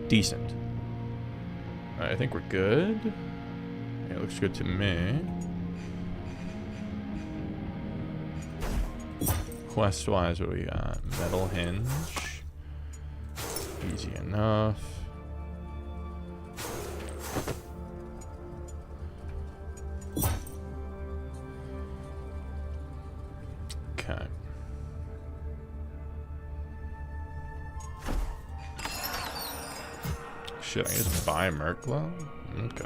decent. Alright, I think we're good. Yeah, it looks good to me. Quest-wise, what do we got? Metal hinge. Easy enough. Okay. Shit, I can just buy Merkla? Okay.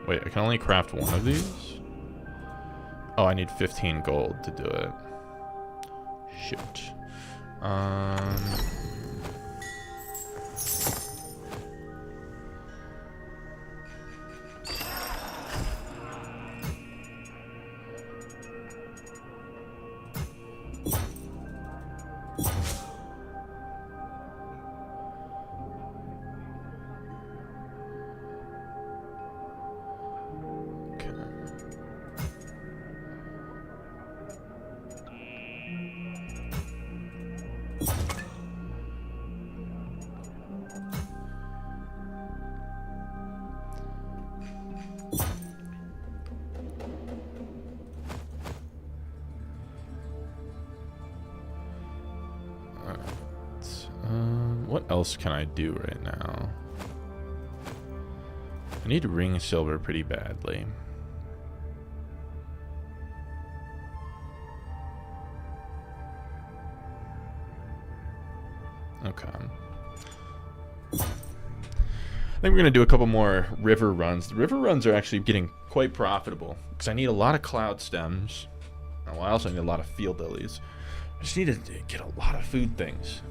Wait, I can only craft one of these? Oh, I need 15 gold to do it. Shit. What else can I do right now? I need ring silver pretty badly. Okay. I think we're going to do a couple more river runs. The river runs are actually getting quite profitable because I need a lot of cloud stems. Oh, I also need a lot of field lilies. I just need to get a lot of food things.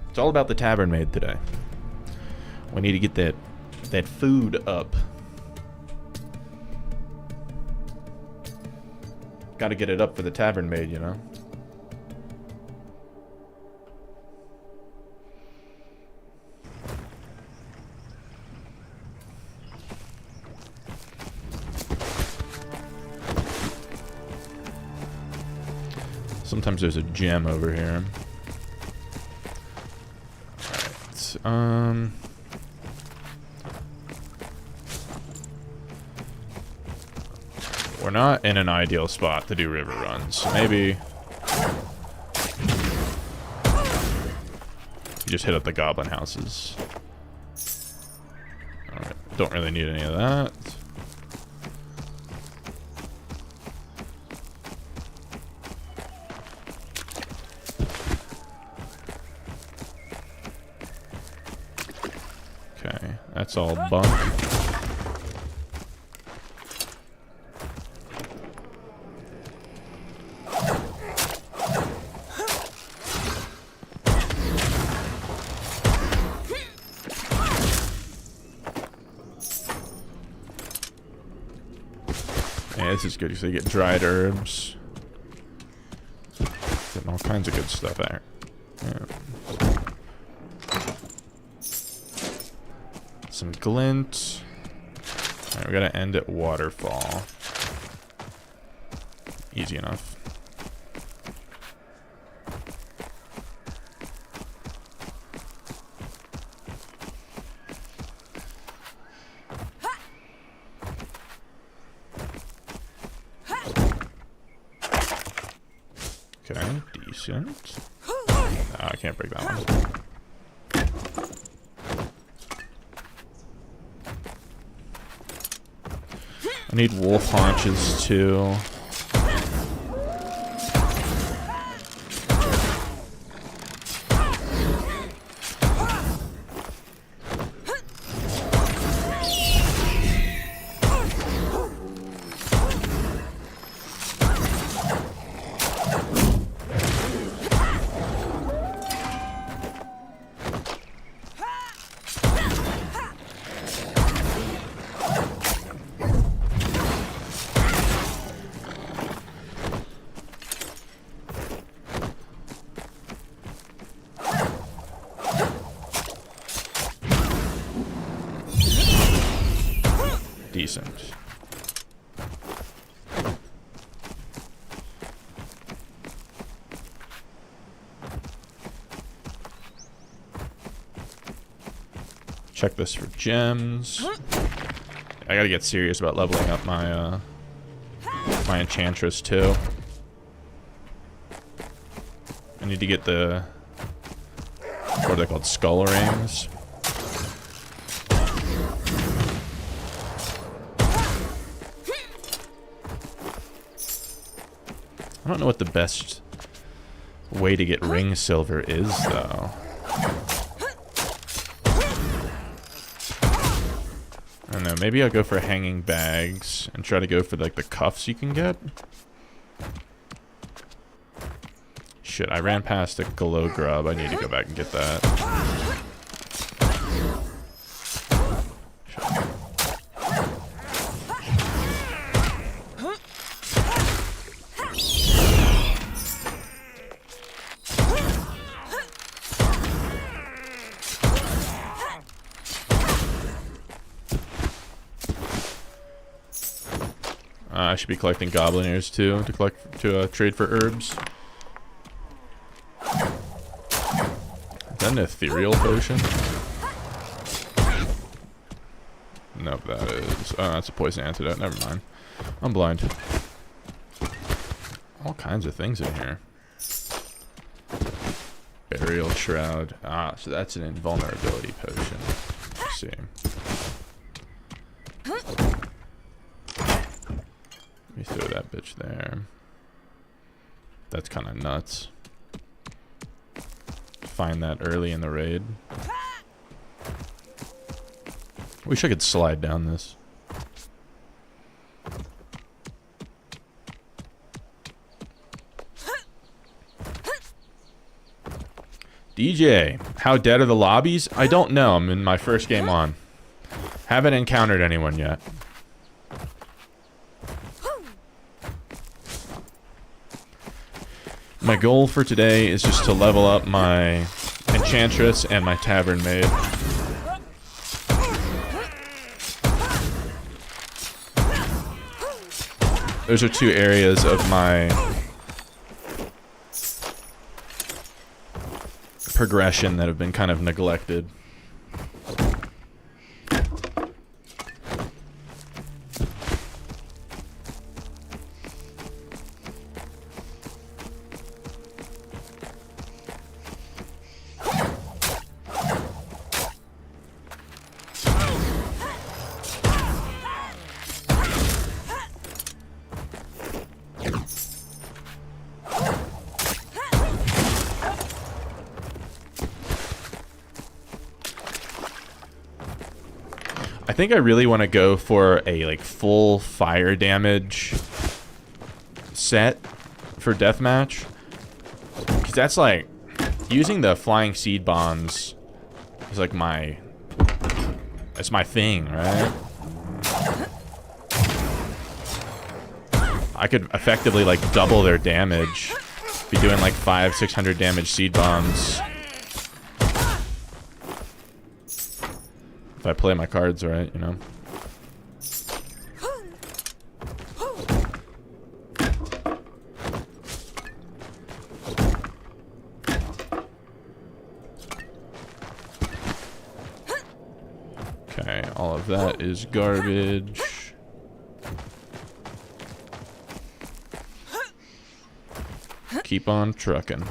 It's all about the Tavernmaid today. We need to get that food up. Got to get it up for the Tavernmaid, you know. Sometimes there's a gem over here. Alright. We're not in an ideal spot to do river runs. So maybe you just hit up the goblin houses. Alright, don't really need any of that. Okay, that's all bunk. Yeah, this is good because they get dried herbs. Getting all kinds of good stuff out. Yeah. Some glint. Alright, we gotta end at waterfall. Easy enough. Okay, decent. Oh, I can't break that one. I need wolf haunches too. Check this for gems. I gotta get serious about leveling up my my enchantress too. I need to get the, what are they called, skull rings. I don't know what the best way to get ring silver is though. I don't know, maybe I'll go for hanging bags and try to go for like the cuffs you can get. Shit, I ran past a glow grub. I need to go back and get that. I should be collecting goblin ears too to trade for herbs. Is that an ethereal potion? Nope, that is. Oh, that's a poison antidote. Never mind. I'm blind. All kinds of things in here. Burial shroud. Ah, so that's an invulnerability potion. Let's see. Let me throw that bitch there. That's kind of nuts. Find that early in the raid. Wish I could slide down this. DJ, how dead are the lobbies? I don't know. I'm in my first game on. Haven't encountered anyone yet. My goal for today is just to level up my enchantress and my Tavernmaid. Those are two areas of my progression that have been kind of neglected. I think I really want to go for a like full fire damage set for deathmatch, because that's like using the flying seed bombs is like that's my thing, right? I could effectively like double their damage, be doing like 500-600 damage seed bombs. If I play my cards right, you know. Okay, all of that is garbage. Keep on trucking.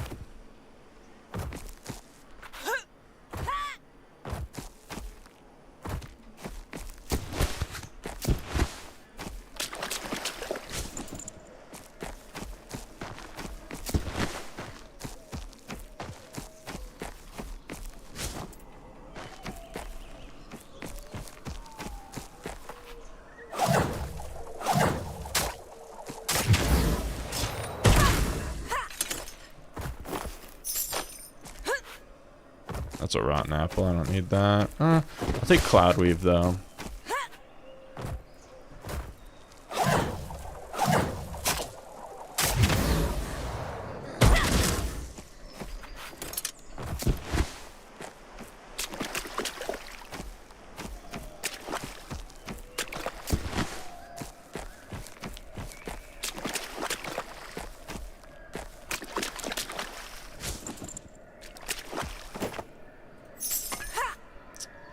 That's a rotten apple. I don't need that. I'll take Cloudweave, though.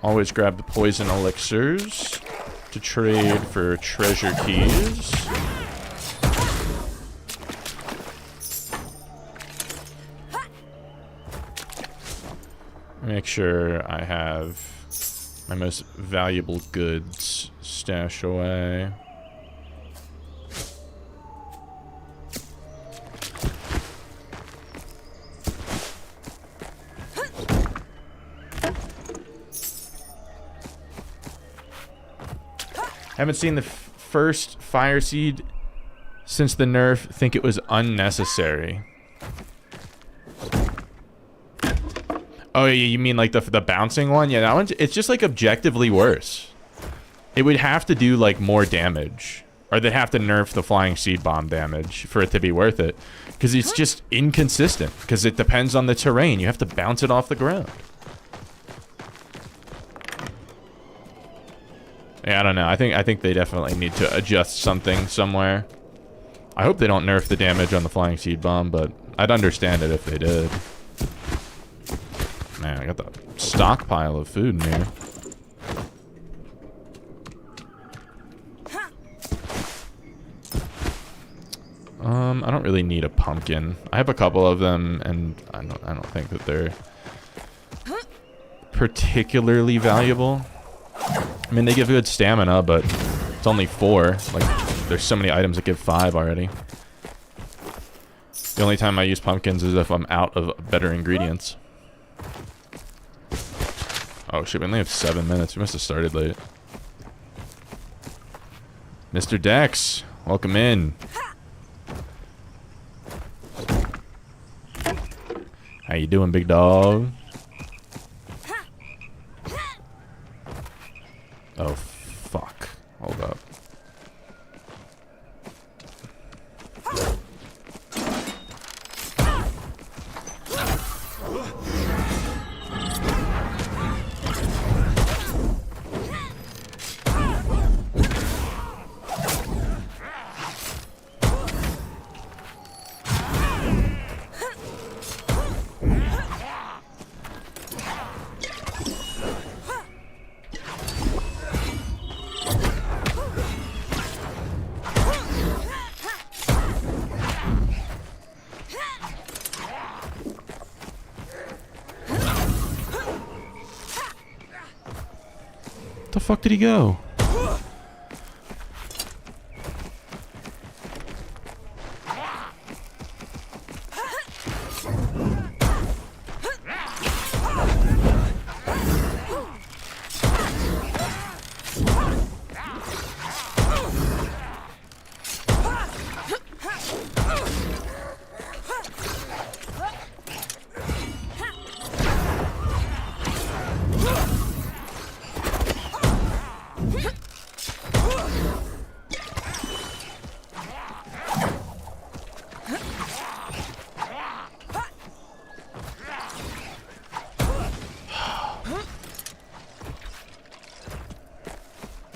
Always grab the poison elixirs to trade for treasure keys. Make sure I have my most valuable goods stashed away. Haven't seen the first fire seed since the nerf. Think it was unnecessary. Oh, yeah, you mean like the bouncing one? Yeah, that one's, it's just like objectively worse. It would have to do like more damage, or they'd have to nerf the flying seed bomb damage for it to be worth it, because it's just inconsistent. Because it depends on the terrain. You have to bounce it off the ground. Yeah, I don't know. I think they definitely need to adjust something somewhere. I hope they don't nerf the damage on the flying seed bomb, but I'd understand it if they did. Man, I got the stockpile of food in here. I don't really need a pumpkin. I have a couple of them, and I don't think that they're particularly valuable. I mean, they give good stamina, but it's only 4. Like, there's so many items that give 5 already. The only time I use pumpkins is if I'm out of better ingredients. Oh shit, we only have 7 minutes. We must have started late. Mr. Dex, welcome in. How you doing, big dog? Oh, fuck. Hold up. The fuck did he go?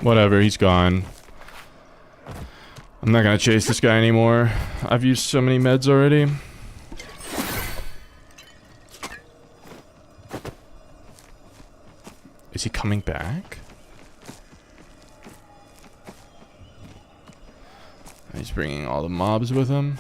Whatever, he's gone. I'm not gonna chase this guy anymore. I've used so many meds already. Is he coming back? He's bringing all the mobs with him.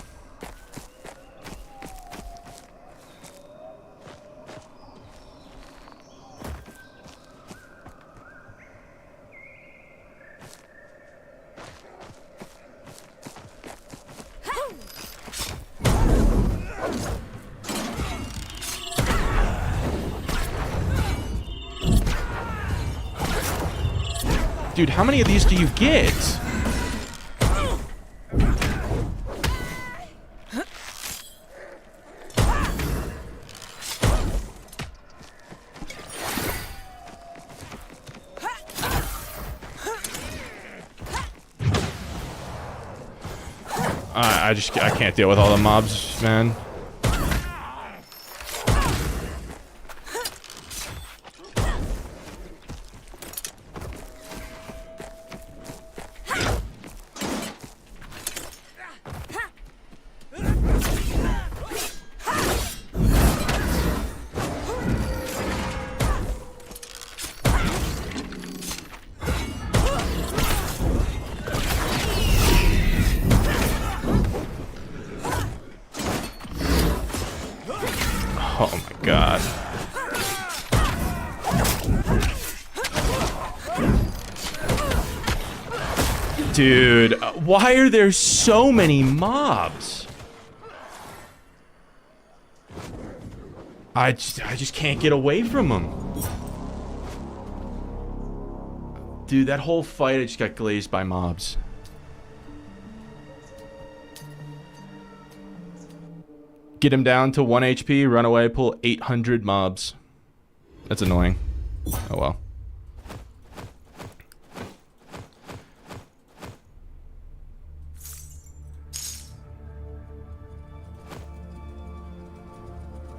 Dude, how many of these do you get? I can't deal with all the mobs, man. Oh my god. Dude, why are there so many mobs? I just can't get away from them. Dude, that whole fight I just got glazed by mobs. Get him down to 1 HP, run away, pull 800 mobs. That's annoying. Oh well.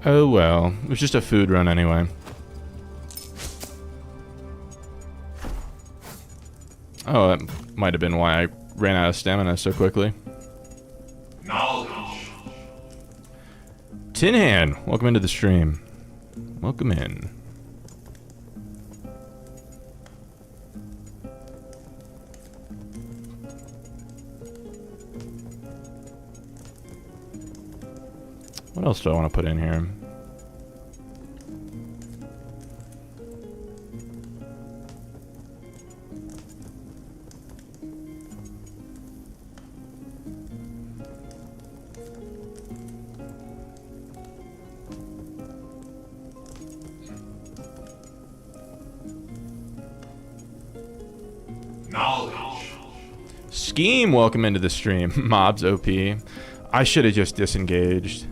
Oh well. It was just a food run anyway. Oh, that might have been why I ran out of stamina so quickly. Knowledge. Tin Hand, welcome into the stream. Welcome in. What else do I want to put in here? Knowledge. Scheme, welcome into the stream. Mobs OP. I should have just disengaged.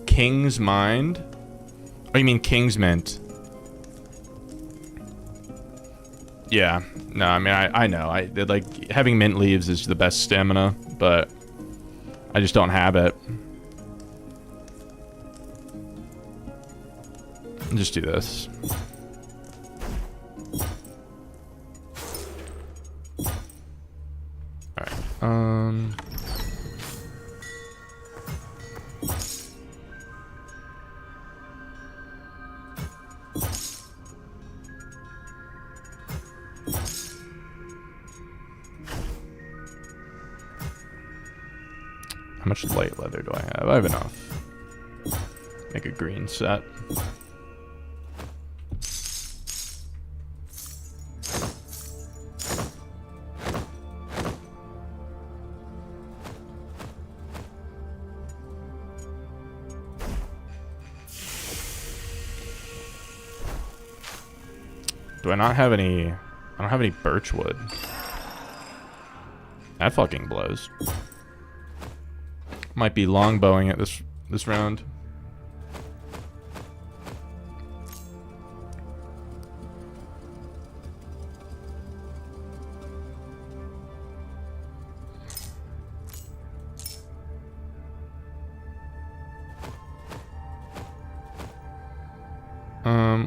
King's Mind? Oh, you mean King's Mint? Yeah. No, I mean, I know. Like, having mint leaves is the best stamina, but I just don't have it. I'll just do this. Alright, how much light leather do I have? I have enough. Make a green set. Do I not have any... I don't have any birch wood. That fucking blows. Might be longbowing it this round.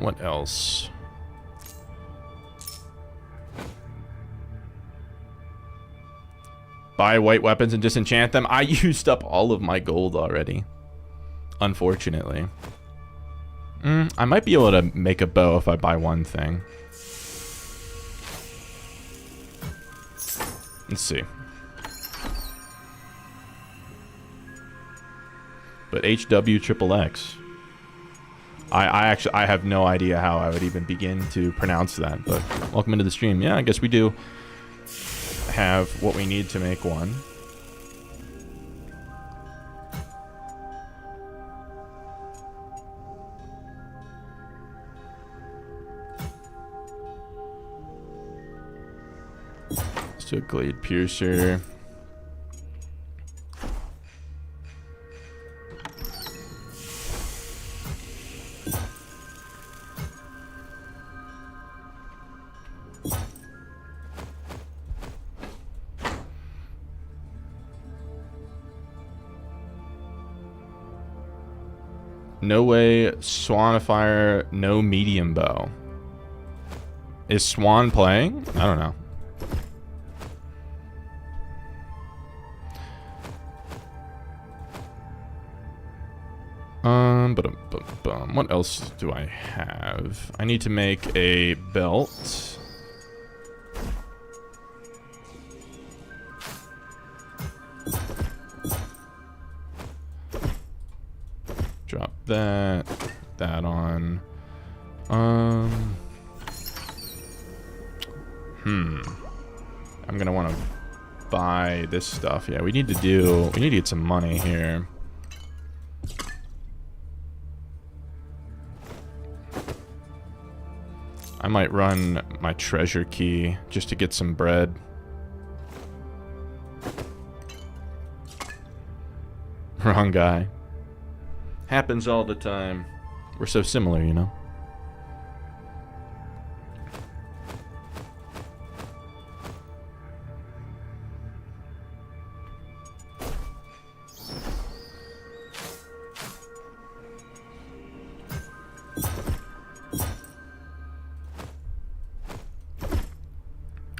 What else? Buy white weapons and disenchant them. I used up all of my gold already. Unfortunately. I might be able to make a bow if I buy one thing. Let's see. But HWXXX. I have no idea how I would even begin to pronounce that, but welcome into the stream. Yeah, I guess we do have what we need to make one. Let's do a Glade Piercer. No way, Swanifier, no medium bow. Is Swan playing? I don't know. What else do I have? I need to make a belt. Drop that on. I'm gonna want to buy this stuff. Yeah, we need to get some money here. I might run my treasure key just to get some bread. Wrong guy. Happens all the time. We're so similar, you know?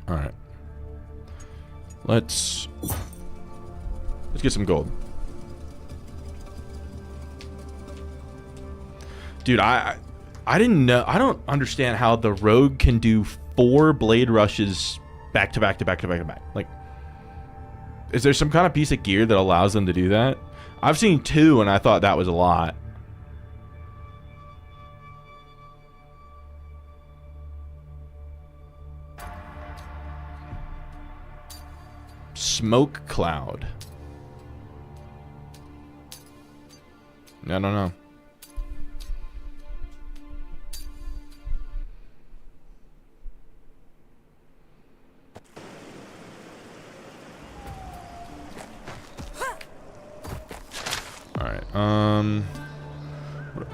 Alright. Let's get some gold. Dude, I didn't know. I don't understand how the rogue can do 4 blade rushes back to back to back to back to back. Like, is there some kind of piece of gear that allows them to do that? I've seen 2 and I thought that was a lot. Smoke cloud. I don't know. Alright,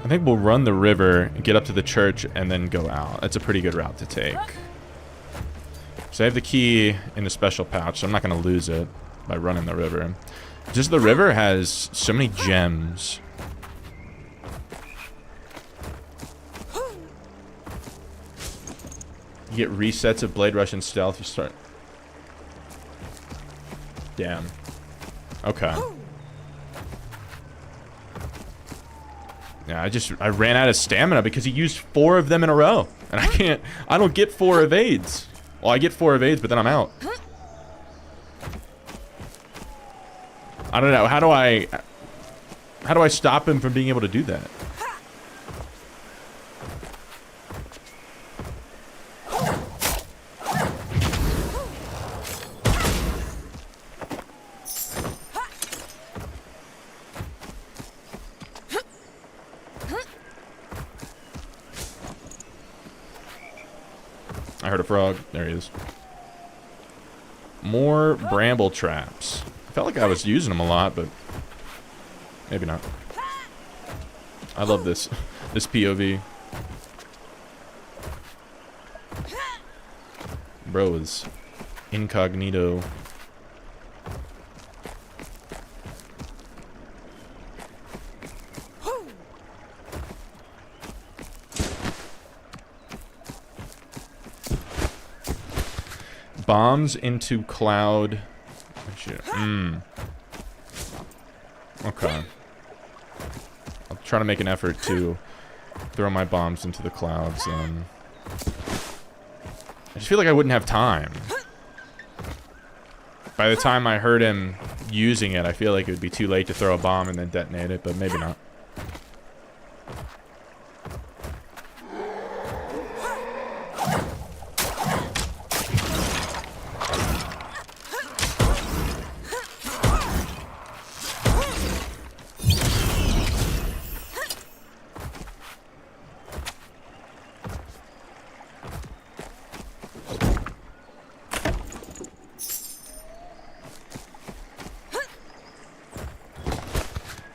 I think we'll run the river, get up to the church, and then go out. That's a pretty good route to take. So I have the key in the special pouch, so I'm not going to lose it by running the river. Just the river has so many gems. You get resets of Blade Rush and Stealth. You start... Damn. Okay. Yeah, I ran out of stamina because he used 4 of them in a row. And I don't get 4 evades. Well, I get 4 evades, but then I'm out. I don't know. How do I stop him from being able to do that? I heard a frog. There he is. More bramble traps. I felt like I was using them a lot, but maybe not. I love this POV. Bro is incognito. Bombs into cloud. Okay. I'll try to make an effort to throw my bombs into the clouds. I just feel like I wouldn't have time. By the time I heard him using it, I feel like it would be too late to throw a bomb and then detonate it, but maybe not.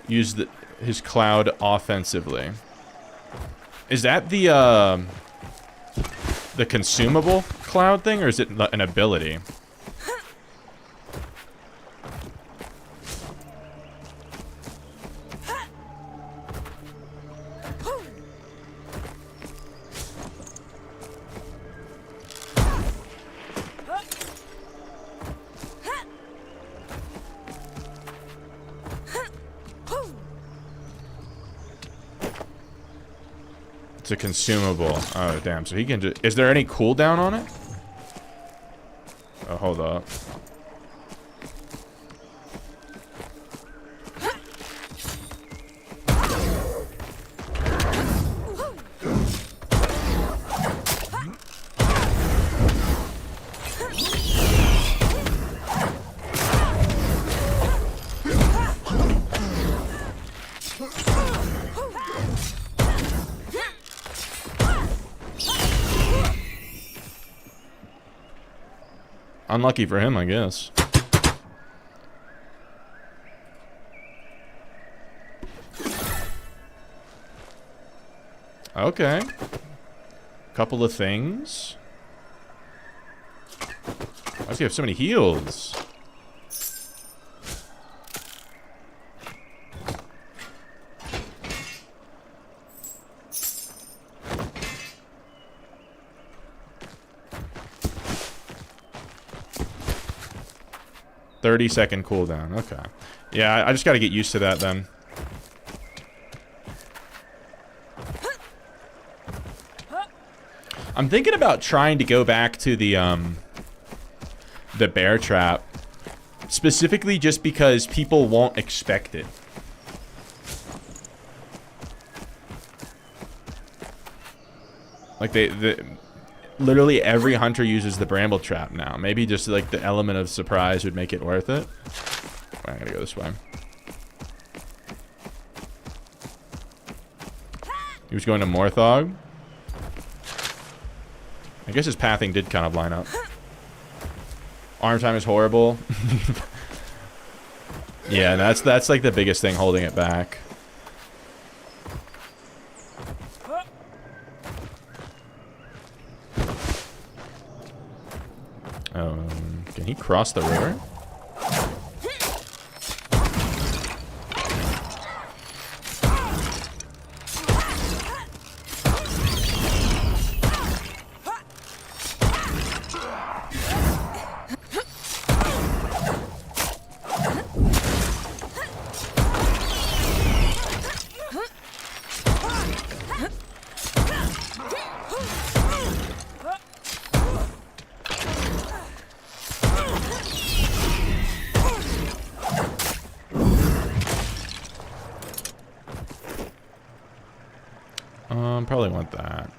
Use his cloud offensively. Is that the consumable cloud thing, or is it an ability? It's a consumable. Oh, damn. So he can just... Is there any cooldown on it? Oh, hold up. Unlucky for him, I guess. Okay. Couple of things. Why does he have so many heals? "30-second cooldown." Okay. Yeah, I just got to get used to that then. I'm thinking about trying to go back to the bear trap, specifically just because people won't expect it. Like literally every hunter uses the bramble trap now. Maybe just like the element of surprise would make it worth it. I gotta go this way. He was going to Morthog. I guess his pathing did kind of line up. Arm time is horrible. Yeah, that's like the biggest thing holding it back. Can he cross the river? Probably want that.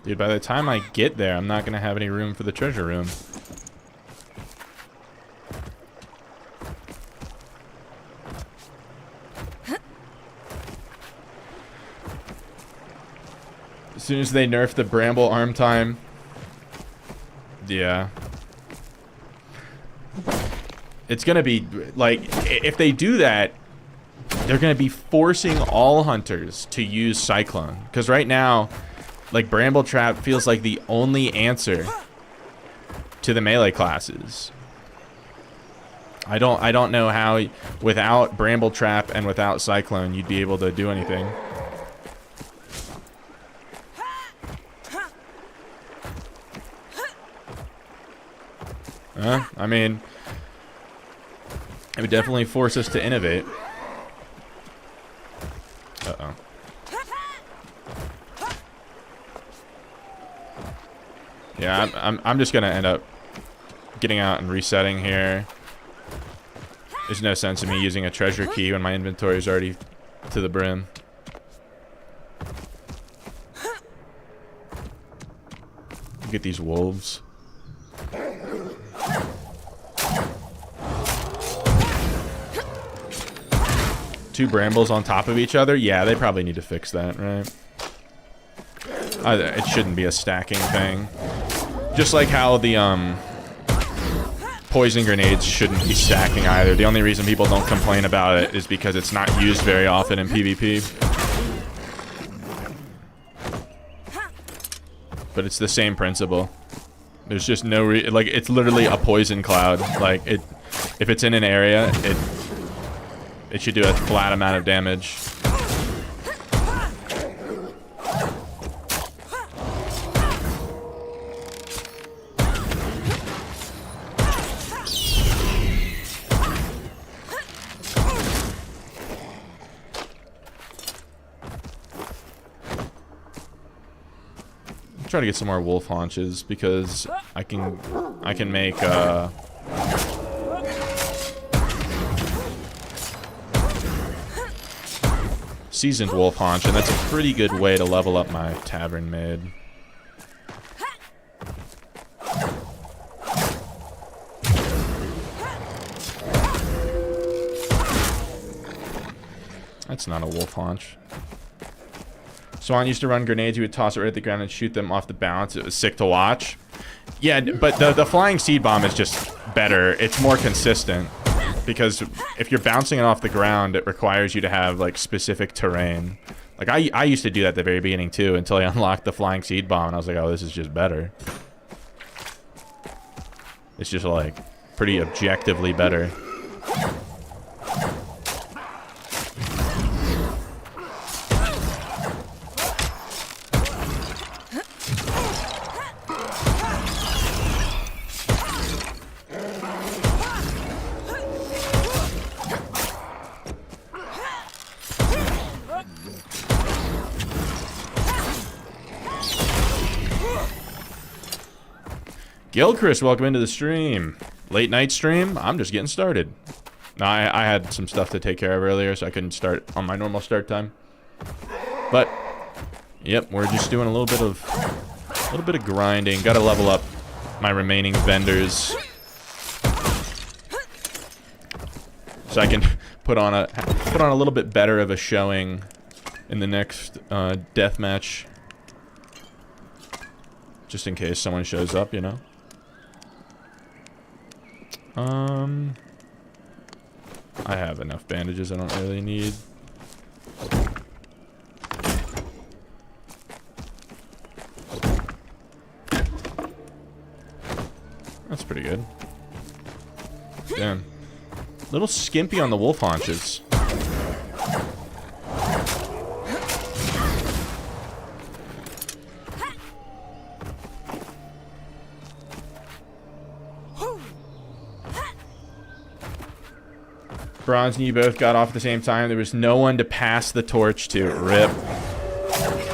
Dude, by the time I get there, I'm not gonna have any room for the treasure room. As soon as they nerf the bramble arm time. Yeah. It's gonna be, like, if they do that, they're gonna be forcing all hunters to use Cyclone. Because right now, like, Bramble Trap feels like the only answer to the melee classes. I don't know how, without Bramble Trap and without Cyclone, you'd be able to do anything. I mean, it would definitely force us to innovate. Uh-oh. Yeah, I'm just gonna end up getting out and resetting here. There's no sense in me using a treasure key when my inventory is already to the brim. Get these wolves. Two brambles on top of each other? Yeah, they probably need to fix that, right? It shouldn't be a stacking thing. Just like how the poison grenades shouldn't be stacking either. The only reason people don't complain about it is because it's not used very often in PvP. But it's the same principle. There's just no like, it's literally a poison cloud. Like, if it's in an area, it should do a flat amount of damage. Try to get some more wolf haunches because I can make seasoned wolf haunch, and that's a pretty good way to level up my Tavernmaid. That's not a wolf haunch. Swan used to run grenades. He would toss it right at the ground and shoot them off the bounce. It was sick to watch. Yeah, but the flying seed bomb is just better. It's more consistent. Because if you're bouncing it off the ground, it requires you to have, like, specific terrain. Like, I used to do that at the very beginning, too, until I unlocked the flying seed bomb. And I was like, oh, this is just better. It's just, like, pretty objectively better. Gilchrist, welcome into the stream. Late night stream? I'm just getting started. No, I had some stuff to take care of earlier, so I couldn't start on my normal start time. But, yep, we're just doing a little bit of grinding. Got to level up my remaining vendors, so I can put on a little bit better of a showing in the next deathmatch, just in case someone shows up, you know. I have enough bandages. I don't really need. That's pretty good. Damn. Little skimpy on the wolf haunches. Bronze and you both got off at the same time. There was no one to pass the torch to. Rip.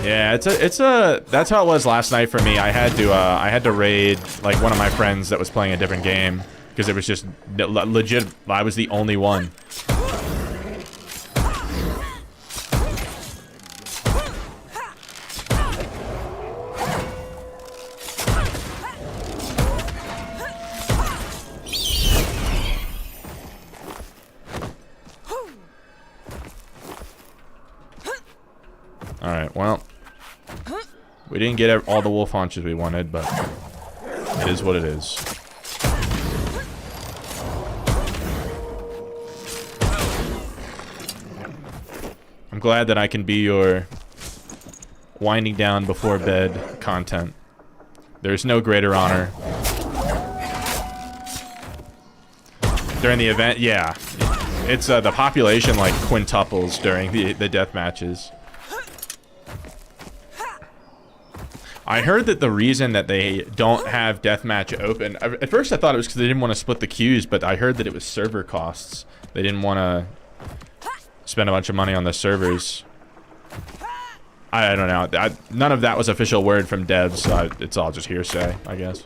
Yeah, that's how it was last night for me. I had to raid like one of my friends that was playing a different game because it was just legit. I was the only one. Alright, well, we didn't get all the wolf haunches we wanted, but it is what it is. I'm glad that I can be your winding down before bed content. There's no greater honor. During the event, yeah. It's, the population, like, quintuples during the death matches. I heard that the reason that they don't have deathmatch open... At first I thought it was because they didn't want to split the queues, but I heard that it was server costs. They didn't want to spend a bunch of money on the servers. I don't know. None of that was official word from devs, so it's all just hearsay, I guess.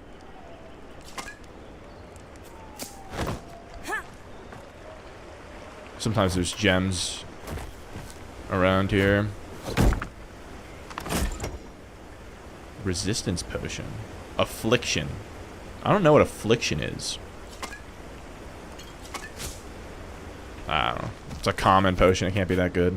Sometimes there's gems around here. Resistance potion. Affliction. I don't know what affliction is. I don't know. It's a common potion. It can't be that good.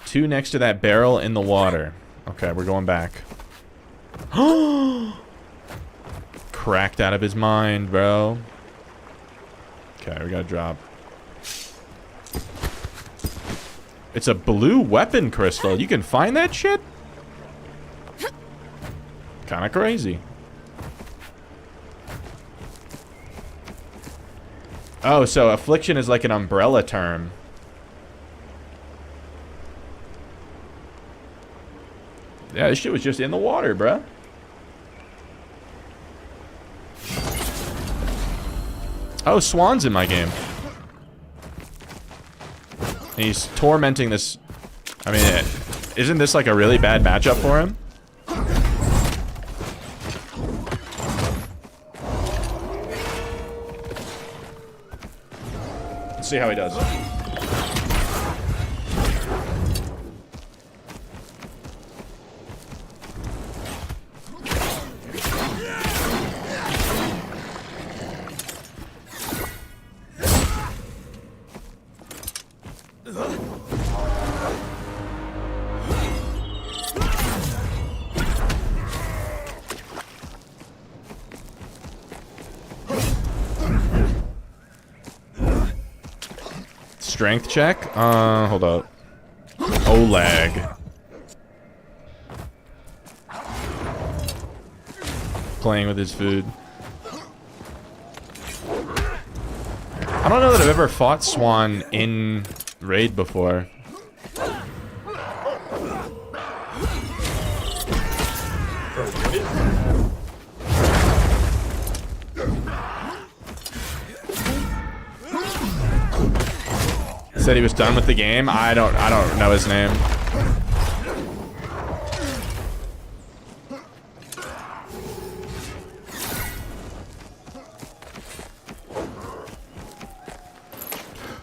Two next to that barrel in the water. Okay, we're going back. Cracked out of his mind, bro. Okay, we gotta drop. It's a blue weapon crystal. You can find that shit? Kinda crazy. Oh, so affliction is like an umbrella term. Yeah, this shit was just in the water, bruh. Oh, Swan's in my game. And he's tormenting this. I mean, isn't this like a really bad matchup for him? Let's see how he does. strength check. Hold up. Oleg. Playing with his food. I don't know that I've ever fought Swan in raid before. Said he was done with the game. I don't know his name.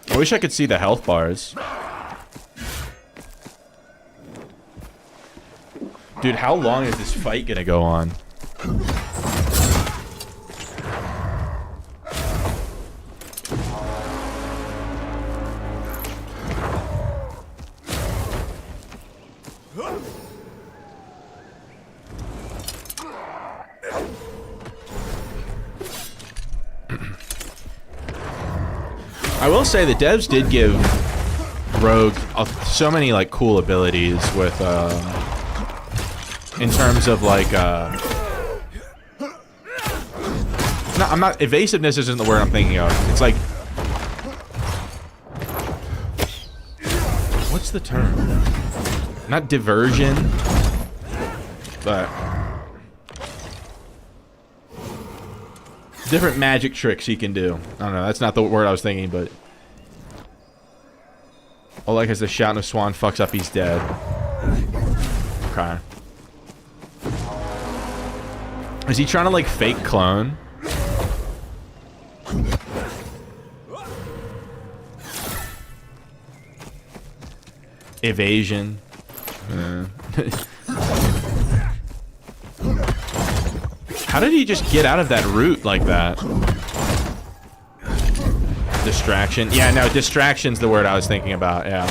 I wish I could see the health bars. Dude, how long is this fight gonna go on? I will say the devs did give Rogue so many like cool abilities with in terms of like no, I'm not, evasiveness isn't the word I'm thinking of. It's like, what's the term? Not diversion, but different magic tricks he can do. I don't know, that's not the word I was thinking, but Oleg has the shout, and if Swan fucks up, he's dead. Okay. Is he trying to like fake clone? Evasion. How did he just get out of that route like that? Distraction. Yeah, no, distraction's the word I was thinking about. Yeah,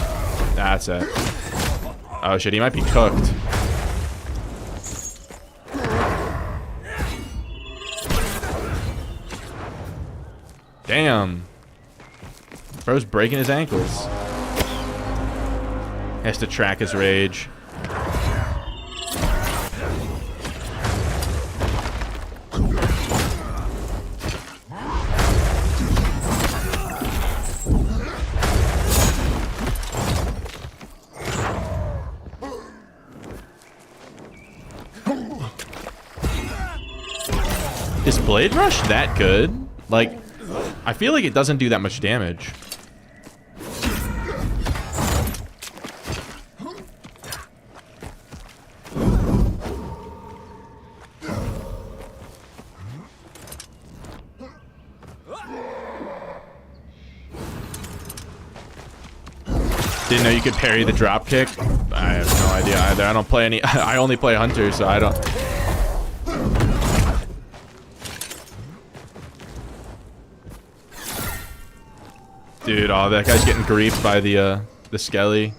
that's it. Oh shit, he might be cooked. Damn. Bro's breaking his ankles. Has to track his rage. Is Blade Rush that good? Like, I feel like it doesn't do that much damage. Didn't know you could parry the drop kick. I have no idea either. I don't play any. I only play Hunter, so I don't. Dude, oh, that guy's getting griefed by the skelly.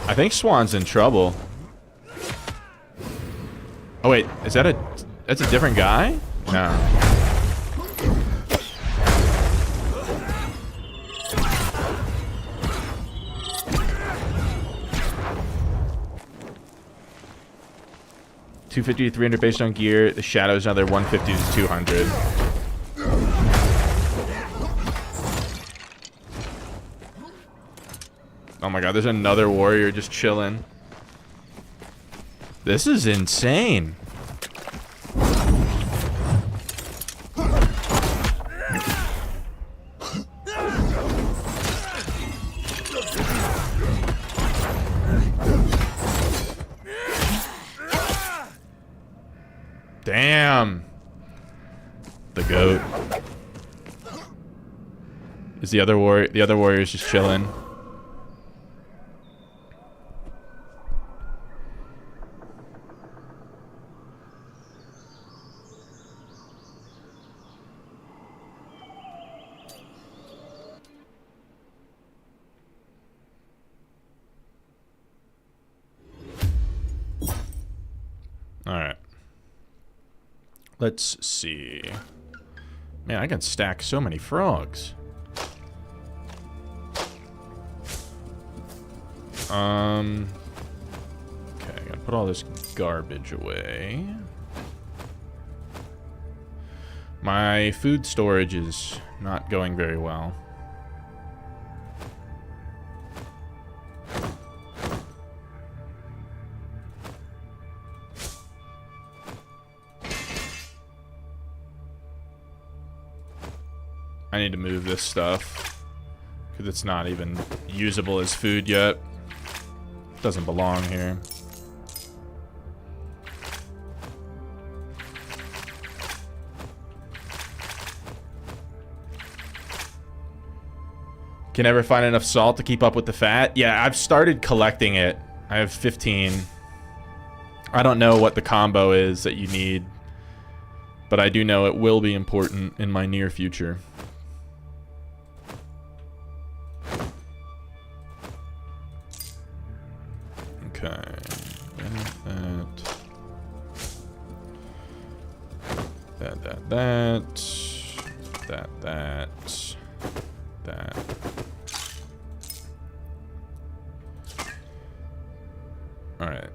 I think Swan's in trouble. Oh wait, is that that's a different guy? No. $250 to $300 based on gear. The Shadow's another $150 to $200. Oh my god, there's another warrior just chilling. This is insane. Damn. The goat. Is the other warrior's just chilling. Let's see. Man, I can stack so many frogs. Okay, I gotta put all this garbage away. My food storage is not going very well. I need to move this stuff because it's not even usable as food yet. It doesn't belong here. Can never find enough salt to keep up with the fat. Yeah, I've started collecting it. I have 15. I don't know what the combo is that you need, but I do know it will be important in my near future. Okay. That. Alright.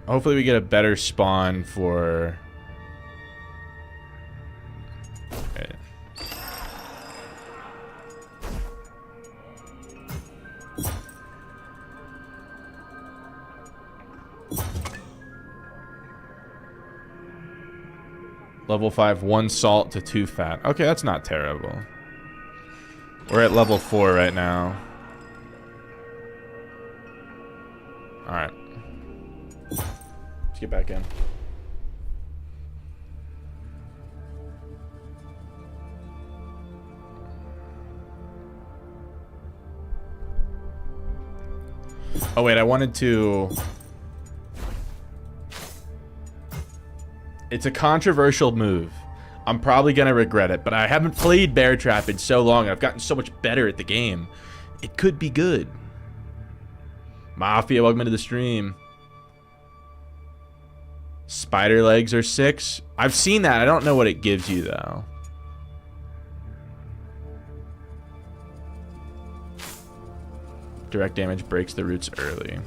Hopefully we get a better spawn for... Okay. Level 5, 1 salt to 2 fat. Okay, that's not terrible. We're at level 4 right now. Alright. Let's get back in. Oh wait, I wanted to... It's a controversial move. I'm probably gonna regret it, but I haven't played Bear Trap in so long. I've gotten so much better at the game. It could be good. Mafia, welcome into the stream. Spider legs are 6. I've seen that. I don't know what it gives you, though. Direct damage breaks the roots early.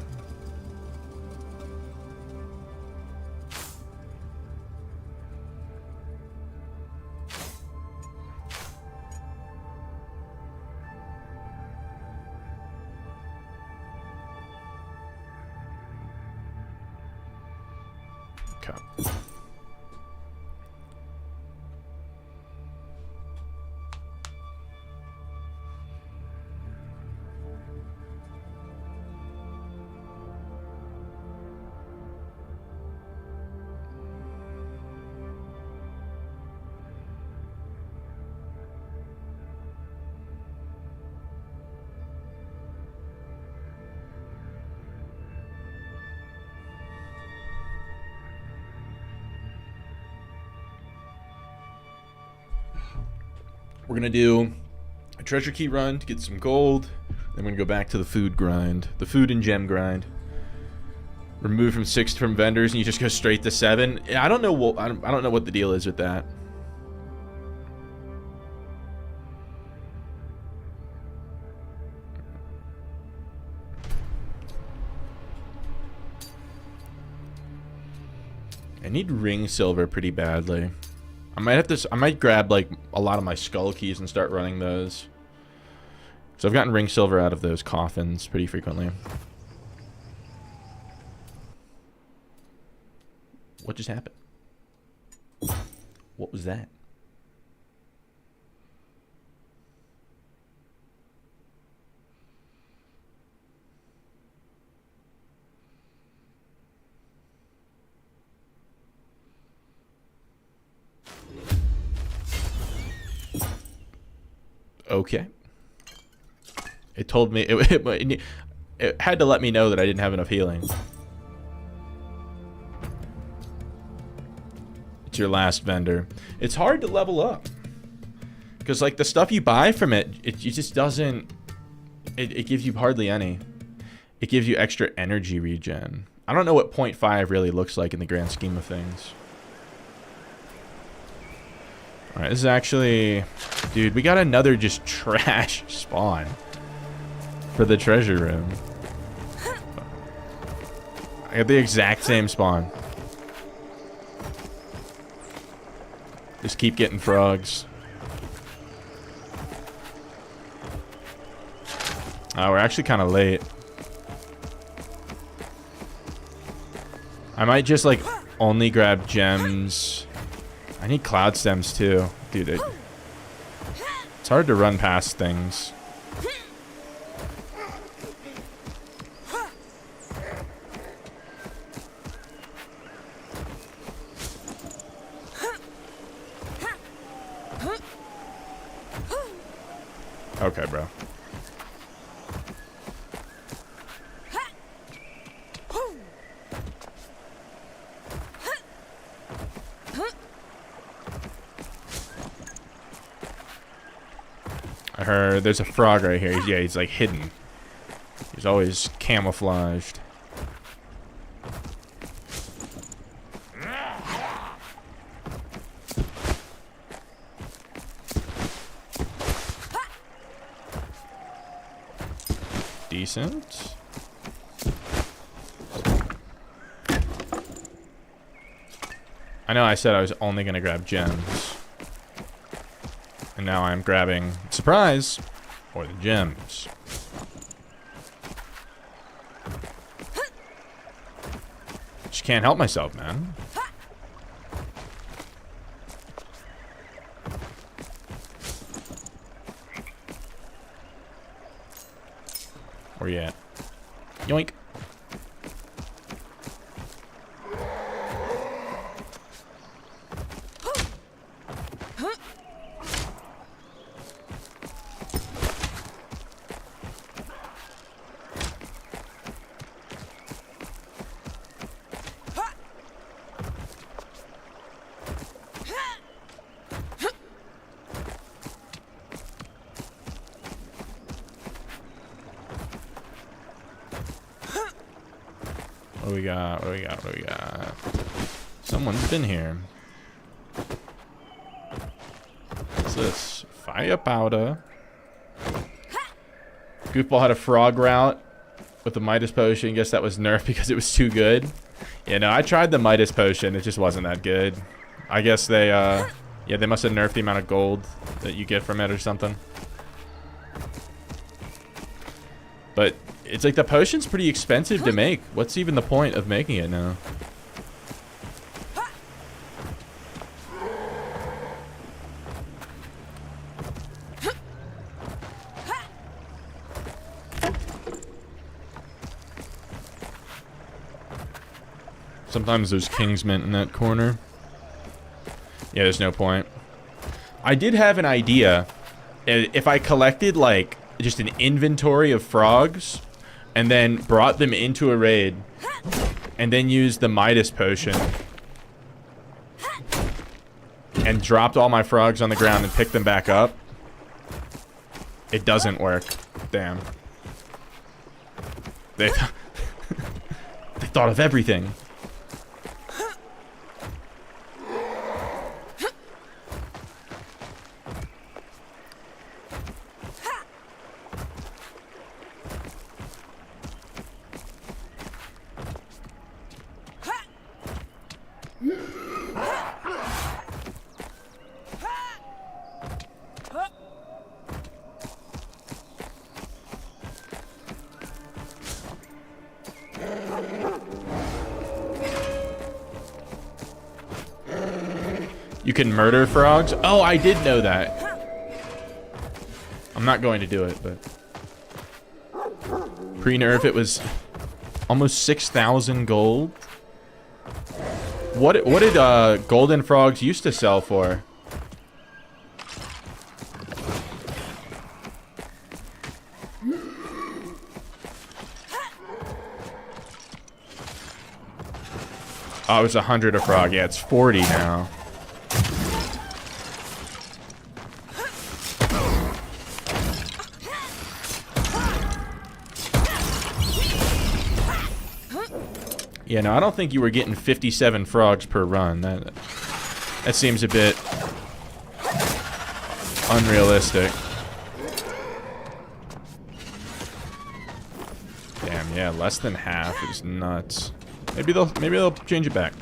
We're going to do a treasure key run to get some gold. Then we're going to go back to the food grind. The food and gem grind. Remove from 6 from vendors and you just go straight to 7. I don't know. I don't know what the deal is with that. I need ring silver pretty badly. I might grab like a lot of my skull keys and start running those. So I've gotten ring silver out of those coffins pretty frequently. What just happened? What was that? Okay. It told me it had to let me know that I didn't have enough healing. It's your last vendor. It's hard to level up because like the stuff you buy from it just doesn't. It gives you hardly any. It gives you extra energy regen. I don't know what 0.5 really looks like in the grand scheme of things. Alright, this is actually... Dude, we got another just trash spawn for the treasure room. I got the exact same spawn. Just keep getting frogs. We're actually kind of late. I might just like only grab gems. I need cloud stems too. Dude, it's hard to run past things. Okay, bro. I heard there's a frog right here. Yeah, he's like hidden. He's always camouflaged. Decent. I know I said I was only gonna grab gems. And now I'm grabbing, surprise, for the gems. Just can't help myself, man. Where you at? Yoink. What do we got? What do we got? What do we got? Someone's been here. What's this? Fire powder. Goofball had a frog route with the Midas potion. Guess that was nerfed because it was too good. Yeah, no, I tried the Midas potion. It just wasn't that good. I guess they, yeah, they must have nerfed the amount of gold that you get from it or something. But it's like the potion's pretty expensive to make. What's even the point of making it now? Sometimes there's Kingsmint in that corner. Yeah, there's no point. I did have an idea. If I collected, like, just an inventory of frogs and then brought them into a raid and then used the Midas potion and dropped all my frogs on the ground and picked them back up. It doesn't work. Damn. They thought of everything. You can murder frogs? Oh, I did know that. I'm not going to do it, but... Pre-nerf, it was almost 6,000 gold. What did golden frogs used to sell for? Oh, it was 100 a frog. Yeah, it's 40 now. Yeah, no, I don't think you were getting 57 frogs per run. That seems a bit unrealistic. Damn, yeah, less than half is nuts. Maybe they'll change it back.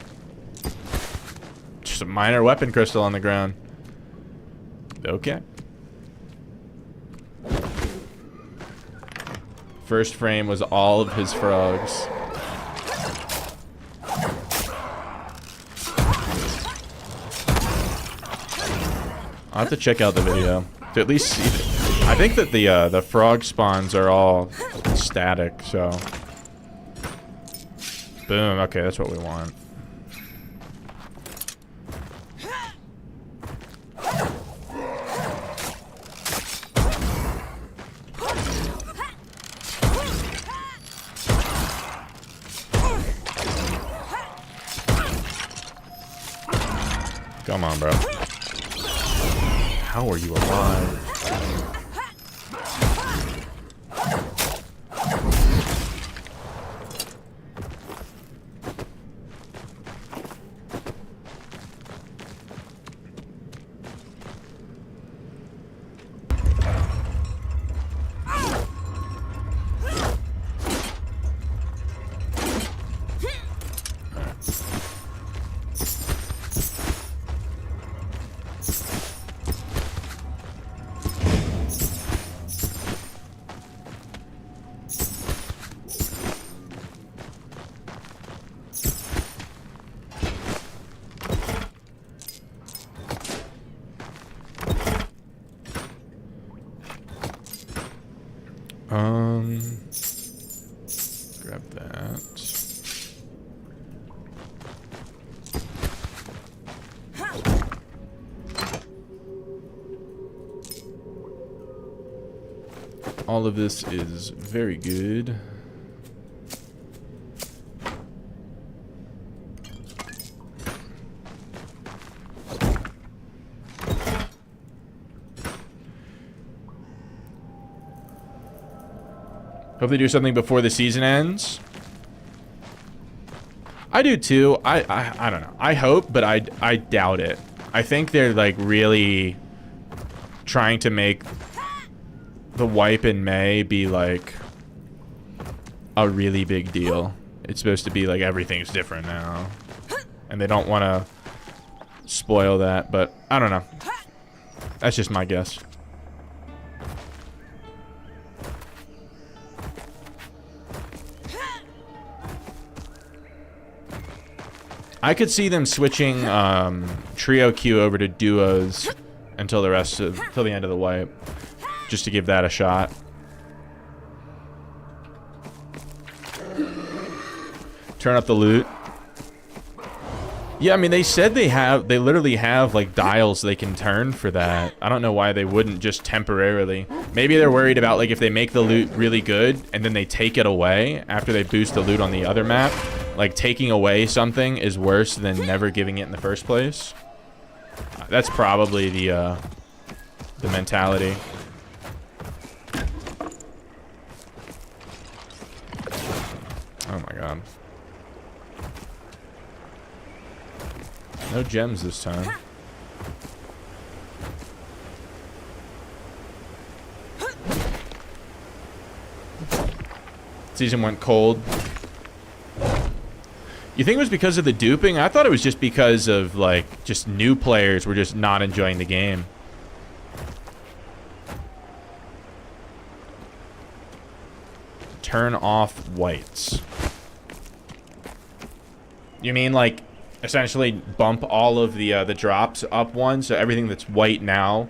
Just a minor weapon crystal on the ground. Okay. First frame was all of his frogs. I'll have to check out the video to at least see it. I think that the frog spawns are all static, so boom. Okay, that's what we want. Come on, bro. How are you alive? Grab that. All of this is very good. Hope they do something before the season ends. I do too. I don't know. I hope, but I doubt it. I think they're like really trying to make the wipe in May be like a really big deal. It's supposed to be like everything's different now. And they don't want to spoil that, but I don't know. That's just my guess. I could see them switching trio queue over to duos until the end of the wipe, just to give that a shot. Turn up the loot. Yeah, I mean, they said they literally have like dials they can turn for that. I don't know why they wouldn't just temporarily. Maybe they're worried about like if they make the loot really good and then they take it away after they boost the loot on the other map. Like taking away something is worse than never giving it in the first place. That's probably the mentality. Oh my god. No gems this time. Season went cold. You think it was because of the duping? I thought it was just because of, like, just new players were just not enjoying the game. Turn off whites. You mean, like, essentially bump all of the drops up one, so everything that's white now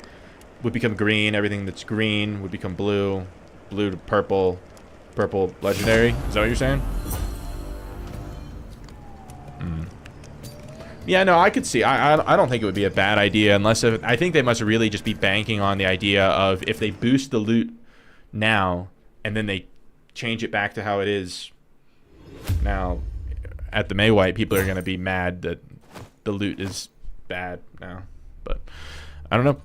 would become green, everything that's green would become blue, blue to purple, purple legendary? Is that what you're saying? Yeah, no, I could see. I don't think it would be a bad idea unless I think they must really just be banking on the idea of if they boost the loot now and then they change it back to how it is now at the May White, people are going to be mad that the loot is bad now. But I don't know.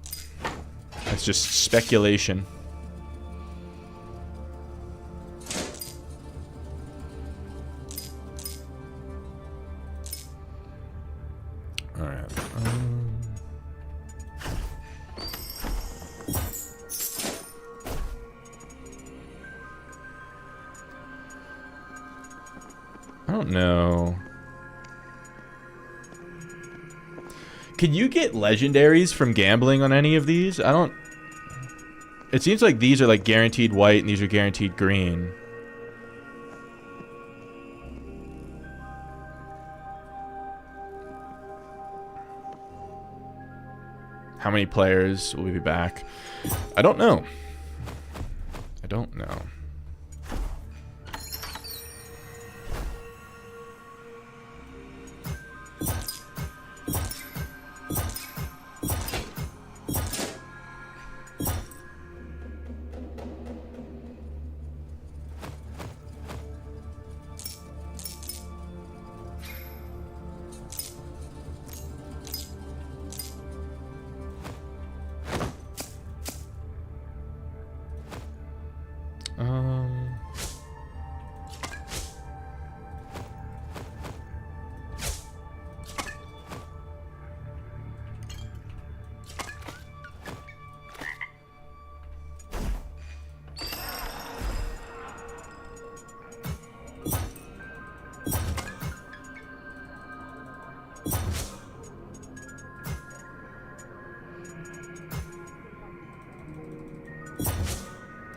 That's just speculation. Alright. I don't know. Can you get legendaries from gambling on any of these? I don't... It seems like these are like guaranteed white and these are guaranteed green. How many players will we be back? I don't know. I don't know.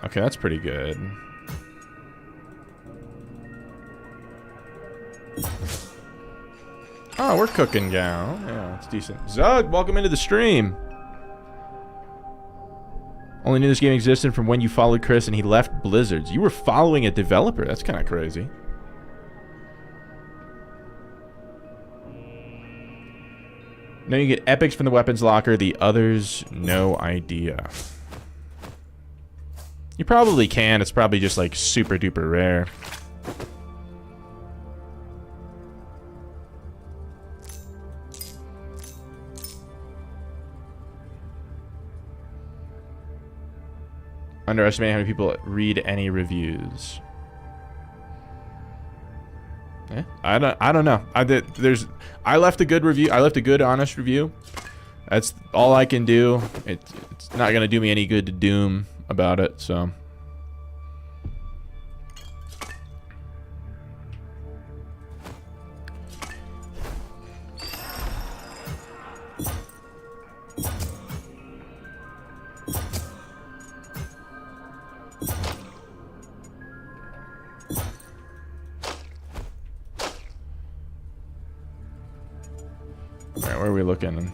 Okay, that's pretty good. Oh, we're cooking, gal. Yeah, it's decent. Zug, welcome into the stream. Only knew this game existed from when you followed Chris and he left Blizzards. You were following a developer. That's kind of crazy. Now you get epics from the weapons locker. The others, no idea. You probably can. It's probably just like super duper rare. Underestimate how many people read any reviews. Yeah, I don't know. I left a good review. I left a good, honest review. That's all I can do. It's not gonna do me any good to doom about it, so. Alright, where are we looking?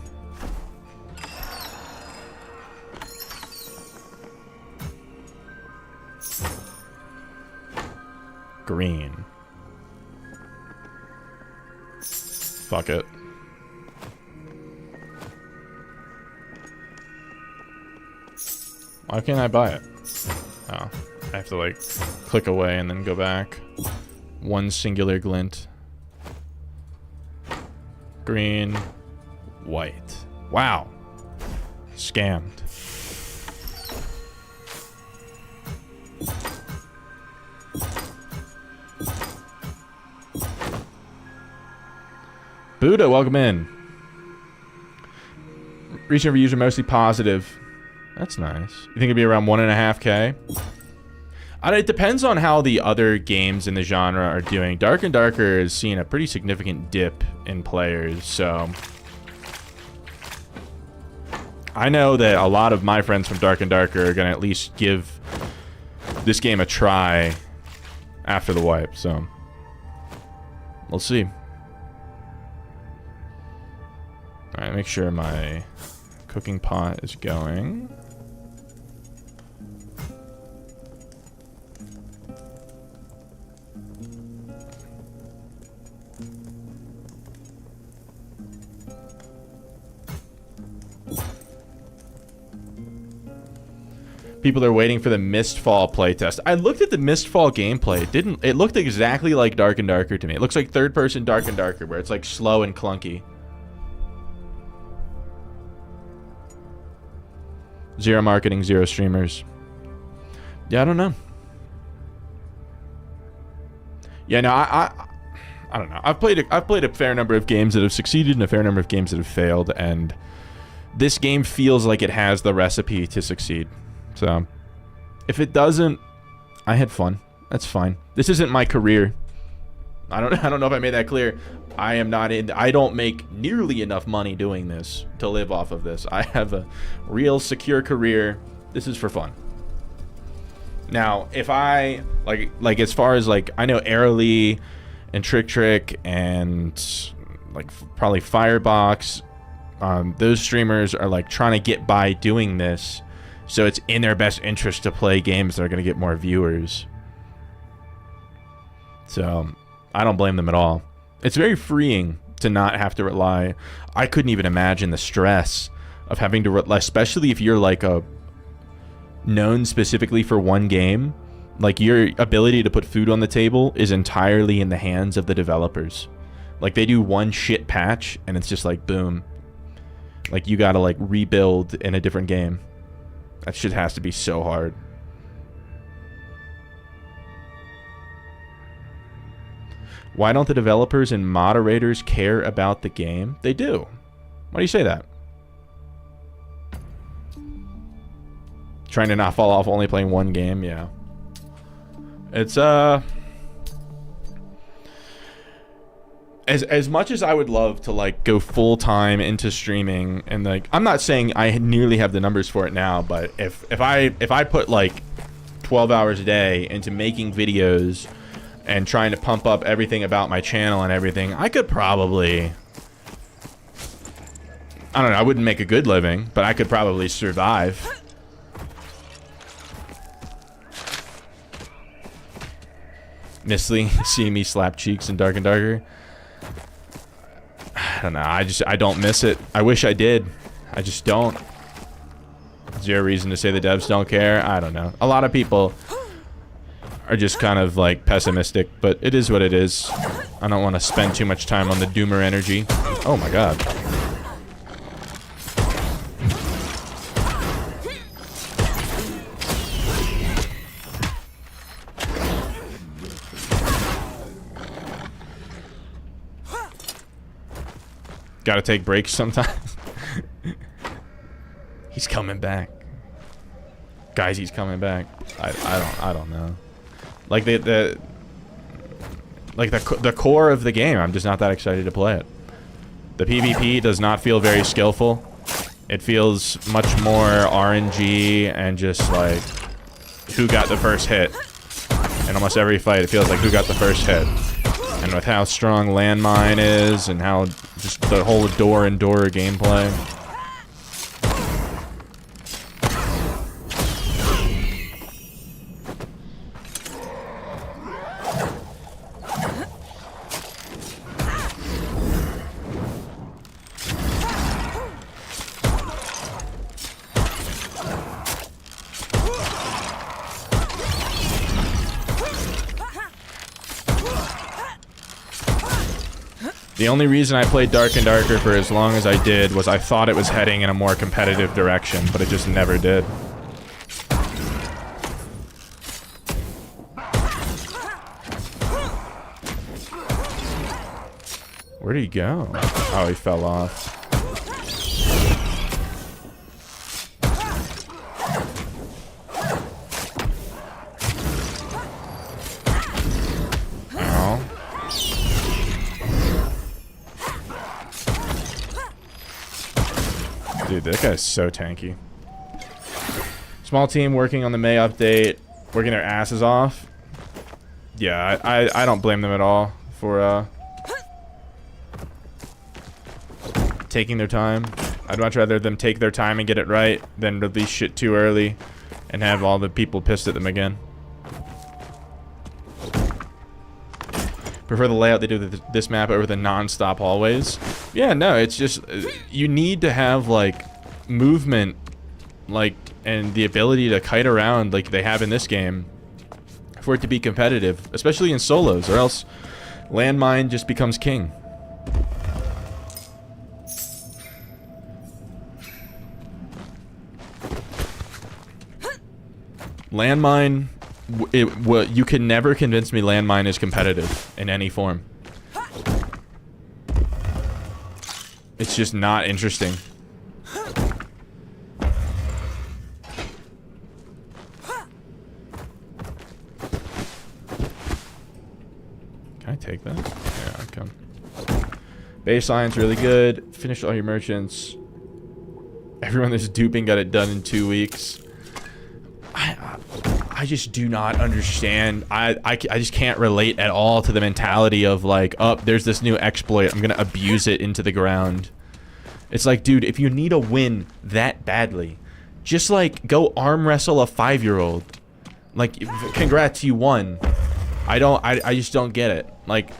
Green. Fuck it. Why can't I buy it? Oh, I have to like click away and then go back. One singular glint. Green. White. Wow. Scammed. Buddha, welcome in. Recent reviews are mostly positive. That's nice. You think it'd be around 1.5K? It depends on how the other games in the genre are doing. Dark and Darker is seeing a pretty significant dip in players, so... I know that a lot of my friends from Dark and Darker are going to at least give this game a try after the wipe, so... We'll see. Alright, make sure my cooking pot is going. People are waiting for the Mistfall playtest. I looked at the Mistfall gameplay. It looked exactly like Dark and Darker to me. It looks like third-person Dark and Darker, where it's like slow and clunky. Zero marketing, zero streamers. Yeah, I don't know. Yeah, no, I don't know. I've played a fair number of games that have succeeded and a fair number of games that have failed, and this game feels like it has the recipe to succeed. So, if it doesn't, I had fun. That's fine. This isn't my career. I don't know if I made that clear. I don't make nearly enough money doing this to live off of this. I have a real secure career. This is for fun. Now, if I like as far as like, I know Airly and Trick and like probably Firebox, those streamers are like trying to get by doing this, so it's in their best interest to play games that are going to get more viewers. So I don't blame them at all. It's very freeing to not have to rely. I couldn't even imagine the stress of having to rely, especially if you're like a known specifically for one game. Like, your ability to put food on the table is entirely in the hands of the developers. Like, they do one shit patch and it's just like boom, like you gotta like rebuild in a different game. That shit has to be so hard. Why don't the developers and moderators care about the game? They do. Why do you say that? Trying to not fall off only playing one game? Yeah. It's, As much as I would love to, like, go full-time into streaming, and, like, I'm not saying I nearly have the numbers for it now, but if I put, like, 12 hours a day into making videos and trying to pump up everything about my channel and everything, I could probably, I don't know, I wouldn't make a good living, but I could probably survive. Missly, seeing me slap cheeks in Dark and Darker. I don't know, I don't miss it. I wish I did. I just don't. Is there a reason to say the devs don't care? I don't know. A lot of people are just kind of like pessimistic, but it is what it is. I don't want to spend too much time on the doomer energy. Oh my god. Gotta take breaks sometimes. He's coming back. Guys, he's coming back. I don't know. Like the core of the game, I'm just not that excited to play it. The PvP does not feel very skillful. It feels much more RNG and just like who got the first hit. In almost every fight, it feels like who got the first hit. And with how strong Landmine is and how just the whole door and door gameplay. The only reason I played Dark and Darker for as long as I did was I thought it was heading in a more competitive direction, but it just never did. Where'd he go? Oh, he fell off. Dude, that guy's so tanky. Small team working on the May update, working their asses off. Yeah, I don't blame them at all for taking their time. I'd much rather them take their time and get it right than release shit too early and have all the people pissed at them again. Prefer the layout they do this map over the non-stop hallways. Yeah, no, it's just you need to have like movement, like, and the ability to kite around like they have in this game for it to be competitive, especially in solos, or else Landmine just becomes king. Landmine, you can never convince me Landmine is competitive in any form. It's just not interesting. Can I take that? Yeah, I can. Baseline's really good. Finish all your merchants. Everyone that's duping got it done in 2 weeks. I just do not understand. I just can't relate at all to the mentality of like, oh, there's this new exploit. I'm going to abuse it into the ground. It's like, dude, if you need a win that badly, just like go arm wrestle a 5-year-old. Like, congrats, you won. I just don't get it. Like,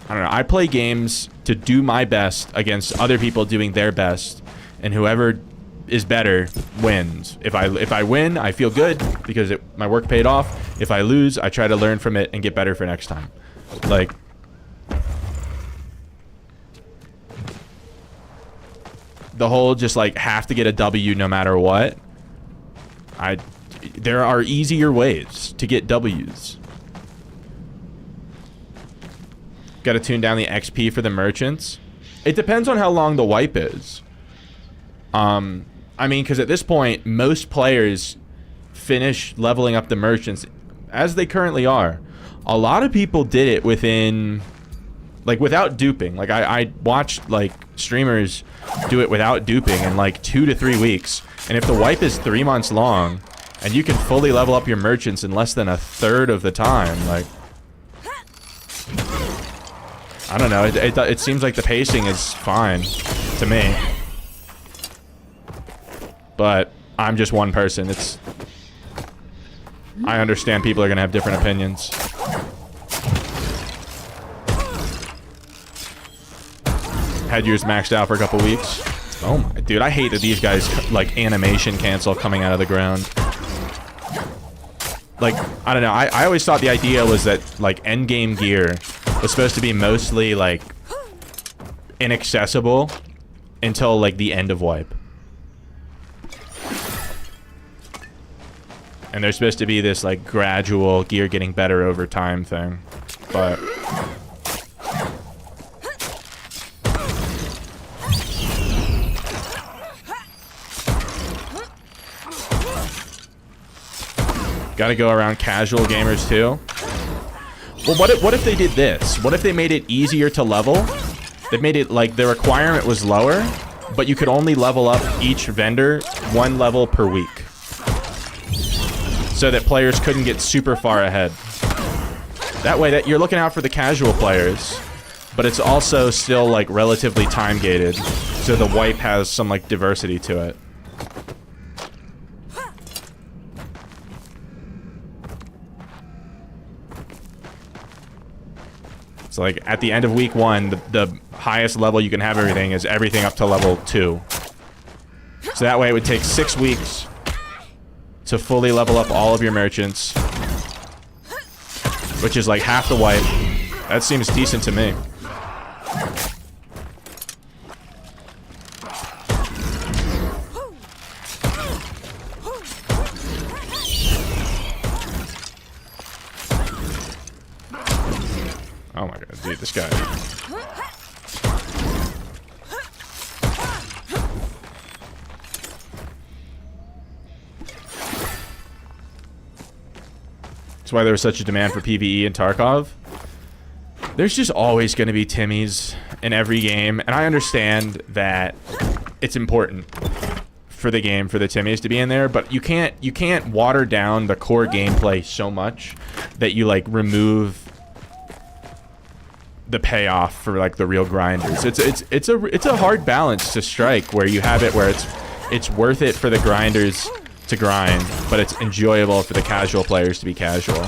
I don't know. I play games to do my best against other people doing their best, and whoever is better wins. If I win, I feel good because my work paid off. If I lose, I try to learn from it and get better for next time. Like, the whole just like have to get a W no matter what. There are easier ways to get W's. Got to tune down the XP for the merchants. It depends on how long the wipe is. I mean, because at this point, most players finish leveling up the merchants as they currently are. A lot of people did it within, like, without duping. Like, I watched, like, streamers do it without duping in, like, 2 to 3 weeks. And if the wipe is 3 months long, and you can fully level up your merchants in less than a third of the time, like, I don't know. It seems like the pacing is fine to me. But I'm just one person. I understand people are going to have different opinions. Had yours maxed out for a couple weeks. Oh my, dude, I hate that these guys, like, animation cancel coming out of the ground. Like, I don't know. I always thought the idea was that, like, endgame gear was supposed to be mostly, like, inaccessible until, like, the end of wipe. And there's supposed to be this, like, gradual gear getting better over time thing. But gotta go around casual gamers too. Well, what if they did this? What if they made it easier to level? They made it like the requirement was lower, but you could only level up each vendor 1 level per week, so that players couldn't get super far ahead. That way, that you're looking out for the casual players, but it's also still like relatively time gated, so the wipe has some like diversity to it. So like at the end of week 1, the highest level you can have everything is everything up to level 2. So that way it would take 6 weeks to fully level up all of your merchants, which is like half the wipe. That seems decent to me. Oh my god, dude, this guy. That's why there was such a demand for PvE in Tarkov. There's just always going to be Timmies in every game, and I understand that it's important for the game for the Timmies to be in there, but you can't water down the core gameplay so much that you like remove the payoff for like the real grinders. It's a hard balance to strike where you have it where it's worth it for the grinders to grind, but it's enjoyable for the casual players to be casual.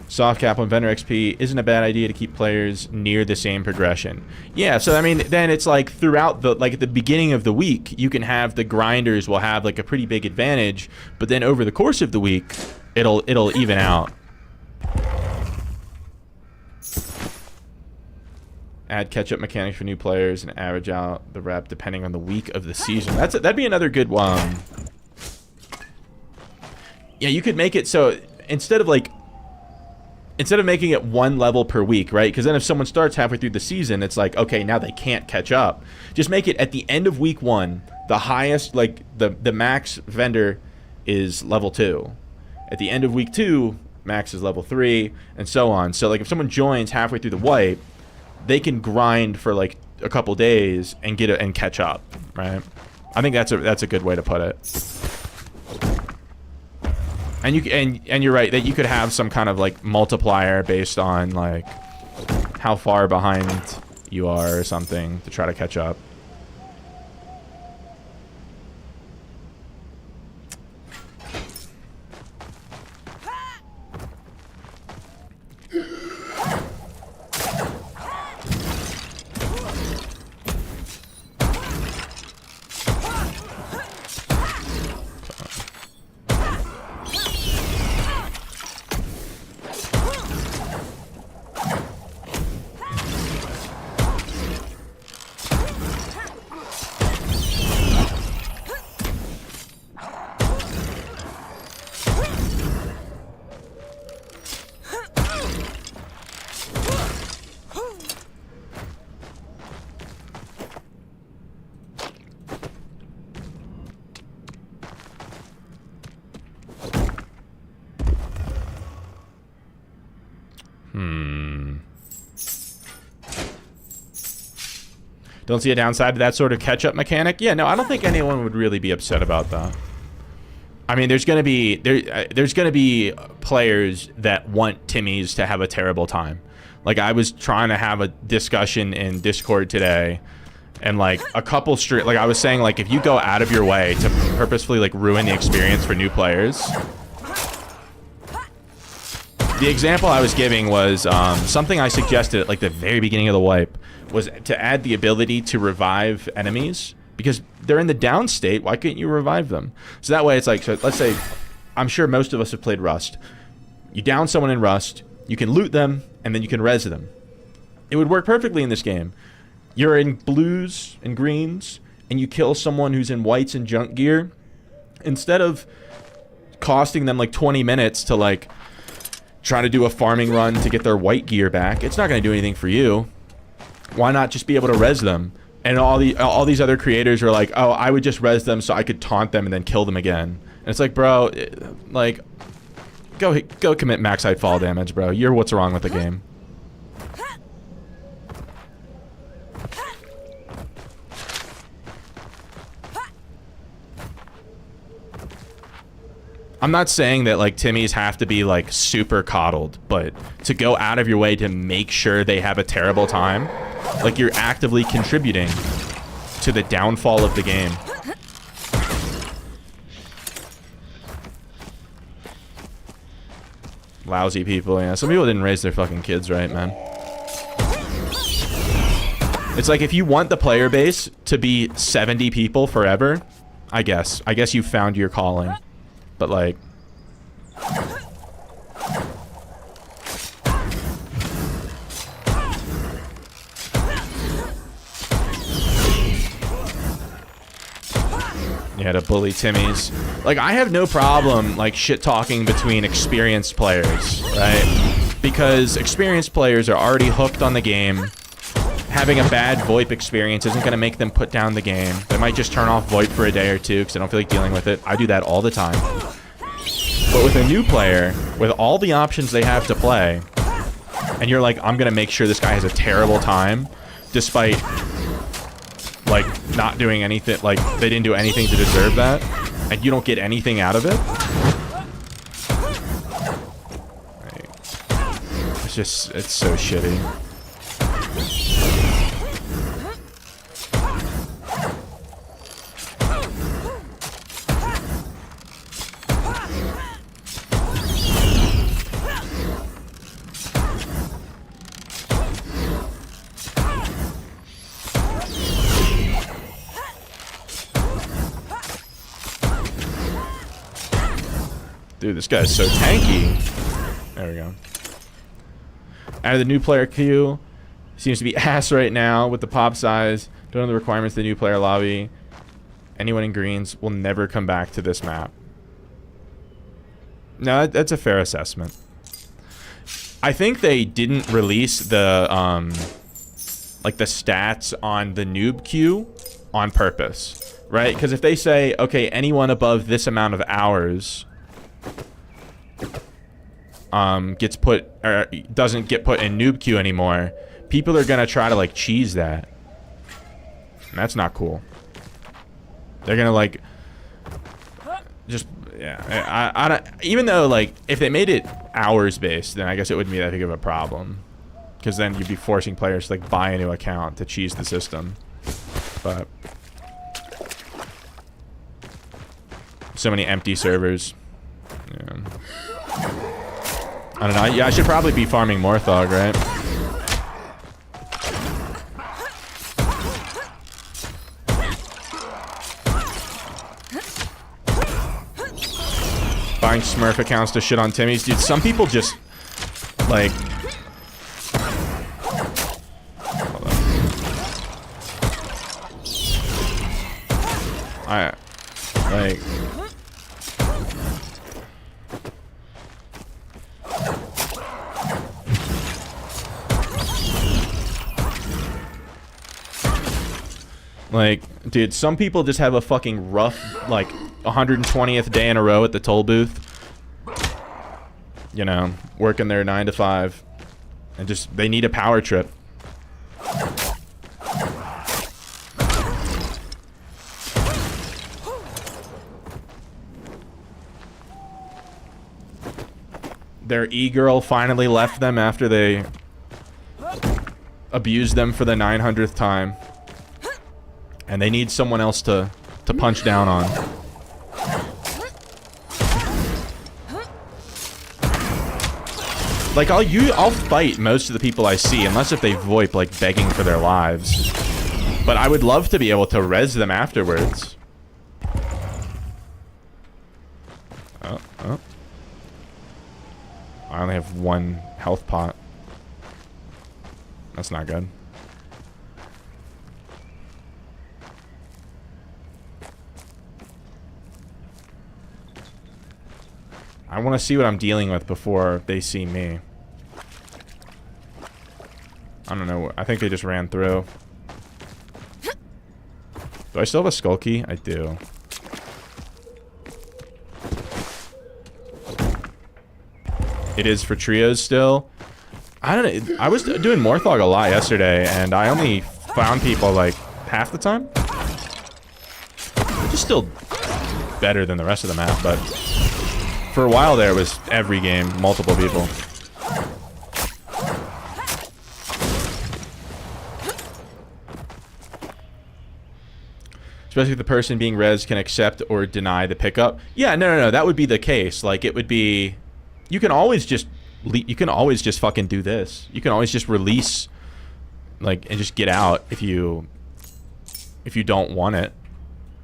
Soft cap on vendor XP isn't a bad idea to keep players near the same progression. Yeah, so I mean, then it's like throughout the, like at the beginning of the week, you can have the grinders will have like a pretty big advantage, but then over the course of the week, it'll even out. Add catch-up mechanics for new players and average out the rep depending on the week of the season. That'd be another good one. Yeah, you could make it so instead of making it 1 level per week, right? Because then if someone starts halfway through the season, it's like, okay, now they can't catch up. Just make it at the end of week 1, the highest, like the max vendor is level 2. At the end of week 2, max is level 3, and so on. So like if someone joins halfway through the wipe, they can grind for like a couple days and get it and catch up, right? I think that's a good way to put it. And you're right that you could have some kind of like multiplier based on like how far behind you are or something to try to catch up. Don't see a downside to that sort of catch-up mechanic? Yeah, no, I don't think anyone would really be upset about that. I mean, there's gonna be players that want Timmy's to have a terrible time. Like, I was trying to have a discussion in Discord today, and like a couple like I was saying, like if you go out of your way to purposefully like ruin the experience for new players. The example I was giving was something I suggested at like the very beginning of the wipe was to add the ability to revive enemies because they're in the down state. Why couldn't you revive them? So that way it's like, so let's say, I'm sure most of us have played Rust. You down someone in Rust, you can loot them, and then you can res them. It would work perfectly in this game. You're in blues and greens, and you kill someone who's in whites and junk gear. Instead of costing them like 20 minutes to like try to do a farming run to get their white gear back, it's not going to do anything for you. Why not just be able to res them? And all these other creators are like, oh, I would just res them so I could taunt them and then kill them again. And it's like, bro, like, go commit max height fall damage, bro. You're what's wrong with the game. I'm not saying that like Timmy's have to be like super coddled, but to go out of your way to make sure they have a terrible time, like you're actively contributing to the downfall of the game. Lousy people, yeah. Some people didn't raise their fucking kids right, man. It's like if you want the player base to be 70 people forever, I guess you found your calling. But like you had to bully Timmy's. Like I have no problem like shit talking between experienced players, right? Because experienced players are already hooked on the game. Having a bad VoIP experience isn't going to make them put down the game. They might just turn off VoIP for a day or two because they don't feel like dealing with it. I do that all the time. But with a new player, with all the options they have to play, and you're like, I'm going to make sure this guy has a terrible time, despite, like, not doing anything, like, they didn't do anything to deserve that, and you don't get anything out of it. It's just, it's so shitty. Dude, this guy's so tanky. There we go. Out of the new player queue. Seems to be ass right now with the pop size. Don't know the requirements of the new player lobby. Anyone in greens will never come back to this map. No, that's a fair assessment. I think they didn't release the like the stats on the noob queue on purpose, right? Because if they say, okay, anyone above this amount of hours gets put or doesn't get put in noob queue anymore, people are gonna try to like cheese that. And that's not cool. They're gonna like just yeah. I don't, even though like if they made it hours based, then I guess it wouldn't be that big of a problem. Because then you'd be forcing players to like buy a new account to cheese the system. But so many empty servers. Yeah. I don't know. Yeah, I should probably be farming Morthog, right? Buying Smurf accounts to shit on Timmy's. Dude, some people just like like, dude, some people just have a fucking rough, like, 120th day in a row at the toll booth. You know, working their 9 to 5. And just, they need a power trip. Their e-girl finally left them after they abused them for the 900th time. And they need someone else to punch down on. Like, I'll fight most of the people I see, unless if they VoIP, like, begging for their lives. But I would love to be able to res them afterwards. Oh. I only have 1 health pot. That's not good. I want to see what I'm dealing with before they see me. I don't know. I think they just ran through. Do I still have a skull key? I do. It is for trios still. I don't know. I was doing Morthog a lot yesterday, and I only found people like half the time. Which is still better than the rest of the map, but for a while there, it was every game, multiple people. Especially if the person being res can accept or deny the pickup. Yeah, no, that would be the case. Like, it would be... You can always just fucking do this. You can always just release, like, and just get out if you don't want it.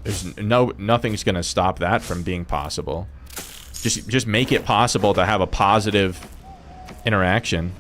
There's nothing's gonna stop that from being possible. Just make it possible to have a positive interaction.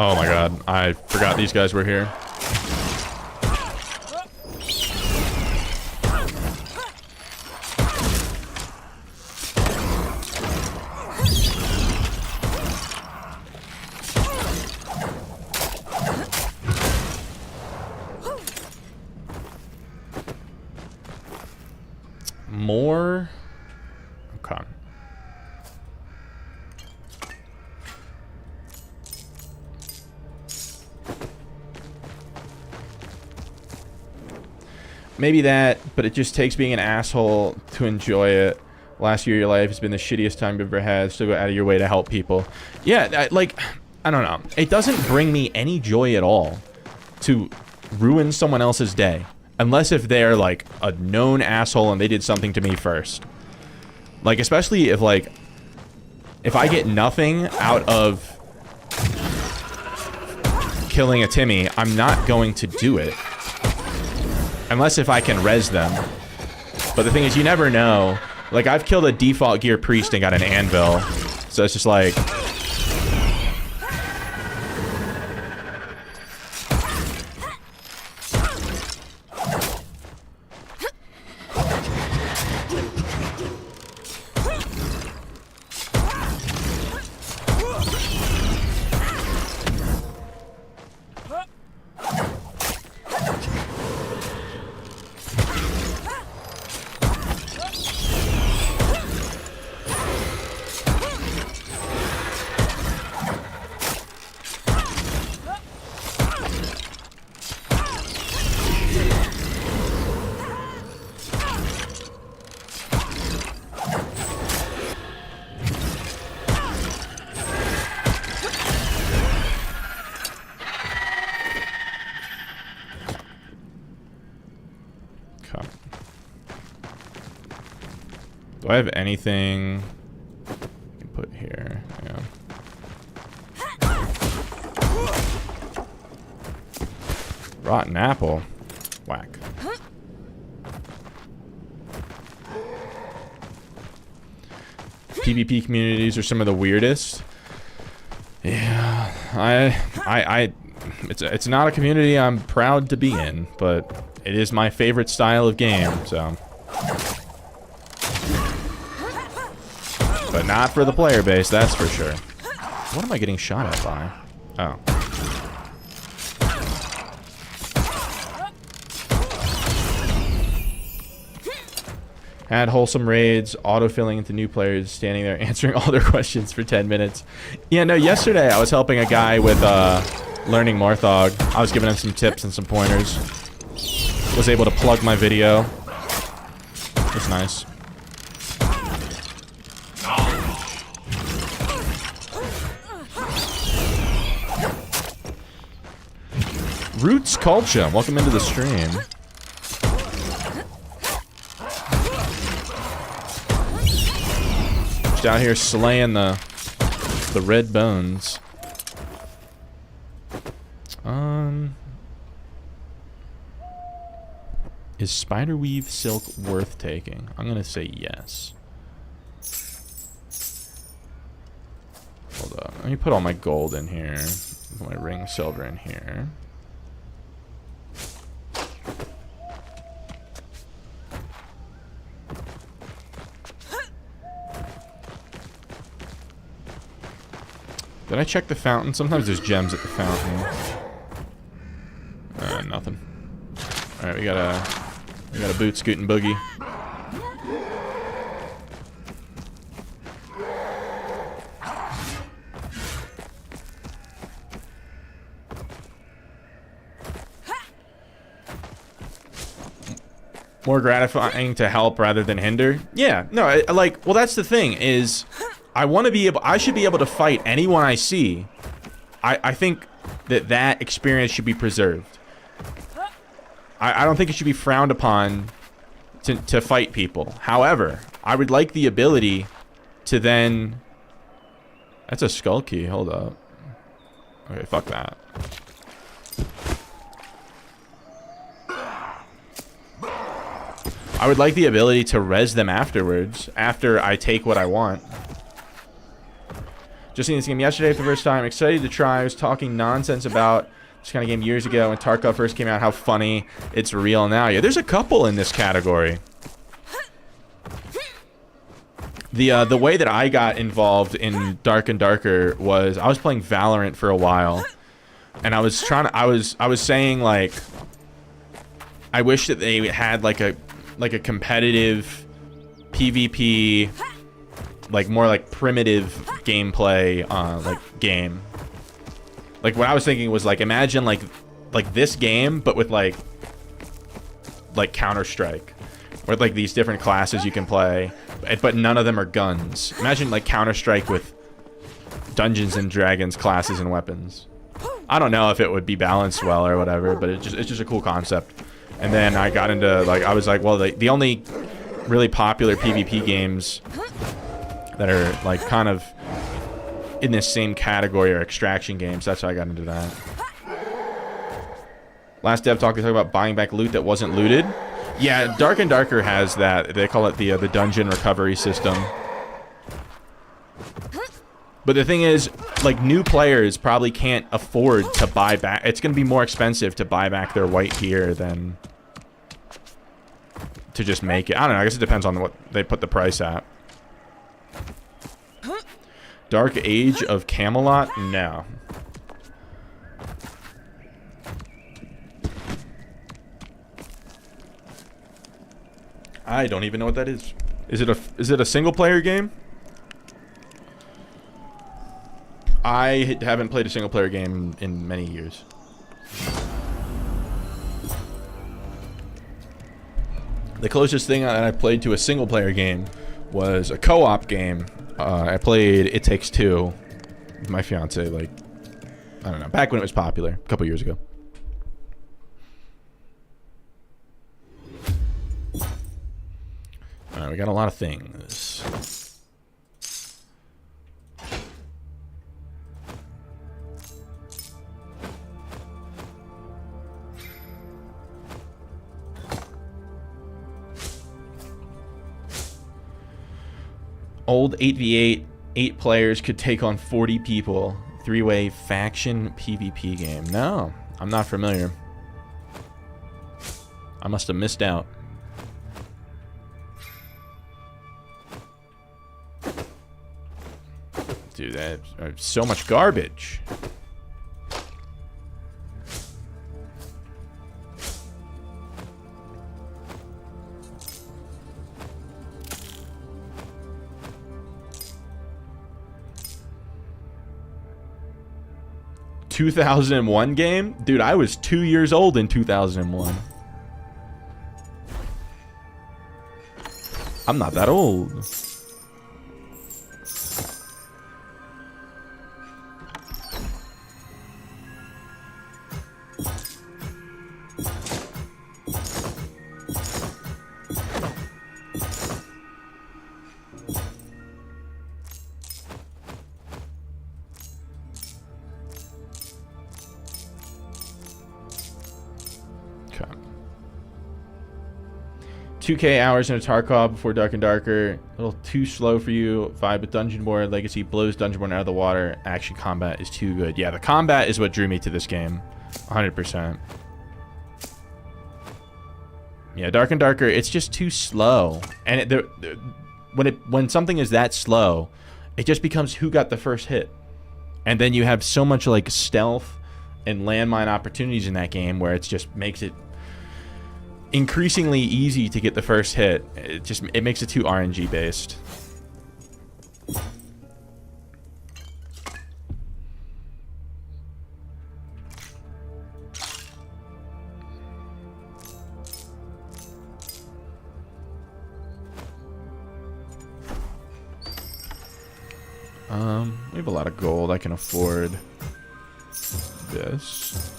Oh my god, I forgot these guys were here. More? Okay. Maybe that, but it just takes being an asshole to enjoy it. Last year of your life has been the shittiest time you've ever had. Still go out of your way to help people. Yeah, I don't know. It doesn't bring me any joy at all to ruin someone else's day. Unless if they're, like, a known asshole and they did something to me first. Like, especially if if I get nothing out of killing a Timmy, I'm not going to do it. Unless if I can res them. But the thing is, you never know. Like, I've killed a default gear priest and got an anvil. So it's just like... Do I have anything I can put here? Yeah. Rotten apple. Whack. PvP communities are some of the weirdest. Yeah, it's not a community I'm proud to be in, but it is my favorite style of game, so. But not for the player base, that's for sure. What am I getting shot at by? Oh. Had wholesome raids, autofilling into new players, standing there answering all their questions for 10 minutes. Yeah, no, yesterday I was helping a guy with learning Morthog. I was giving him some tips and some pointers. Was able to plug my video. It was nice. Roots Culture, welcome into the stream. Just out here slaying the red bones. Is spiderweave silk worth taking? I'm gonna say yes. Hold up, let me put all my gold in here. Put my ring silver in here. Did I check the fountain? Sometimes there's gems at the fountain. Nothing. All right, we got a boot scooting boogie. More gratifying to help rather than hinder. Yeah, no, like, well, that's the thing is. I should be able to fight anyone I see. I think that experience should be preserved. I don't think it should be frowned upon to fight people. However, I would like the ability to then... That's a skull key, hold up. Okay, fuck that. I would like the ability to res them afterwards, after I take what I want. Just seen this game yesterday for the first time. Excited to try. I was talking nonsense about this kind of game years ago when Tarkov first came out. How funny it's real now. Yeah, there's a couple in this category. The way that I got involved in Dark and Darker was I was playing Valorant for a while, and I was trying to. I was saying like, I wish that they had like a competitive PvP. Like more like primitive gameplay like game. Like what I was thinking was like imagine like this game but with like Counter-Strike. With like these different classes you can play, but none of them are guns. Imagine like Counter-Strike with Dungeons and Dragons classes and weapons. I don't know if it would be balanced well or whatever, but it's just a cool concept. And then I got into like I was like, well, the only really popular PvP games that are like kind of in this same category are extraction games. That's why I got into that. Last dev talk, they talk about buying back loot that wasn't looted. Yeah, Dark and Darker has that. They call it the dungeon recovery system. But the thing is, like, new players probably can't afford to buy back. It's going to be more expensive to buy back their white gear than to just make it. I don't know. I guess it depends on what they put the price at. Dark Age of Camelot? No. I don't even know what that is. Is it a single player game? I haven't played a single player game in many years. The closest thing that I played to a single player game was a co-op game. I played It Takes Two with my fiance, like, I don't know, back when it was popular, a couple years ago. Alright, we got a lot of things. Old 8v8, 8 players could take on 40 people. 3-way faction PvP game. No, I'm not familiar. I must have missed out. Dude, that's so much garbage. ...2001 game? Dude, I was 2 years old in 2001. I'm not that old. Okay. 2K hours in a Tarkov before Dark and Darker. A little too slow for you. Vibe with Dungeon Board. Legacy blows Dungeon Board out of the water. Action combat is too good. Yeah, the combat is what drew me to this game. 100%. Yeah, Dark and Darker, it's just too slow. And when something is that slow, it just becomes who got the first hit. And then you have so much like stealth and landmine opportunities in that game where it just makes it increasingly easy to get the first hit. It makes it too RNG based. We have a lot of gold. I can afford this.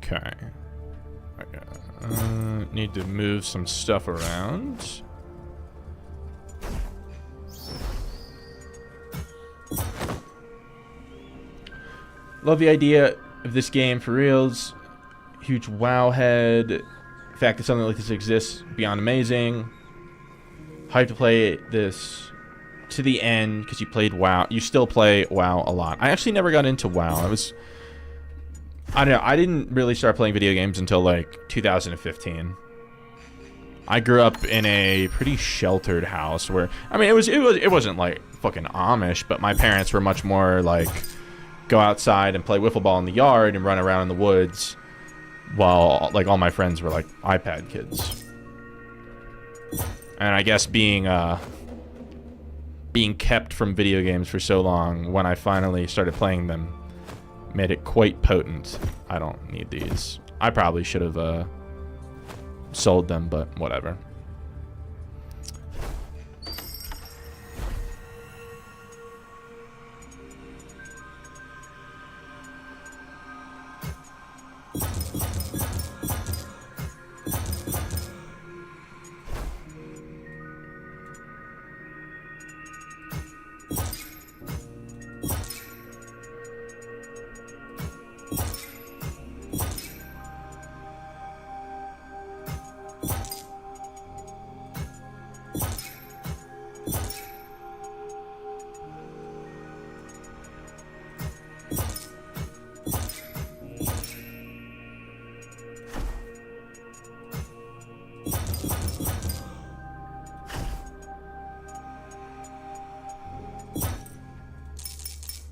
Okay. Need to move some stuff around. Love the idea of this game for reals. Huge WoW head. The fact that something like this exists, beyond amazing. Hyped to play this to the end because you played WoW. You still play WoW a lot. I actually never got into WoW. I don't know. I didn't really start playing video games until like 2015. I grew up in a pretty sheltered house where, I mean, it wasn't like fucking Amish, but my parents were much more like go outside and play wiffle ball in the yard and run around in the woods, while like all my friends were like iPad kids. And I guess being kept from video games for so long, when I finally started playing them, made it quite potent. I don't need these. I probably should have sold them, but whatever.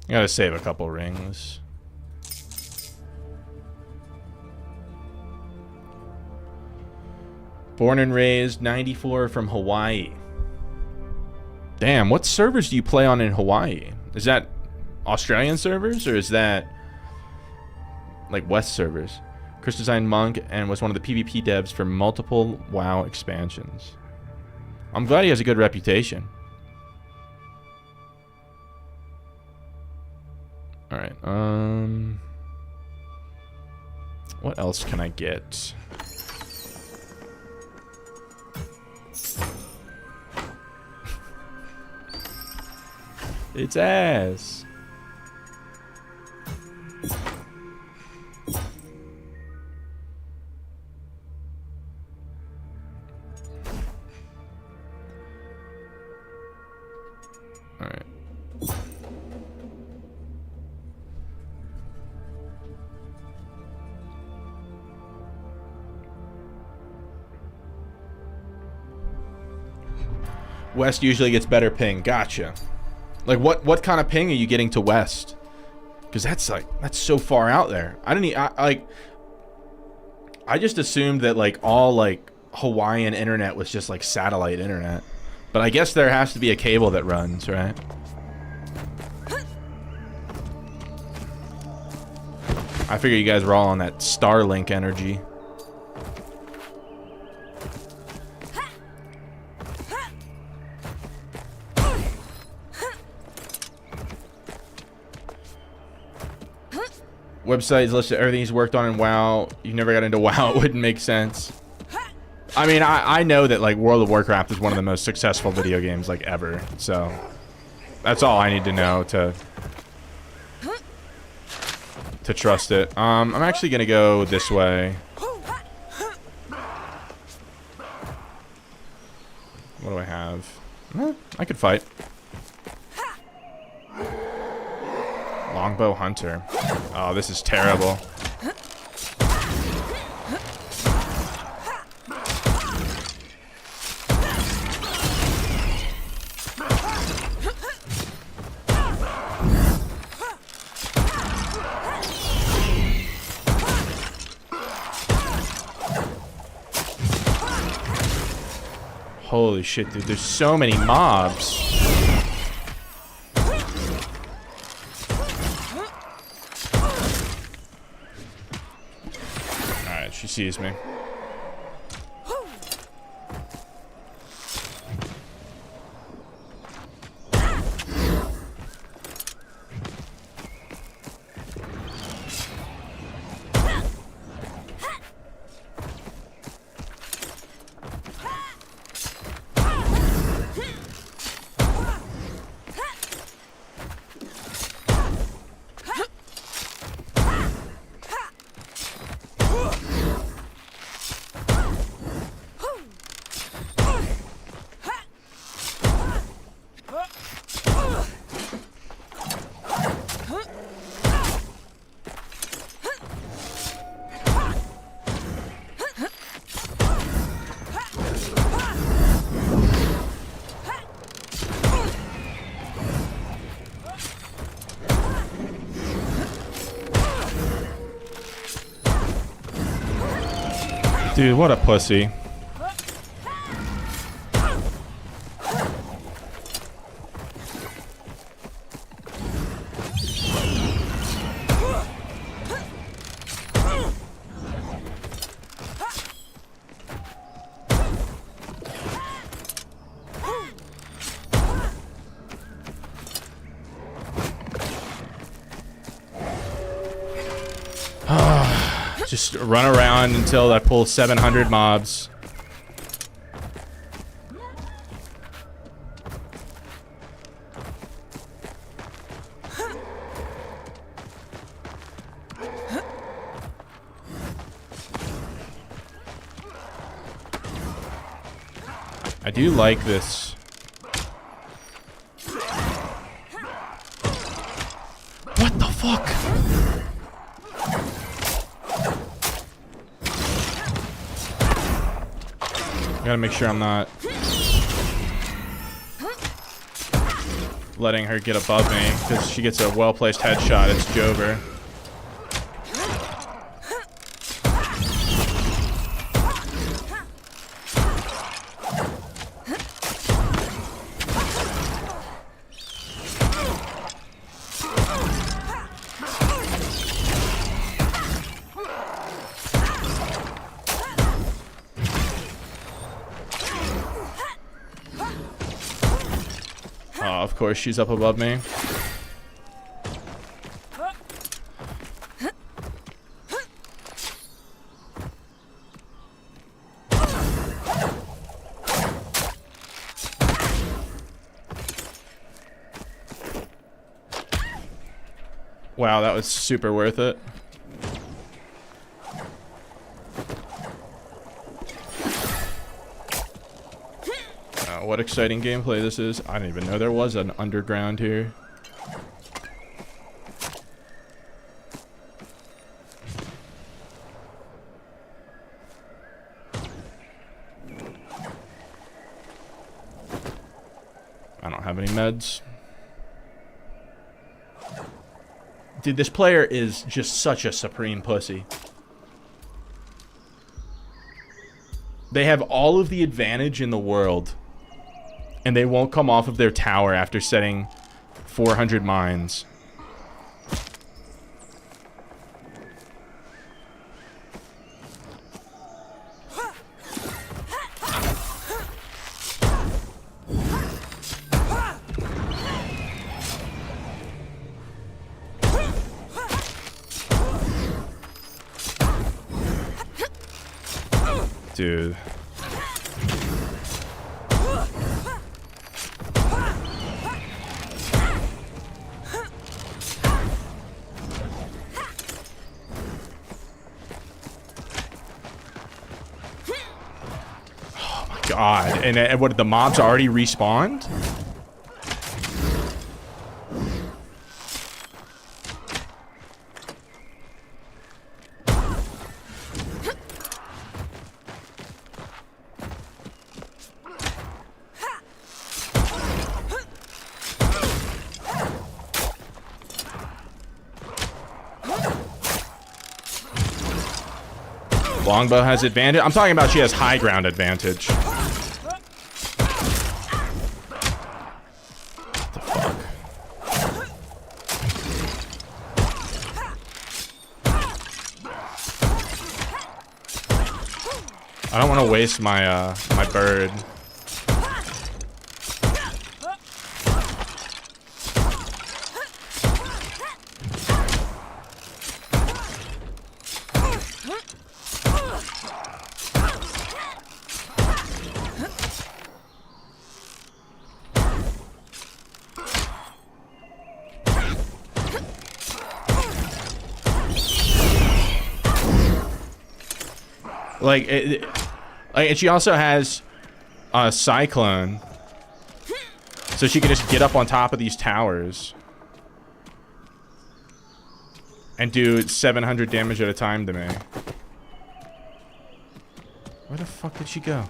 I gotta save a couple rings. Born and raised, 94 from Hawaii. Damn, what servers do you play on in Hawaii? Is that Australian servers or is that like West servers? Chris designed Monk and was one of the PvP devs for multiple WoW expansions. I'm glad he has a good reputation. Alright, what else can I get? It's ass. Alright. West usually gets better ping. Gotcha. Like what kind of ping are you getting to West? Because that's so far out there. I just assumed that like all like Hawaiian internet was just like satellite internet. But I guess there has to be a cable that runs, right? I figure you guys were all on that Starlink energy. Websites listed everything he's worked on in WoW. You never got into WoW, it wouldn't make sense. I mean, I know that like World of Warcraft is one of the most successful video games like ever, so that's all I need to know to trust it. I'm actually gonna go this way. What do I have? I could fight. Longbow Hunter. Oh, this is terrible. Holy shit, dude. There's so many mobs. Alright, she sees me. Dude, what a pussy. Just run around until I pull 700 mobs. I do like this. What the fuck? I gotta make sure I'm not letting her get above me, because she gets a well-placed headshot. It's Jover. Oh, of course she's up above me. Wow, that was super worth it. What exciting gameplay this is. I didn't even know there was an underground here. I don't have any meds. Dude, this player is just such a supreme pussy. They have all of the advantage in the world, and they won't come off of their tower after setting 400 mines. Dude. God, and what, the mobs already respawned? Longbow has advantage. I'm talking about she has high ground advantage. I don't want to waste my my bird. And she also has a cyclone, so she can just get up on top of these towers and do 700 damage at a time to me. Where the fuck did she go?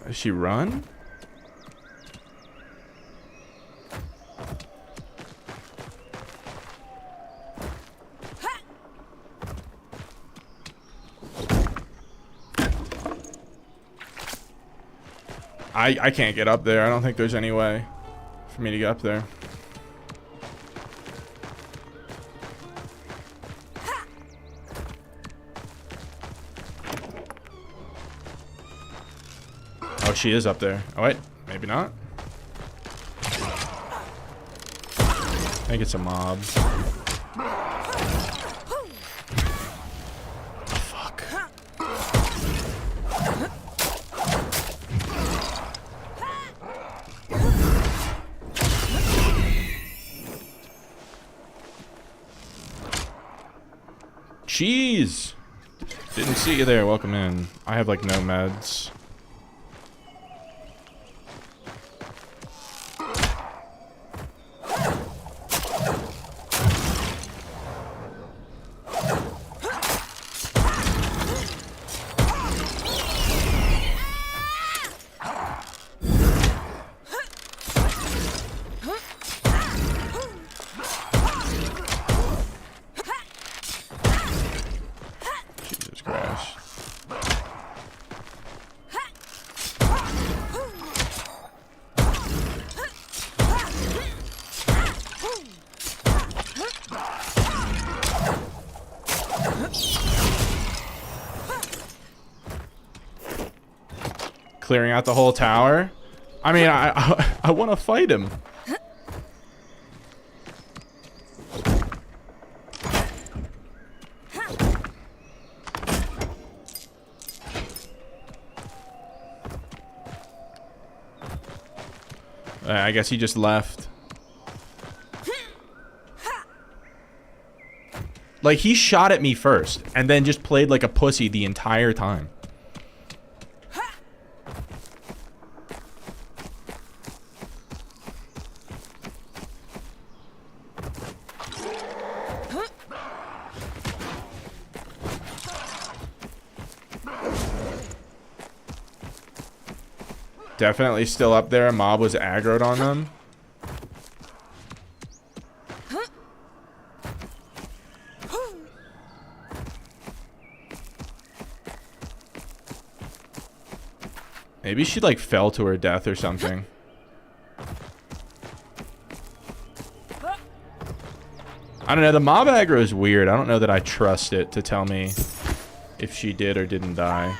Does she run? I can't get up there. I don't think there's any way for me to get up there. Oh, she is up there. Oh, wait. Maybe not. I think it's a mob. Fuck. Jeez. Didn't see you there. Welcome in. I have like no meds. Jesus Christ. Clearing out the whole tower? I mean, I want to fight him. I guess he just left. Like, he shot at me first, and then just played like a pussy the entire time. Definitely still up there. A mob was aggroed on them. Maybe she like fell to her death or something. I don't know. The mob aggro is weird. I don't know that I trust it to tell me if she did or didn't die.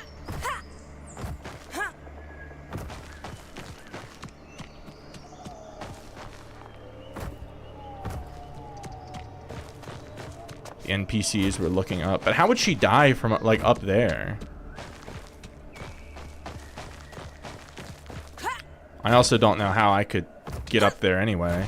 The NPCs were looking up. But how would she die from like up there? I also don't know how I could get up there anyway.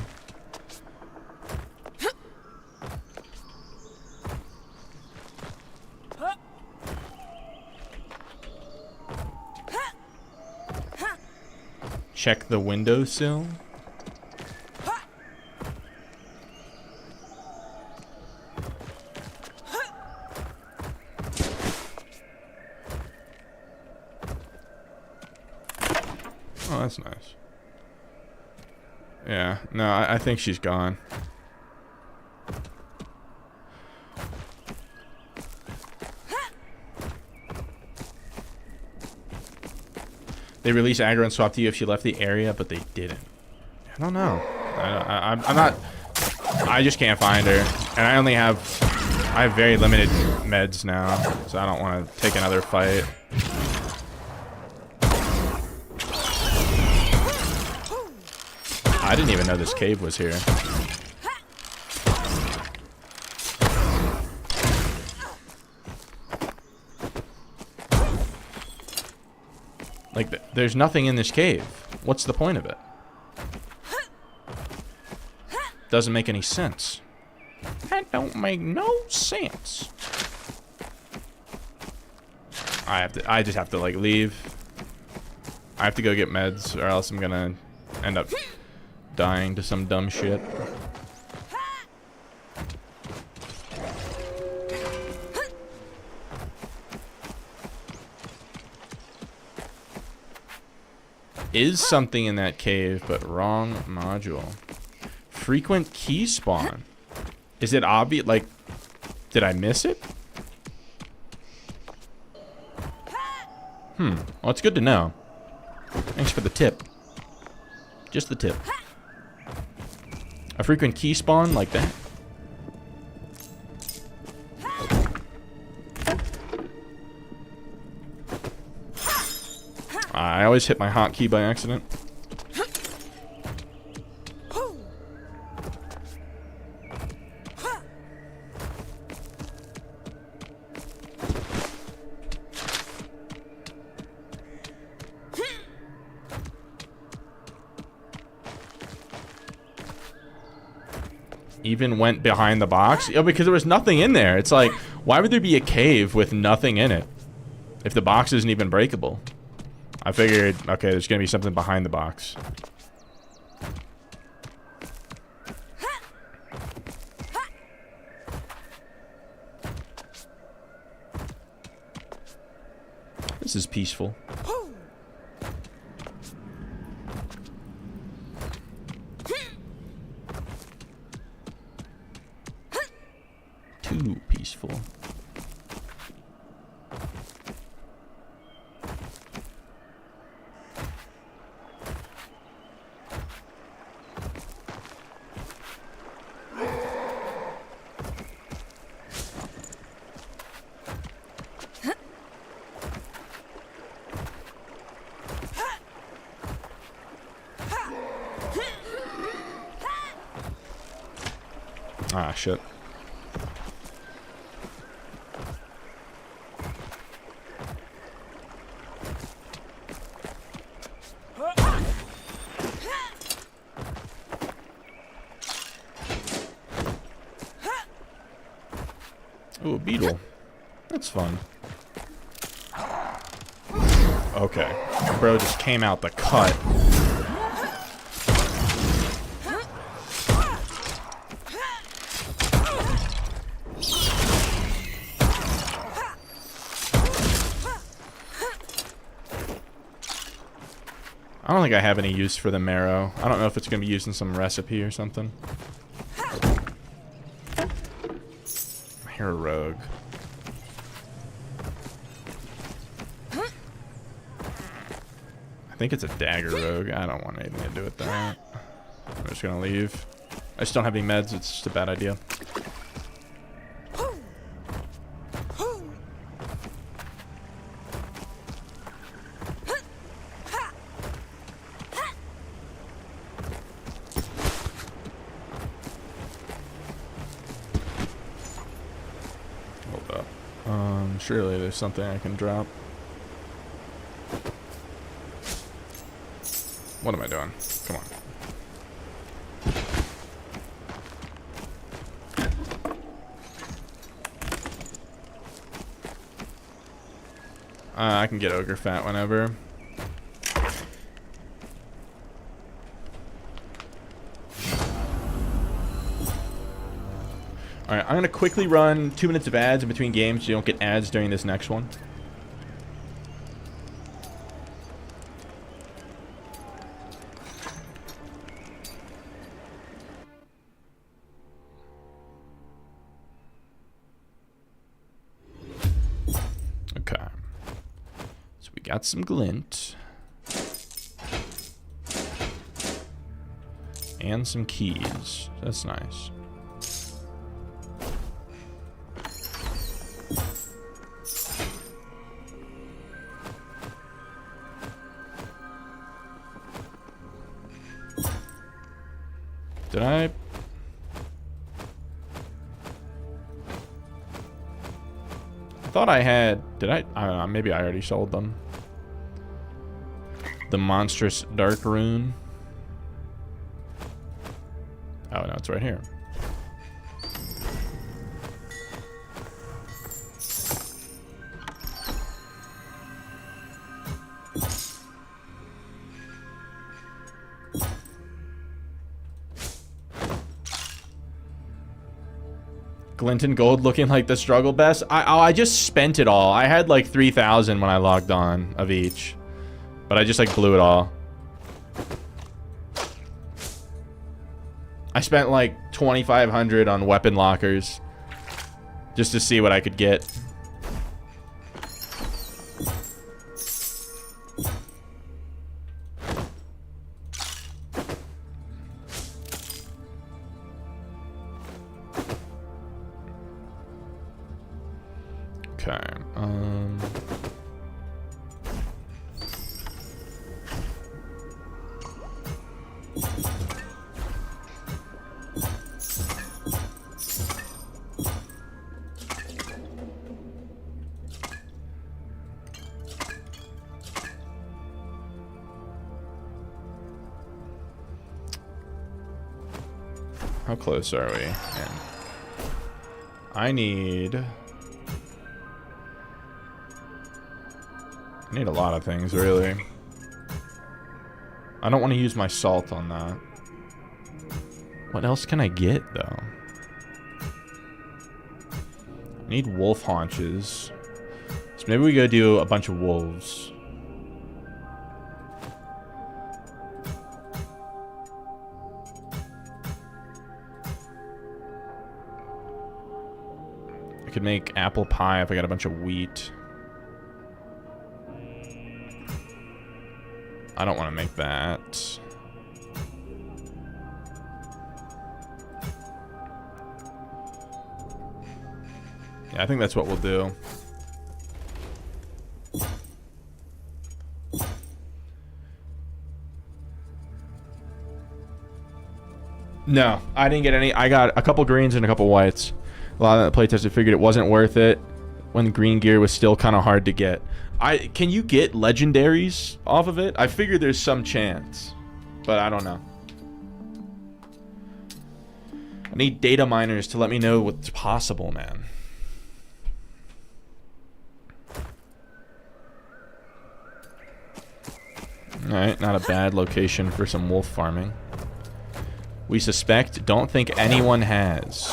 Check the windowsill. Oh, that's nice. Yeah, no, I think she's gone. They release aggro and swap to you if you left the area, but they didn't. I don't know. I'm not... I just can't find her. And I only have... I have very limited meds now, so I don't want to take another fight. I didn't even know this cave was here. Like, there's nothing in this cave. What's the point of it? Doesn't make any sense. That don't make no sense. I just have to, like, leave. I have to go get meds, or else I'm gonna end up dying to some dumb shit. Is something in that cave, but wrong module. Frequent key spawn. Is it obvious? Like, did I miss it? Well, it's good to know. Thanks for the tip. Just the tip. A frequent key spawn like that. I always hit my hotkey by accident. Even went behind the box? Oh, because there was nothing in there. It's like, why would there be a cave with nothing in it if the box isn't even breakable? I figured, okay, there's gonna be something behind the box. This is peaceful. Too peaceful. Ah, shit. Ooh, a beetle. That's fun. Okay. Bro just came out the cut. I don't think I have any use for the marrow. I don't know if it's going to be used in some recipe or something. I hear a rogue. I think it's a dagger rogue. I don't want anything to do with that. I'm just going to leave. I just don't have any meds. It's just a bad idea. Surely there's something I can drop. What am I doing? Come on. I can get ogre fat whenever. Alright, I'm going to quickly run 2 minutes of ads in between games so you don't get ads during this next one. Okay. So we got some glint. And some keys. That's nice. Did I thought I had... Did I don't know, maybe I already sold them. The monstrous dark rune. Oh, no, it's right here. Glinton gold looking like the struggle best. I just spent it all. I had like 3,000 when I logged on of each, but I just like blew it all. I spent like 2,500 on weapon lockers just to see what I could get. How close are we? I need a lot of things, really. I don't want to use my salt on that. What else can I get, though? I need wolf haunches. So maybe we go do a bunch of wolves. I could make apple pie if I got a bunch of wheat. I don't want to make that. Yeah, I think that's what we'll do. No, I didn't get any. I got a couple greens and a couple whites. A lot of the playtesters figured it wasn't worth it when green gear was still kind of hard to get. Can you get legendaries off of it? I figured there's some chance, but I don't know. I need data miners to let me know what's possible, man. Alright, not a bad location for some wolf farming. We suspect, don't think anyone has.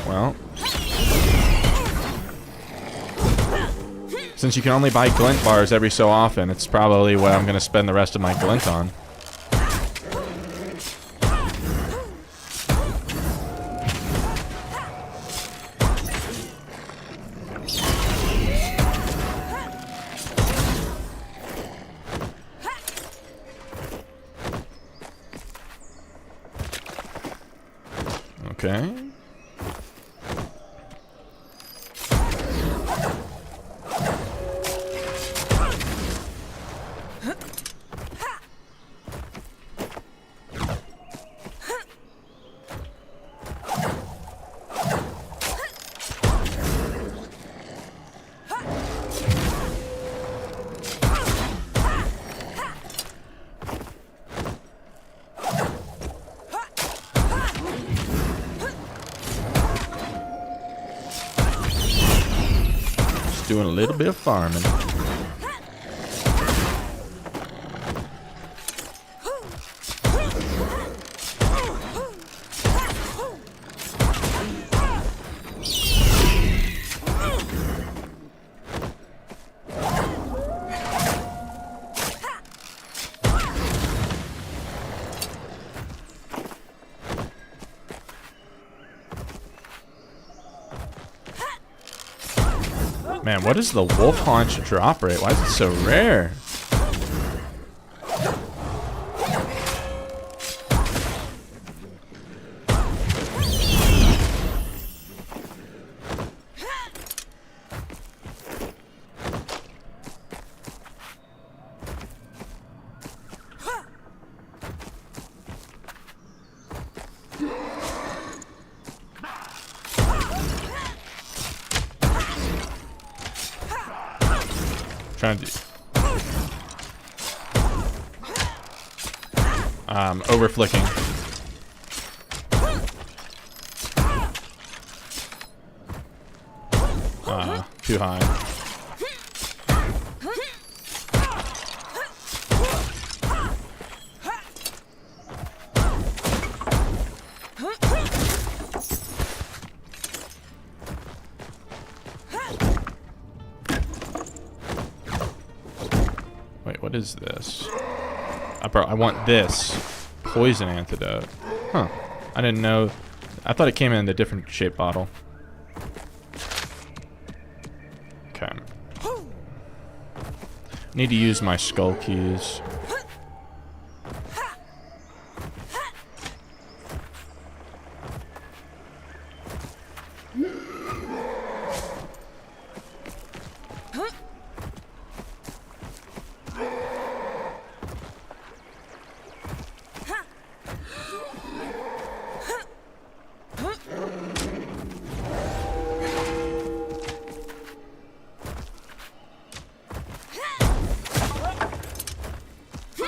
Well, since you can only buy glint bars every so often, it's probably what I'm going to spend the rest of my glint on. Okay. Doing a little bit of farming. Man, what is the wolf haunch drop rate? Why is it so rare? Trying to over flicking. Too high. What is this? I want this. Poison antidote. Huh. I didn't know. I thought it came in a different shaped bottle. Okay. Need to use my skull keys.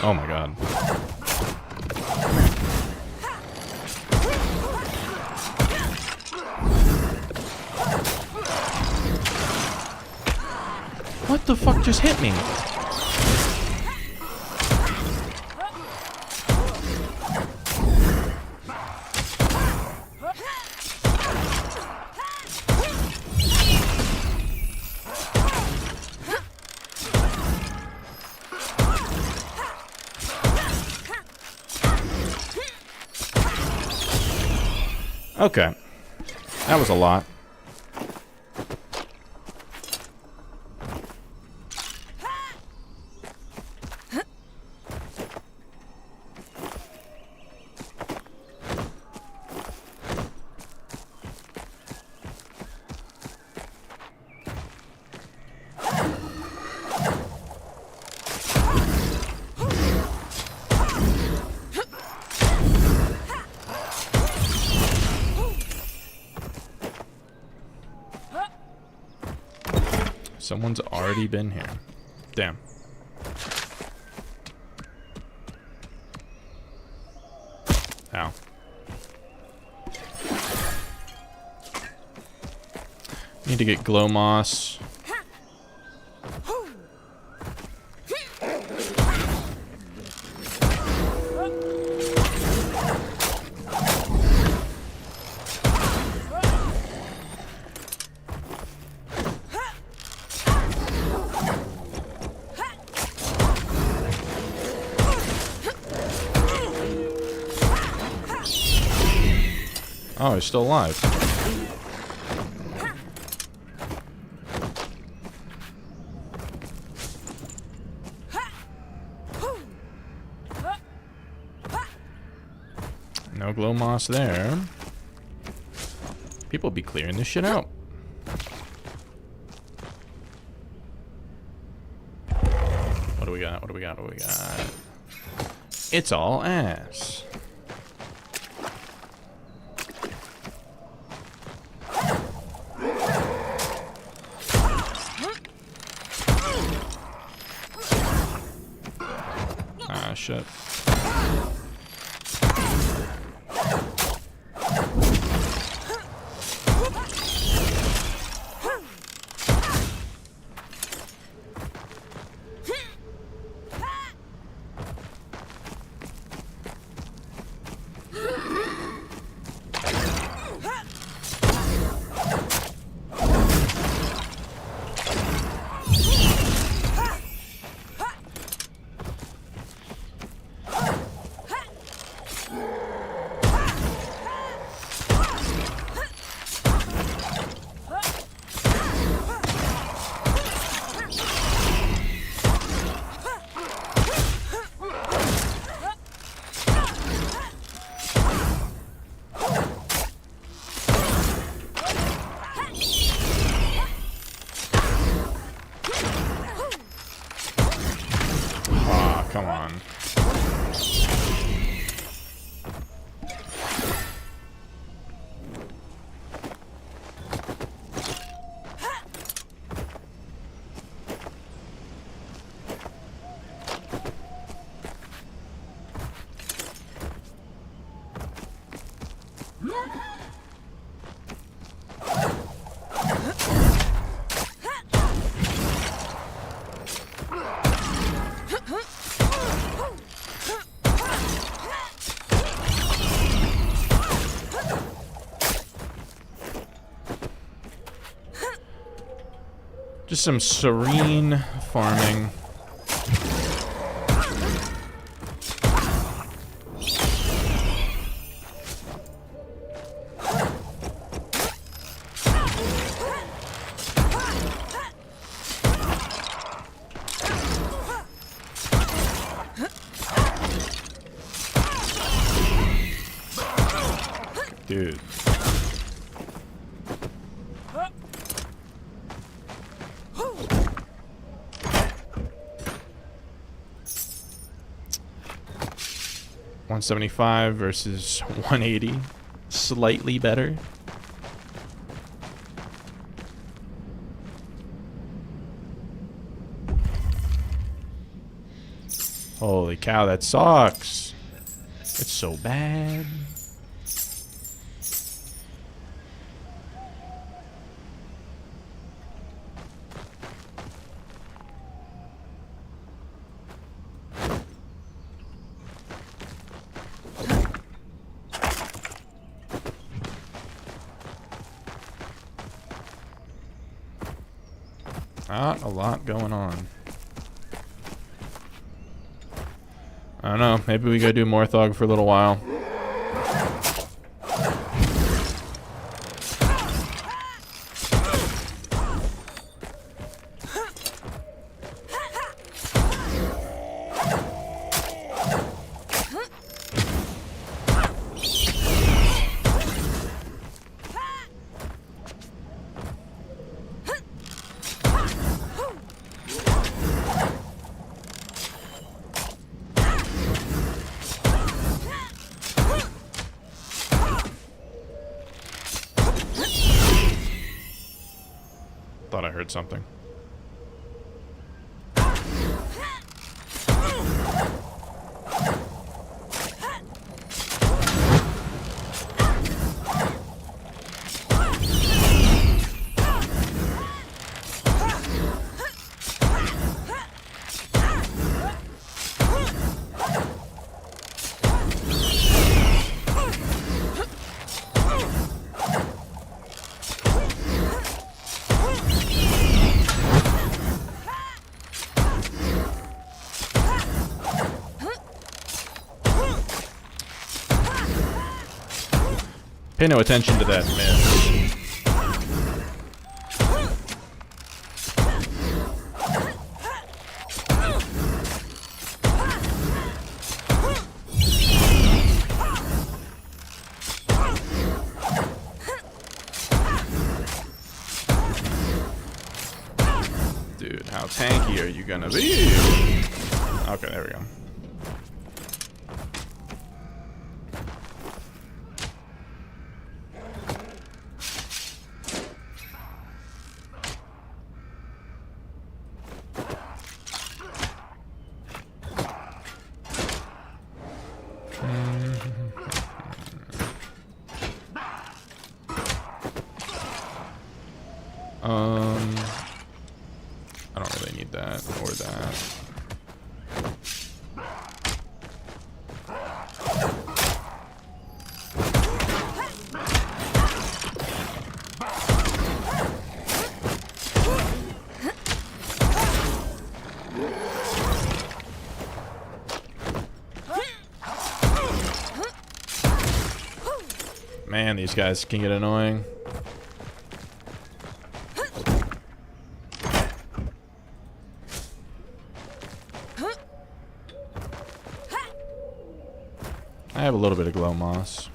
Oh my god. What the fuck just hit me? Okay. That was a lot. Someone's already been here. Damn. Ow. Need to get glow moss. Oh, he's still alive. No glow moss there. People be clearing this shit out. What do we got? What do we got? What do we got? It's all ass. Ah, shit. Come on. Just some serene farming. Dude. $175 versus 180. Slightly better. Holy cow, that sucks. It's so bad. Not a lot going on. I don't know. Maybe we go do Morthog for a little while. Thought I heard something. Pay no attention to that miss. Dude, how tanky are you gonna be? Okay, there we go. I don't really need that or that. Man, these guys can get annoying. I have a little bit of glow moss.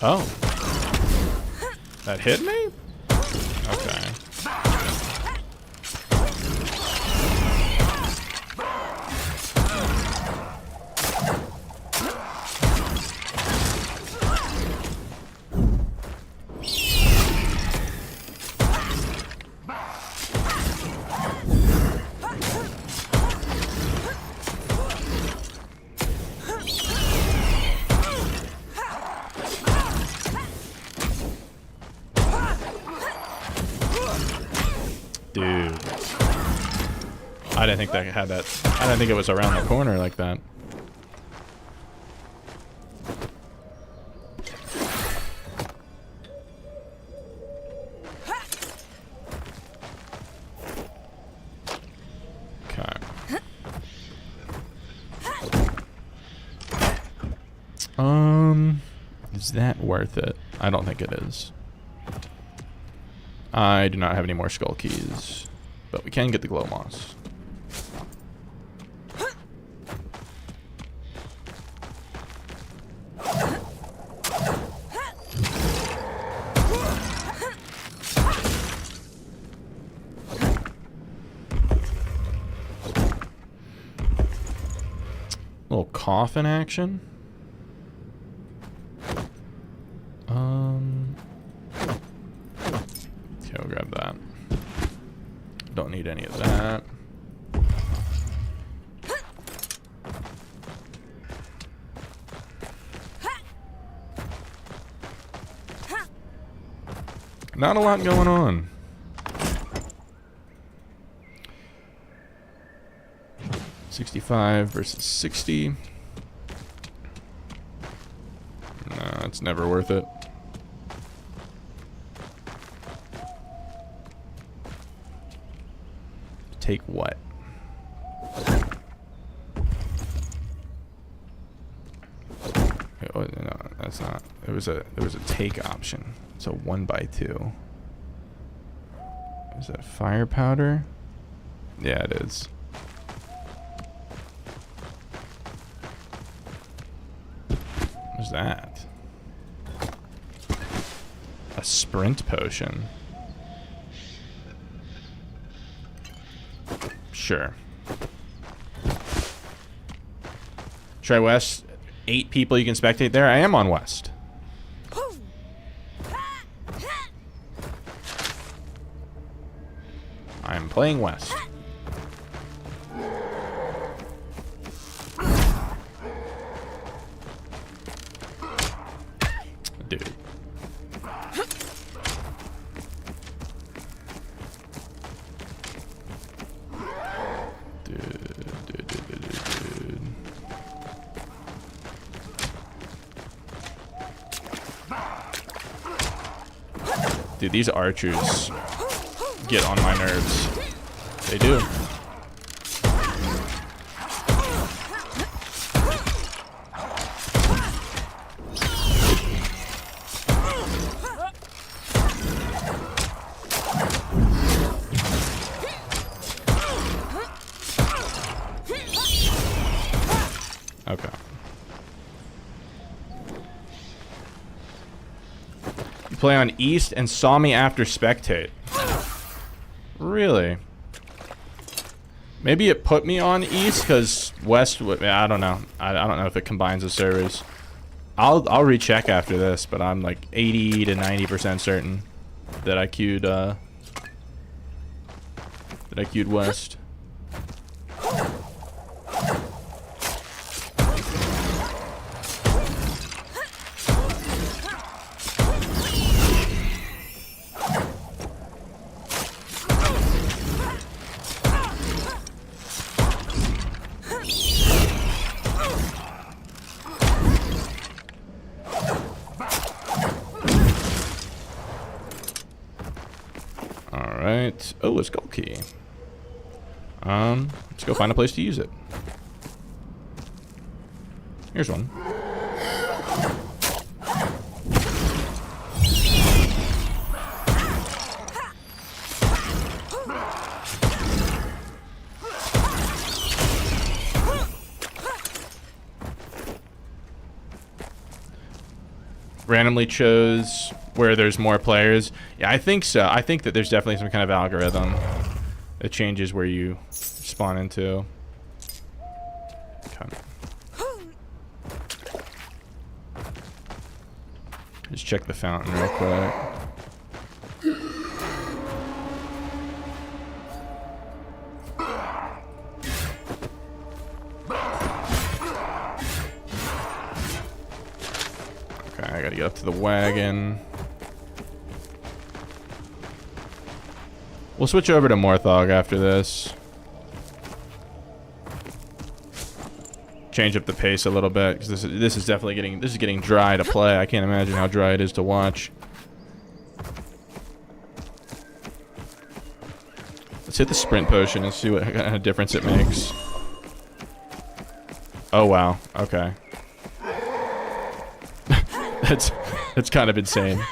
Oh. That hit me? Okay. Dude. I didn't think that had that. I didn't think it was around the corner like that. Okay. Is that worth it? I don't think it is. I do not have any more skull keys, but we can get the glow moss. Little coffin action. Okay, we'll grab that. Don't need any of that. Not a lot going on. $65 versus 60. No, it's never worth it. Take what? Oh, no, that's not. There was a take option. It's a 1x2. Is that fire powder? Yeah, it is. What's that? A sprint potion. Sure. Try West. 8 people you can spectate there. I am on West. I am playing West. Dude. Dude, these archers get on my nerves. They do. Okay. You play on East and saw me after spectate. Really? Maybe it put me on East because West would. I don't know. I don't know if it combines the servers. I'll recheck after this, but I'm like 80 to 90% certain that I queued West. Alright. Oh, a skull key. Let's go find a place to use it. Here's one. Randomly chose where there's more players. Yeah, I think so. I think that there's definitely some kind of algorithm that changes where you spawn into. Okay. Just check the fountain real quick. I gotta get up to the wagon. We'll switch over to Morthog after this. Change up the pace a little bit because this is definitely getting dry to play. I can't imagine how dry it is to watch. Let's hit the sprint potion and see what kind of difference it makes. Oh wow. Okay. That's kind of insane.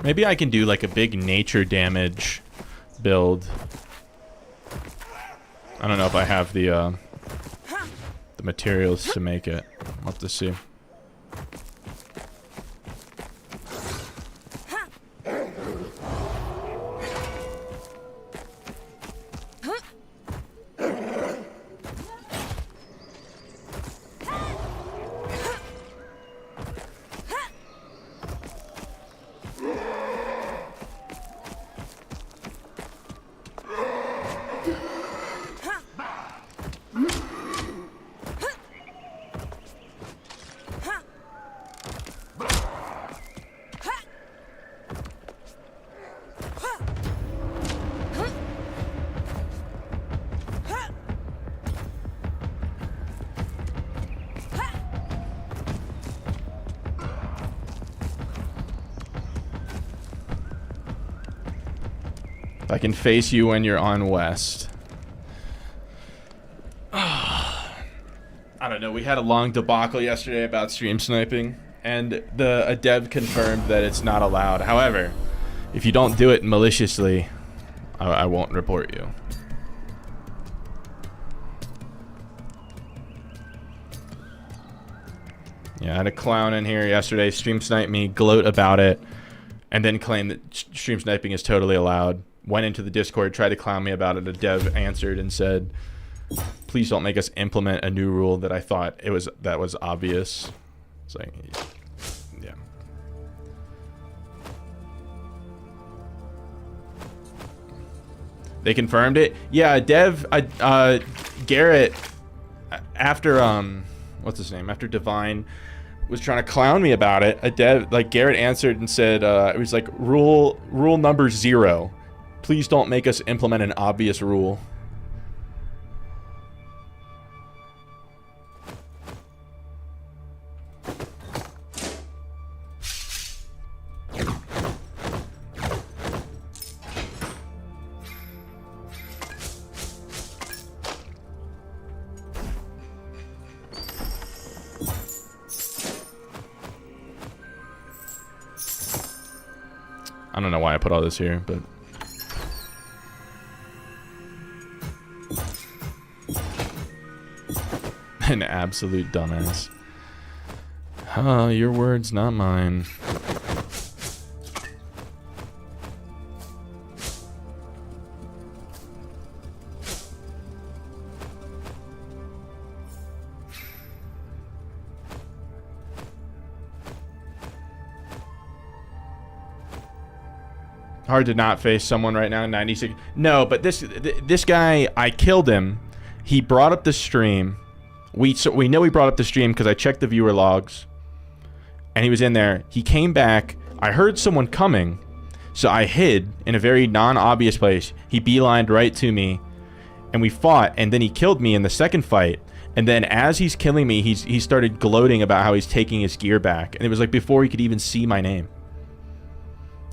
Maybe I can do like a big nature damage build. I don't know if I have the materials to make it. I'll have to see. I can face you when you're on west. I don't know. We had a long debacle yesterday about stream sniping, and a dev confirmed that it's not allowed. However, if you don't do it maliciously, I won't report you. Yeah, I had a clown in here yesterday, stream snipe me, gloat about it, and then claim that stream sniping is totally allowed. Went into the Discord, tried to clown me about it. A dev answered and said, please don't make us implement a new rule that I thought that was obvious. It's like, yeah. They confirmed it? Yeah, dev, Garrett, after, what's his name? After Divine was trying to clown me about it, a dev, like Garrett answered and said, it was like, rule number 0. Please don't make us implement an obvious rule. I don't know why I put all this here, but... An absolute dumbass. Your words, not mine. Hard to not face someone right now in 96. No, but this guy, I killed him. He brought up the stream. We know he brought up the stream because I checked the viewer logs, and he was in there. He came back. I heard someone coming, so I hid in a very non-obvious place. He beelined right to me, and we fought, and then he killed me in the second fight. And then as he's killing me, he started gloating about how he's taking his gear back, and it was like before he could even see my name.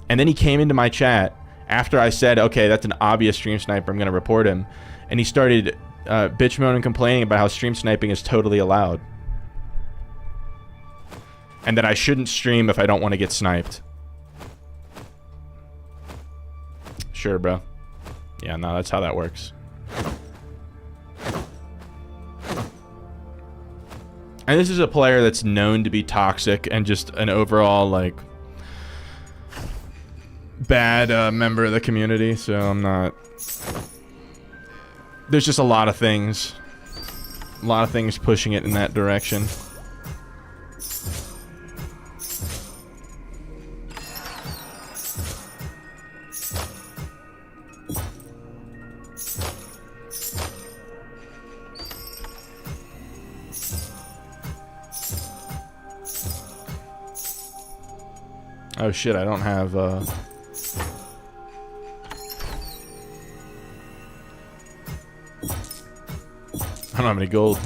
And then he came into my chat after I said, okay, that's an obvious stream sniper, I'm gonna report him, and he started bitch moaning, complaining about how stream sniping is totally allowed, and that I shouldn't stream if I don't want to get sniped. Sure, bro. Yeah, no, that's how that works. And this is a player that's known to be toxic and just an overall, like, bad member of the community, so I'm not... There's just a lot of things pushing it in that direction. Oh shit, I don't have I don't have any gold.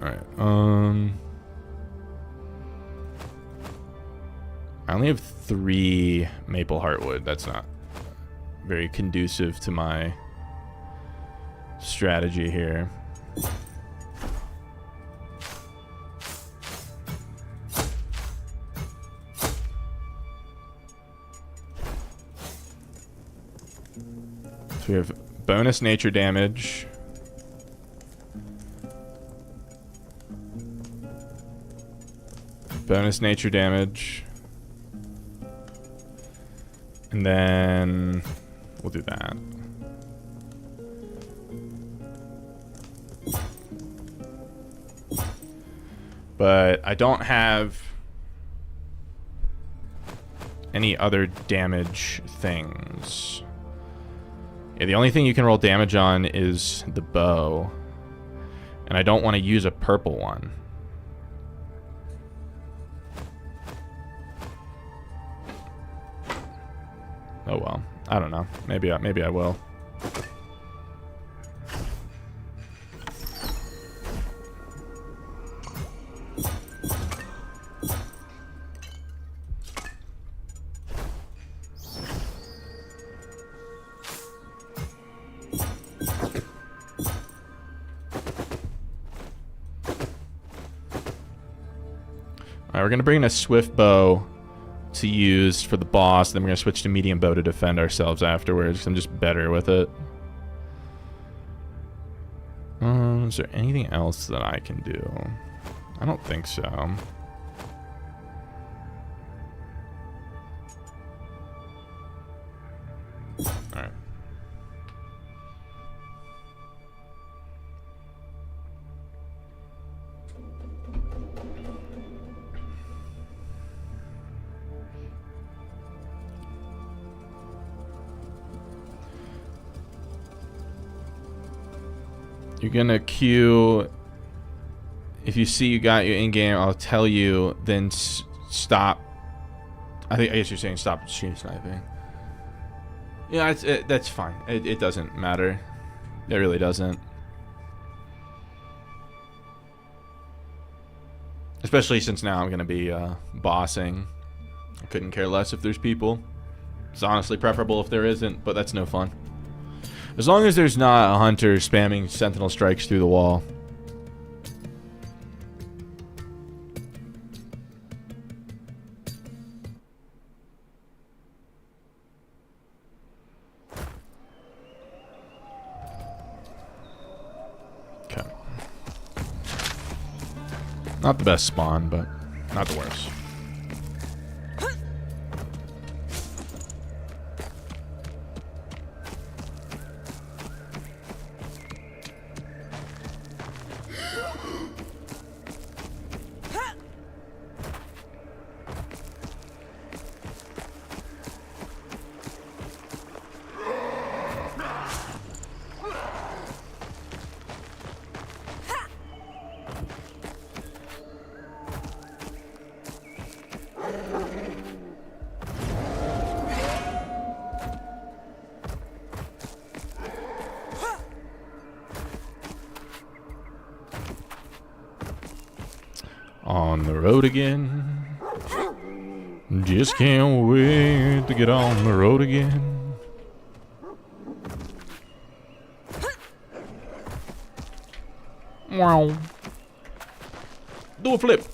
Alright, I only have 3 maple heartwood. That's not very conducive to my strategy here. So we have bonus nature damage. Bonus nature damage. And then we'll do that. But I don't have any other damage things. Yeah, the only thing you can roll damage on is the bow. And I don't want to use a purple one. Oh well. I don't know. Maybe I will. Alright, we're going to bring in a swift bow to use for the boss. Then we're going to switch to medium bow to defend ourselves afterwards. I'm just better with it. Is there anything else that I can do? I don't think so. Alright. You're gonna queue. If you see you got your in-game, I'll tell you. Then stop. I guess you're saying stop stream sniping. Yeah, that's fine. It doesn't matter. It really doesn't. Especially since now I'm gonna be bossing. I couldn't care less if there's people. It's honestly preferable if there isn't, but that's no fun. As long as there's not a hunter spamming sentinel strikes through the wall. Okay. Not the best spawn, but not the worst. On the road again. Just can't wait to get on the road again. Wow. Do a flip.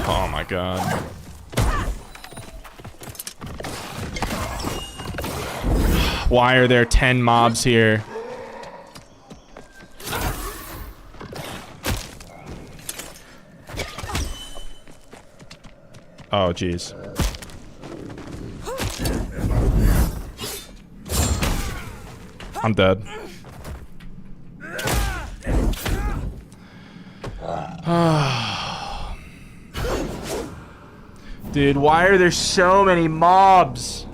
Oh my god. Why are there 10 mobs here? Oh jeez. I'm dead. Dude, why are there so many mobs?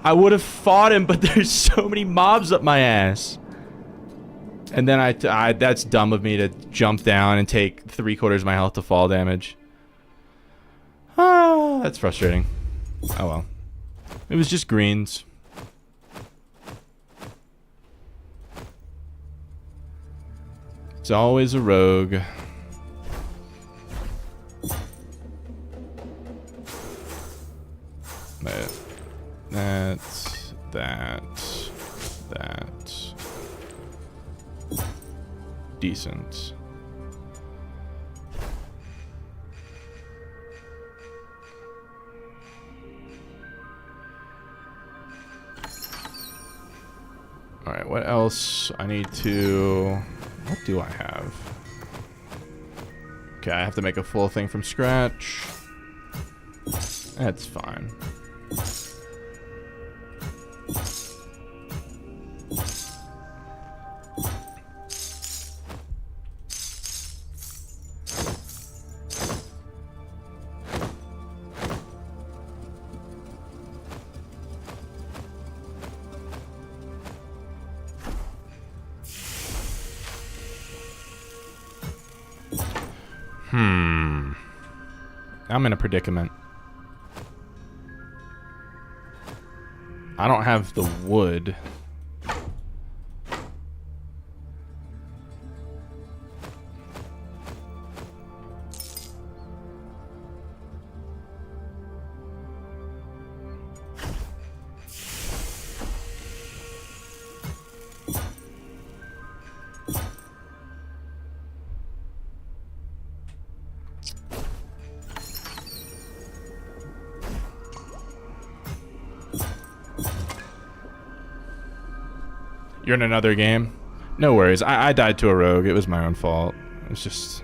I would have fought him, but there's so many mobs up my ass. And then I that's dumb of me to jump down and take 3/4 of my health to fall damage. Ah, that's frustrating. Oh well. It was just greens. It's always a rogue. That. Decent. Alright, what else I need to... What do I have? Okay, I have to make a full thing from scratch. That's fine. I'm in a predicament. I don't have the wood. You're in another game? No worries. I died to a rogue. It was my own fault. It was just...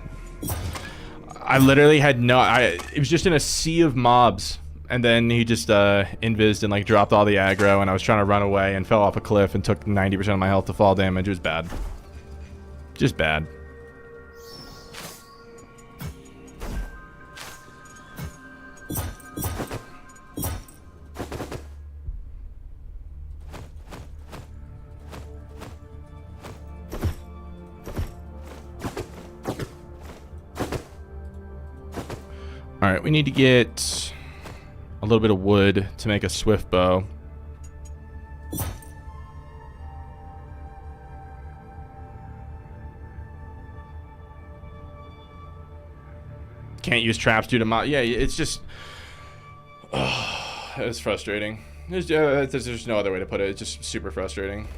I literally had no... It was just in a sea of mobs. And then he just invised and like dropped all the aggro, and I was trying to run away and fell off a cliff and took 90% of my health to fall damage. It was bad. Just bad. Alright, we need to get a little bit of wood to make a swift bow. Can't use traps due to mob. Yeah, it's just... it's frustrating. There's no other way to put it. It's just super frustrating.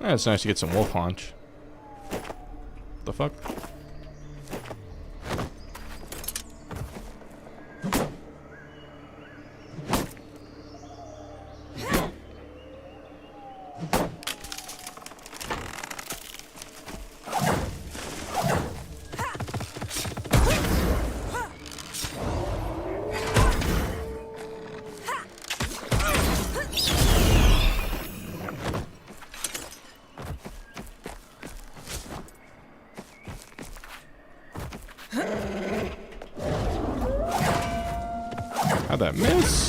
Yeah, it's nice to get some wolf haunch. The fuck? How'd that miss?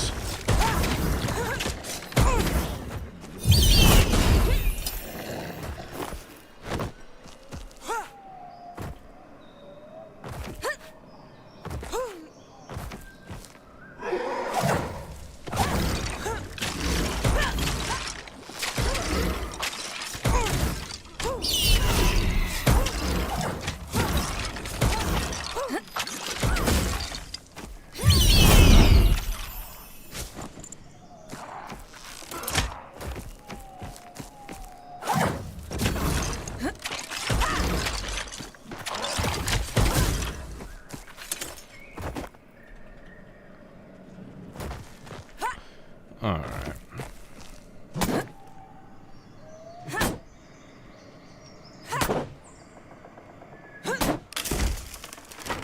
Alright.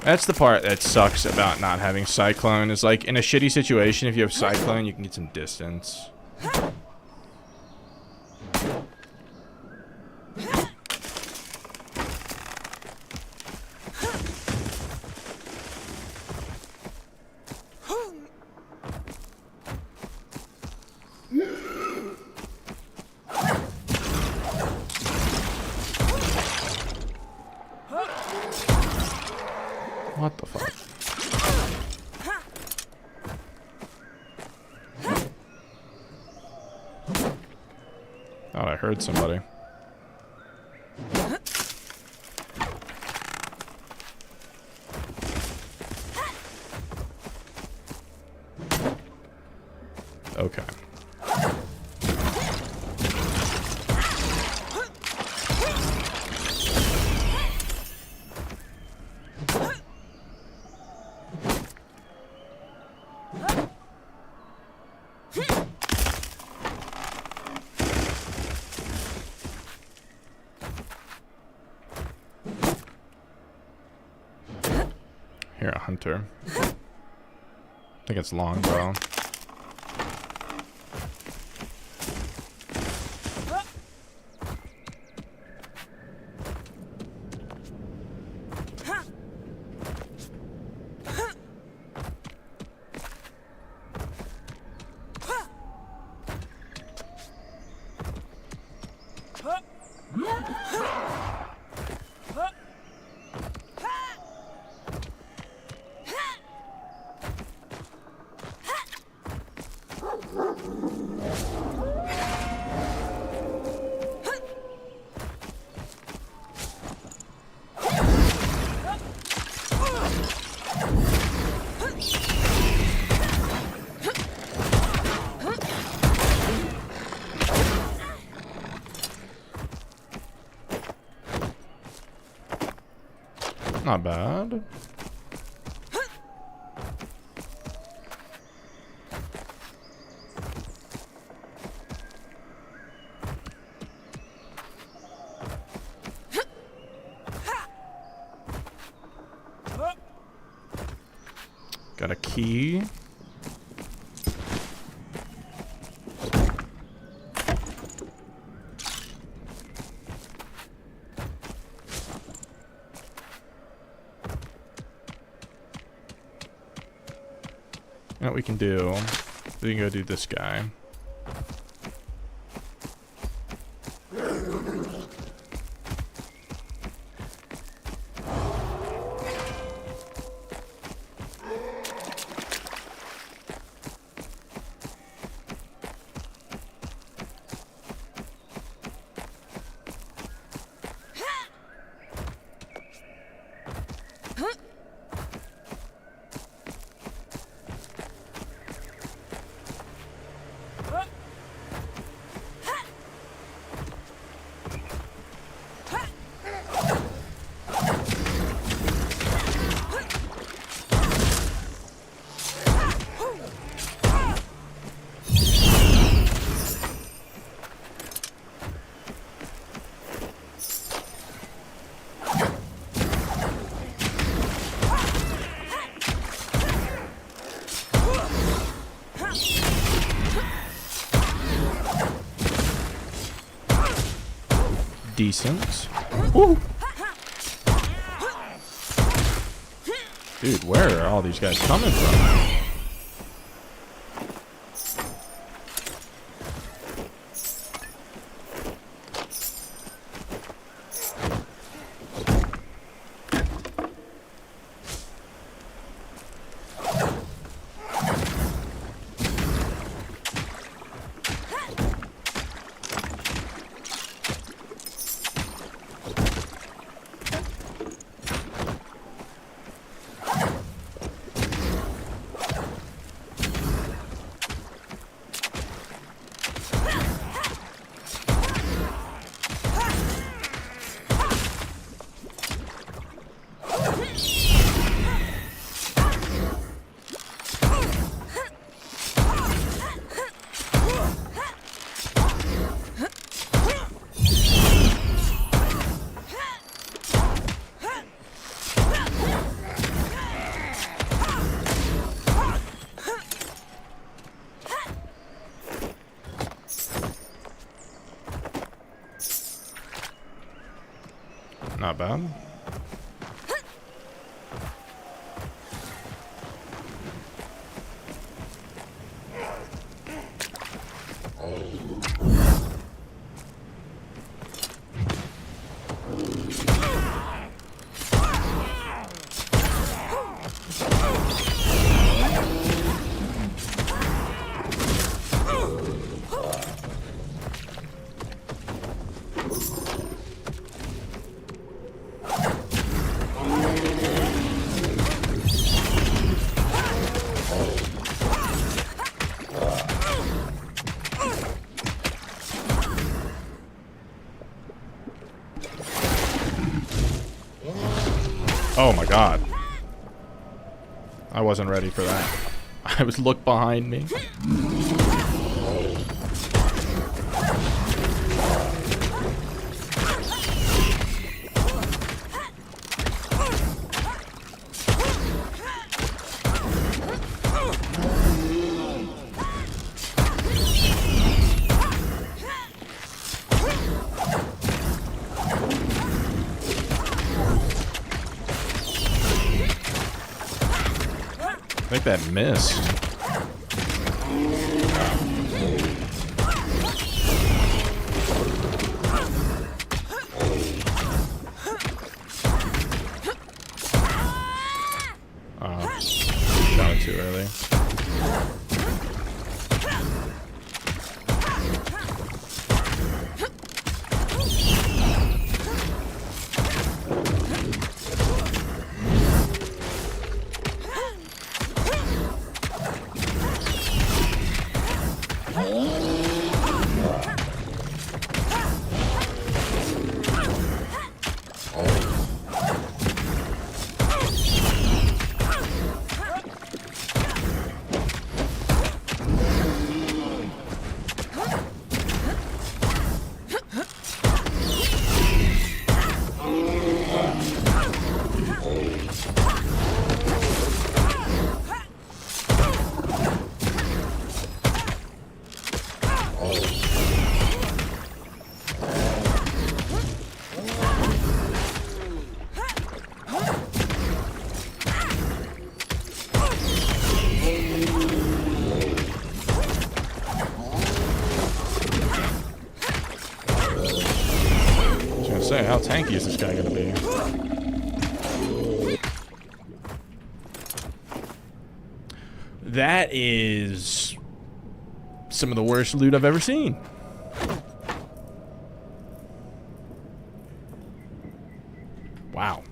That's the part that sucks about not having Cyclone, is like in a shitty situation, if you have Cyclone, you can get some distance. What the fuck? Thought I heard somebody. Okay. Here, a hunter. I think it's longbow. Not bad. Got a key. You know what we can do? We can go do this guy. Decent. Woo. Dude, where are all these guys coming from? not bad. Oh my god. I wasn't ready for that. I was look behind me. I think that missed. Shot it too early. How tanky is this guy gonna be? That is some of the worst loot I've ever seen. Wow.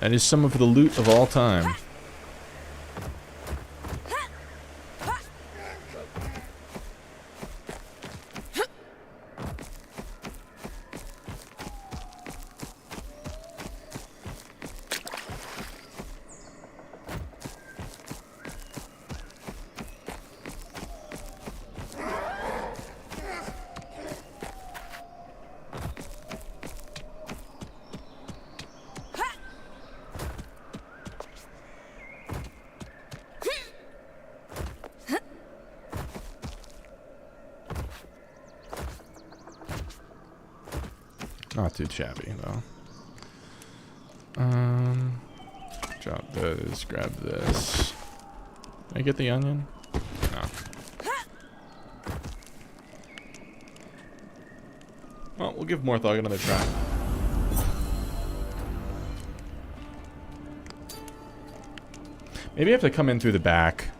That is some of the loot of all time. Not too shabby, though. Drop this, grab this. Can I get the onion? No. Well, we'll give Morthog another try. Maybe I have to come in through the back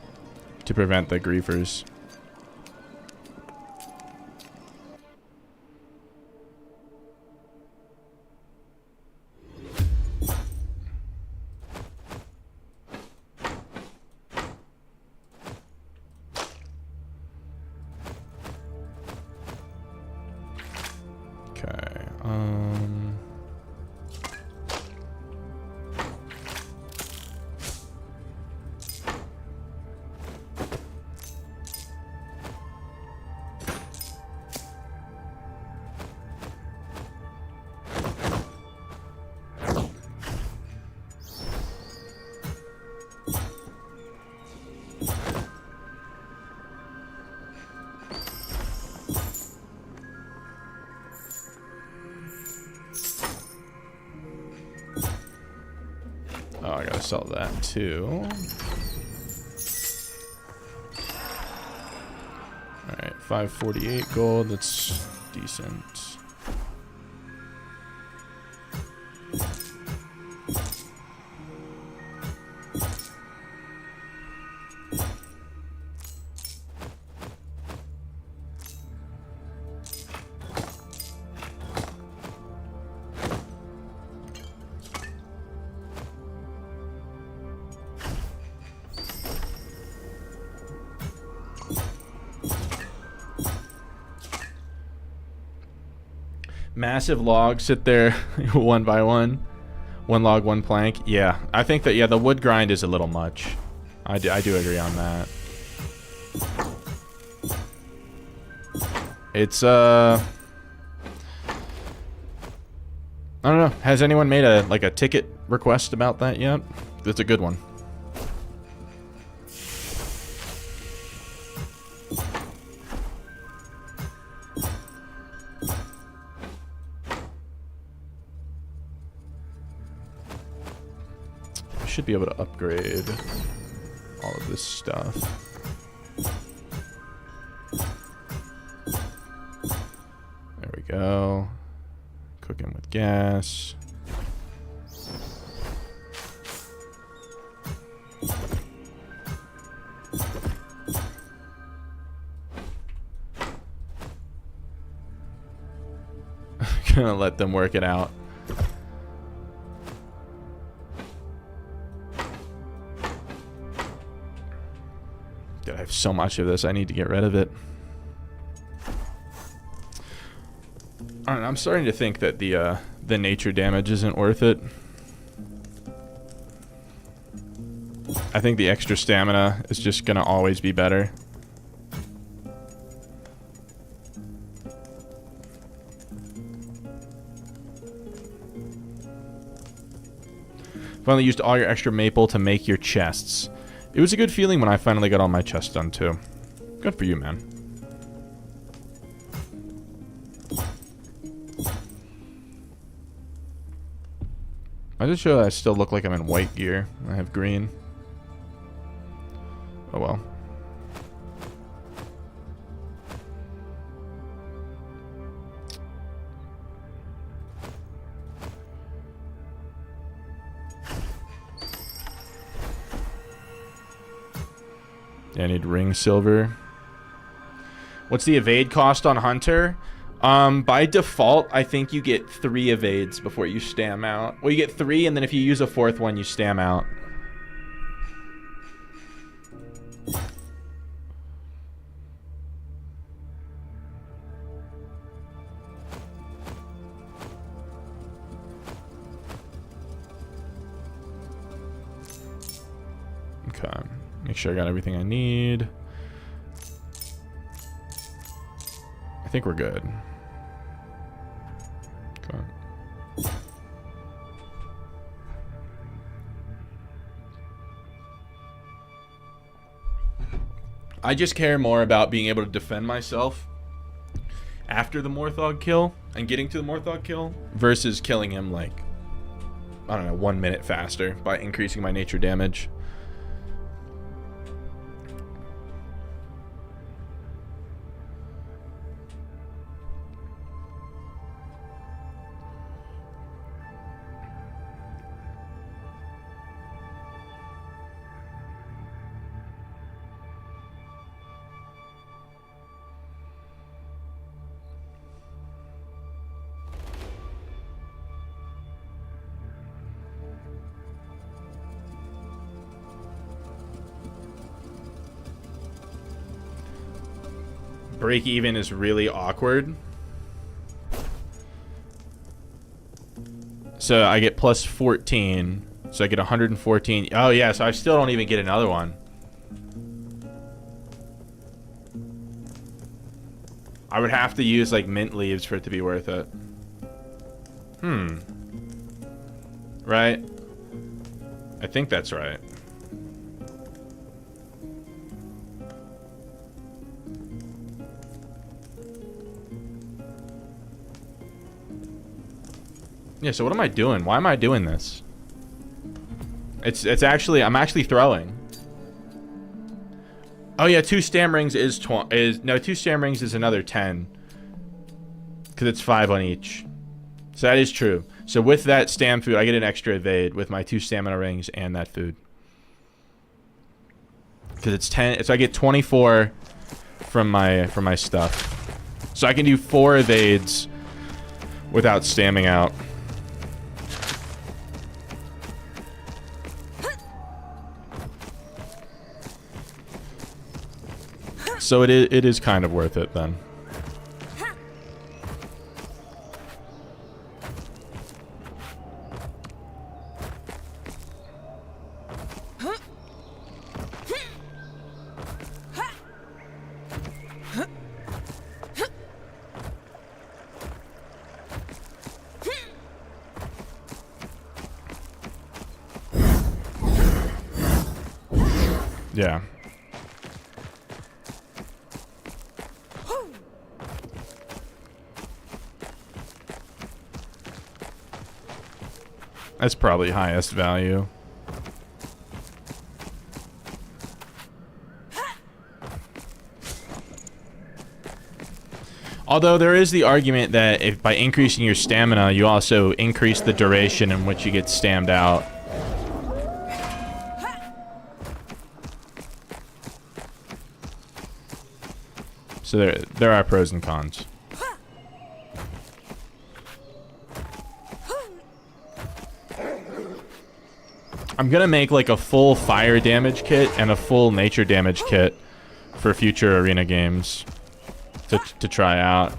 to prevent the griefers. sell that too. Alright, 548 gold. That's decent. Massive logs sit there one by one. One log, one plank. Yeah, I think that, yeah, the wood grind is a little much. I do agree on that. It's, I don't know. Has anyone made a, like, a ticket request about that yet? That's a good one. Should be able to upgrade all of this stuff. There we go. Cooking with gas. Gonna let them work it out. I have so much of this, I need to get rid of it. Alright, I'm starting to think that the nature damage isn't worth it. I think the extra stamina is just gonna always be better. Finally used all your extra maple to make your chests. It was a good feeling when I finally got all my chests done, too. Good for you, man. I just show that I still look like I'm in white gear. I have green. Oh, well. I need ring silver. What's the evade cost on Hunter? By default, I think you get 3 evades before you stam out. Well, you get 3, and then if you use a 4th one, you stam out. Okay. Make sure I got everything I need. I think we're good. Okay. I just care more about being able to defend myself after the Morthog kill and getting to the Morthog kill versus killing him, like, I don't know, 1 minute faster by increasing my nature damage. Break even is really awkward. So I get plus 14. So I get 114. Oh yeah, so I still don't even get another one. I would have to use like mint leaves for it to be worth it. Right? I think that's right. Yeah, so what am I doing? Why am I doing this? It's actually, I'm actually throwing. Oh yeah, 2 stam rings is 2 stam rings is another 10. Because it's 5 on each. So that is true. So with that stam food, I get an extra evade with my 2 stamina rings and that food. Because it's 10, so I get 24 from my stuff. So I can do 4 evades without stamming out. So it is kind of worth it then. Yeah. That's probably highest value. Although there is the argument that if by increasing your stamina, you also increase the duration in which you get stammed out. So there are pros and cons. I'm gonna make like a full fire damage kit and a full nature damage kit for future arena games to try out.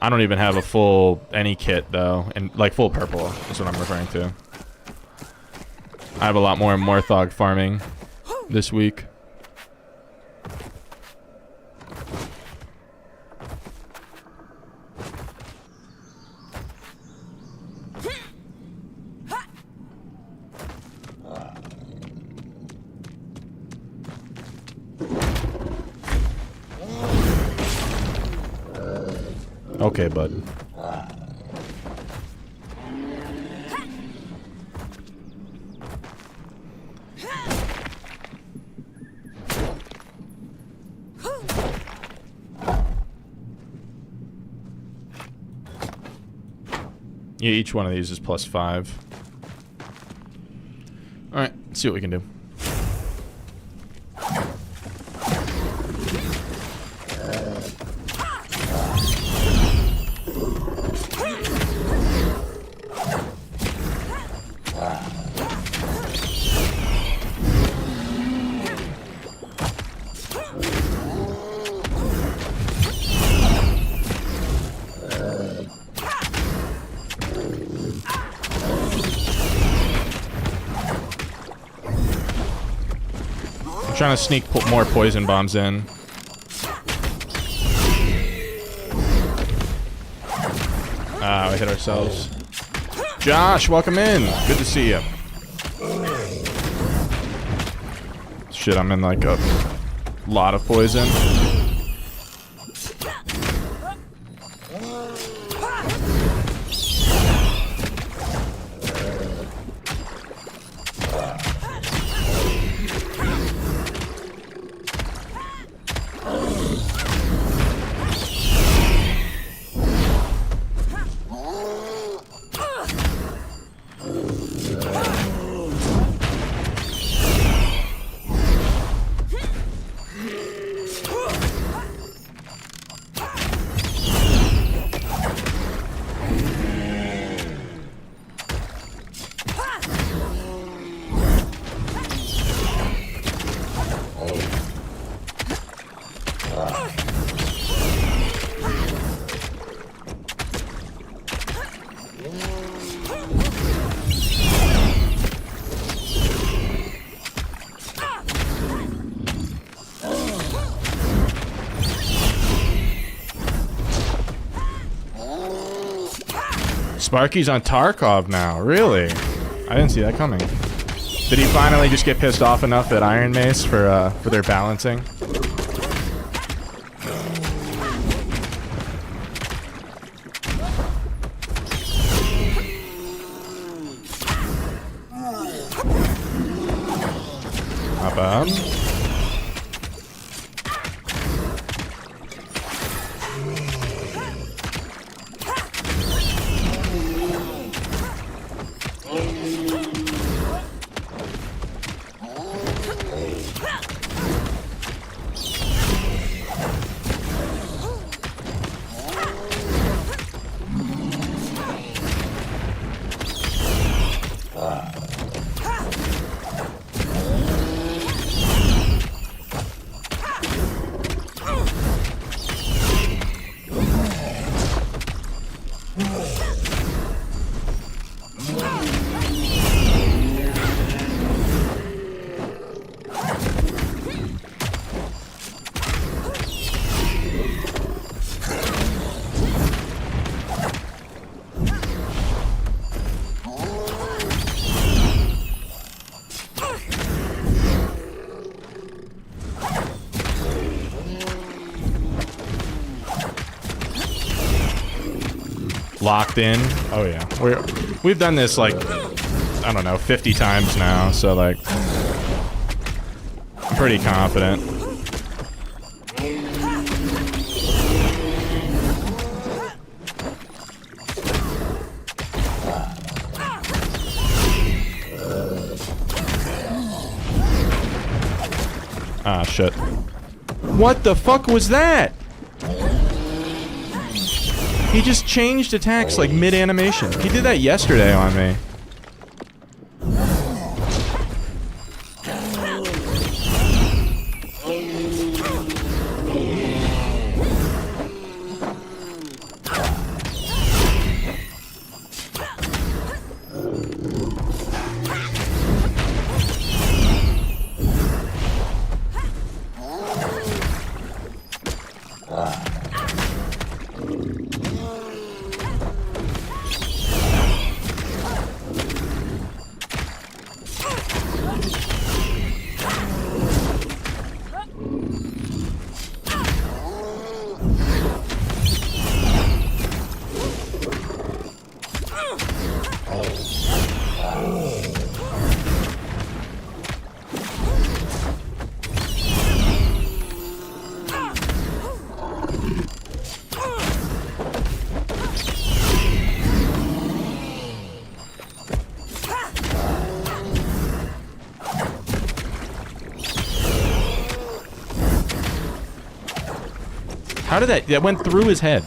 I don't even have a full any kit though, and like full purple is what I'm referring to. I have a lot more Morthog farming this week. Okay, bud. Yeah, each one of these is +5. Alright, let's see what we can do. Trying to sneak more poison bombs in. Ah, we hit ourselves. Josh, welcome in. Good to see you. Shit, I'm in like a lot of poison. Sparky's on Tarkov now, really? I didn't see that coming. Did he finally just get pissed off enough at Iron Mace for their balancing? Not bad. Locked in. Oh yeah, we've done this like, I don't know, 50 times now, so like I'm pretty confident. Ah shit. What the fuck was that? He just changed attacks like mid-animation. He did that yesterday on me. How did that went through his head?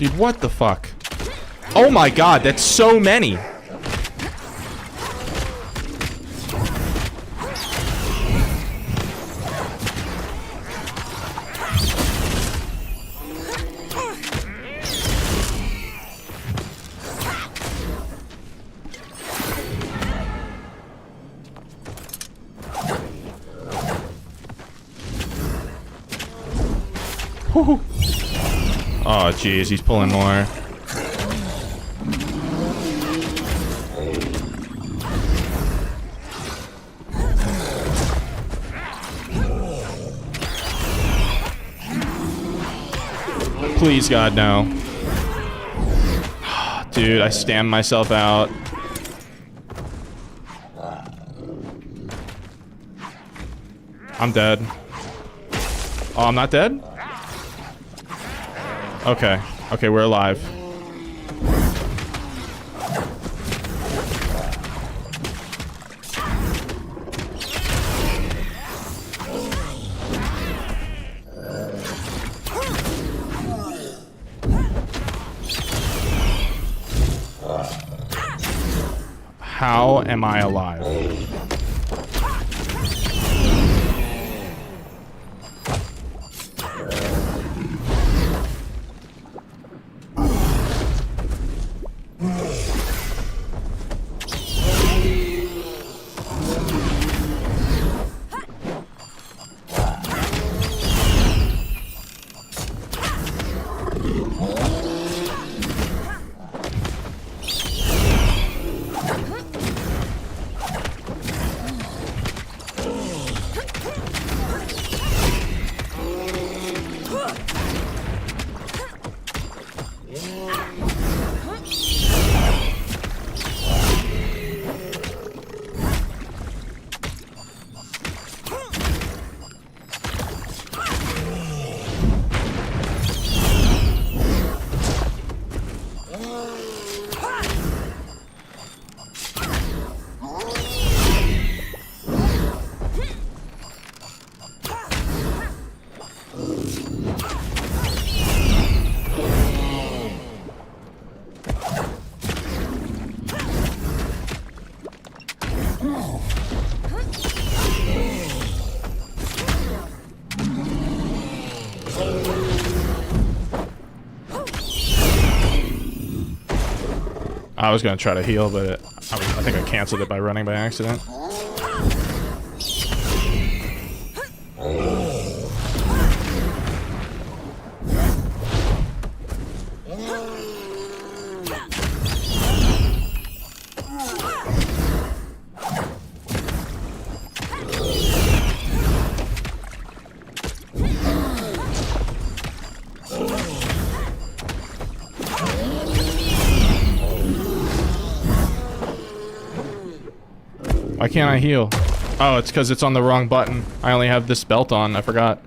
Dude, what the fuck? Oh my god, that's so many! Whew. Oh, jeez, he's pulling more. Please, God, no. Dude, I stamped myself out. I'm dead. Oh, I'm not dead? Okay. Okay, we're alive. How am I alive? I was gonna try to heal, but I think I canceled it by running by accident. Why can't I heal? Oh, it's because it's on the wrong button. I only have this belt on. I forgot.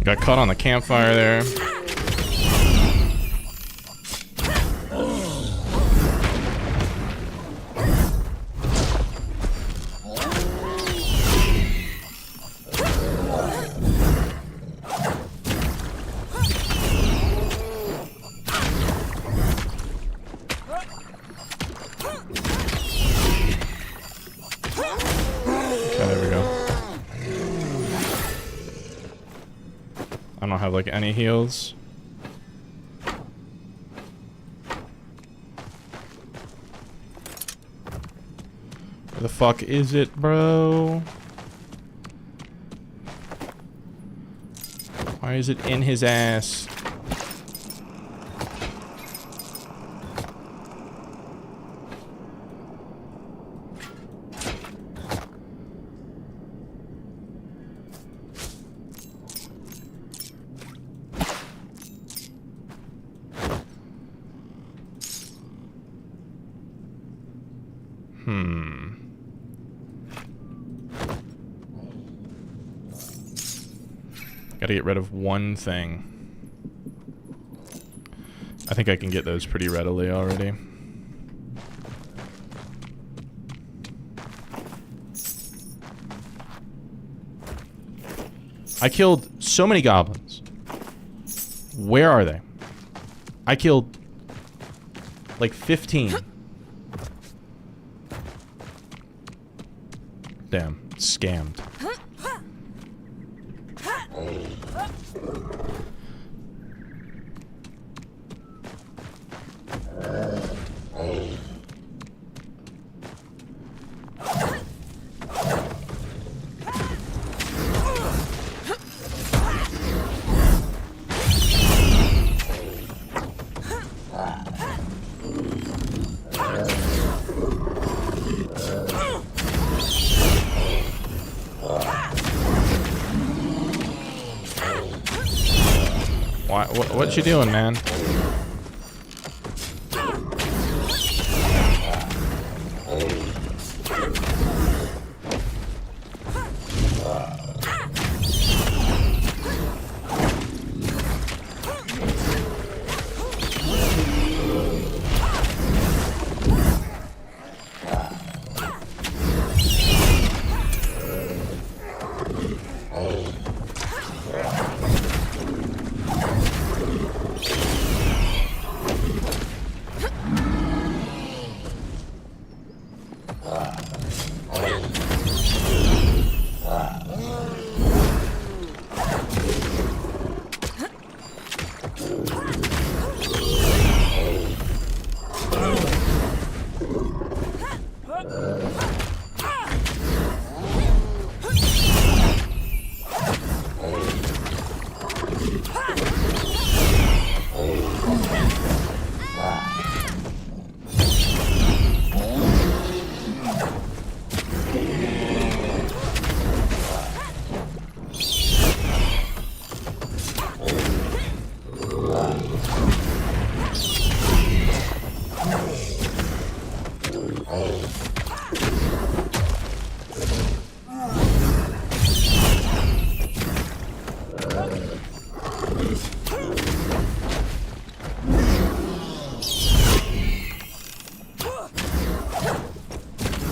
Got caught on the campfire there. I don't have like any heals. Where the fuck is it, bro? Why is it in his ass? Gotta get rid of one thing. I think I can get those pretty readily already. I killed so many goblins. Where are they? I killed like 15. Damn, scammed. What you doing, man?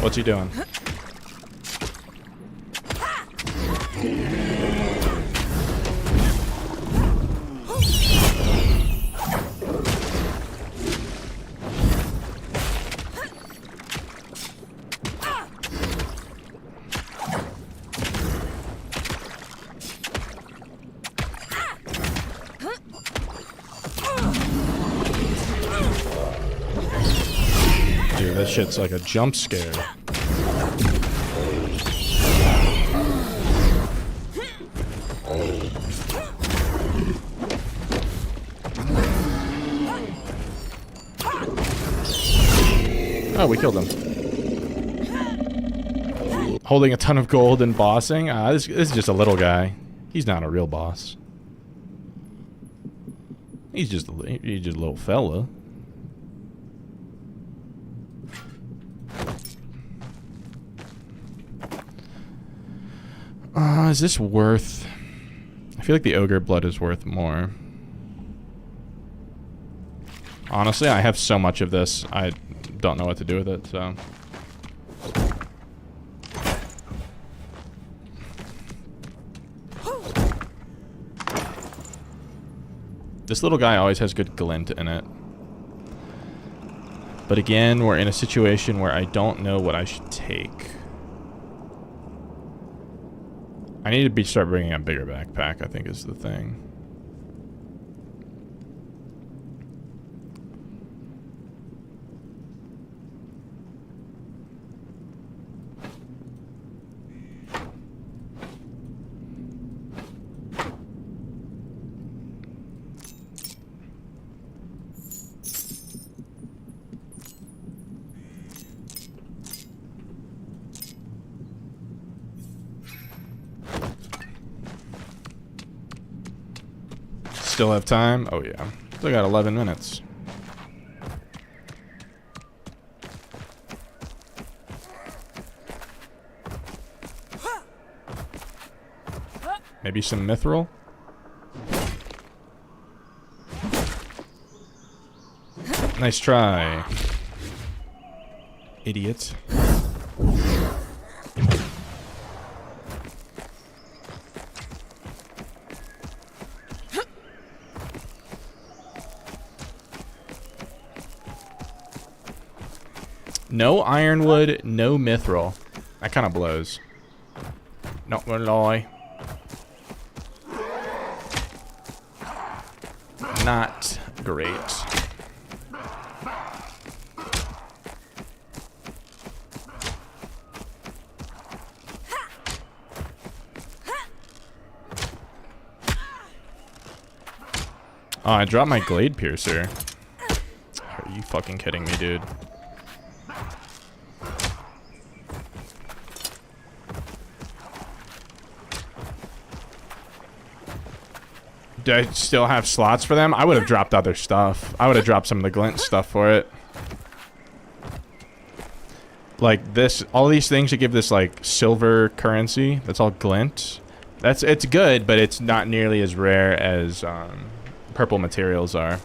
What's he doing? Dude, that shit's like a jump scare. Oh, we killed him. Holding a ton of gold and bossing? This is just a little guy. He's not a real boss. He's just a little fella. Is this worth... I feel like the ogre blood is worth more. Honestly, I have so much of this, I don't know what to do with it, so... This little guy always has good glint in it. But again, we're in a situation where I don't know what I should take. I need to start bringing a bigger backpack, I think is the thing. Still have time? Oh yeah. Still got 11 minutes. Maybe some mithril? Nice try. Idiot. No ironwood, no mithril. That kind of blows. Not gonna lie. Not great. Oh, I dropped my glade piercer. Are you fucking kidding me, dude? Do I still have slots for them? I would have dropped other stuff. I would have dropped some of the glint stuff for it. Like this, all these things should give this like silver currency. That's all glint. It's good, but it's not nearly as rare as purple materials are.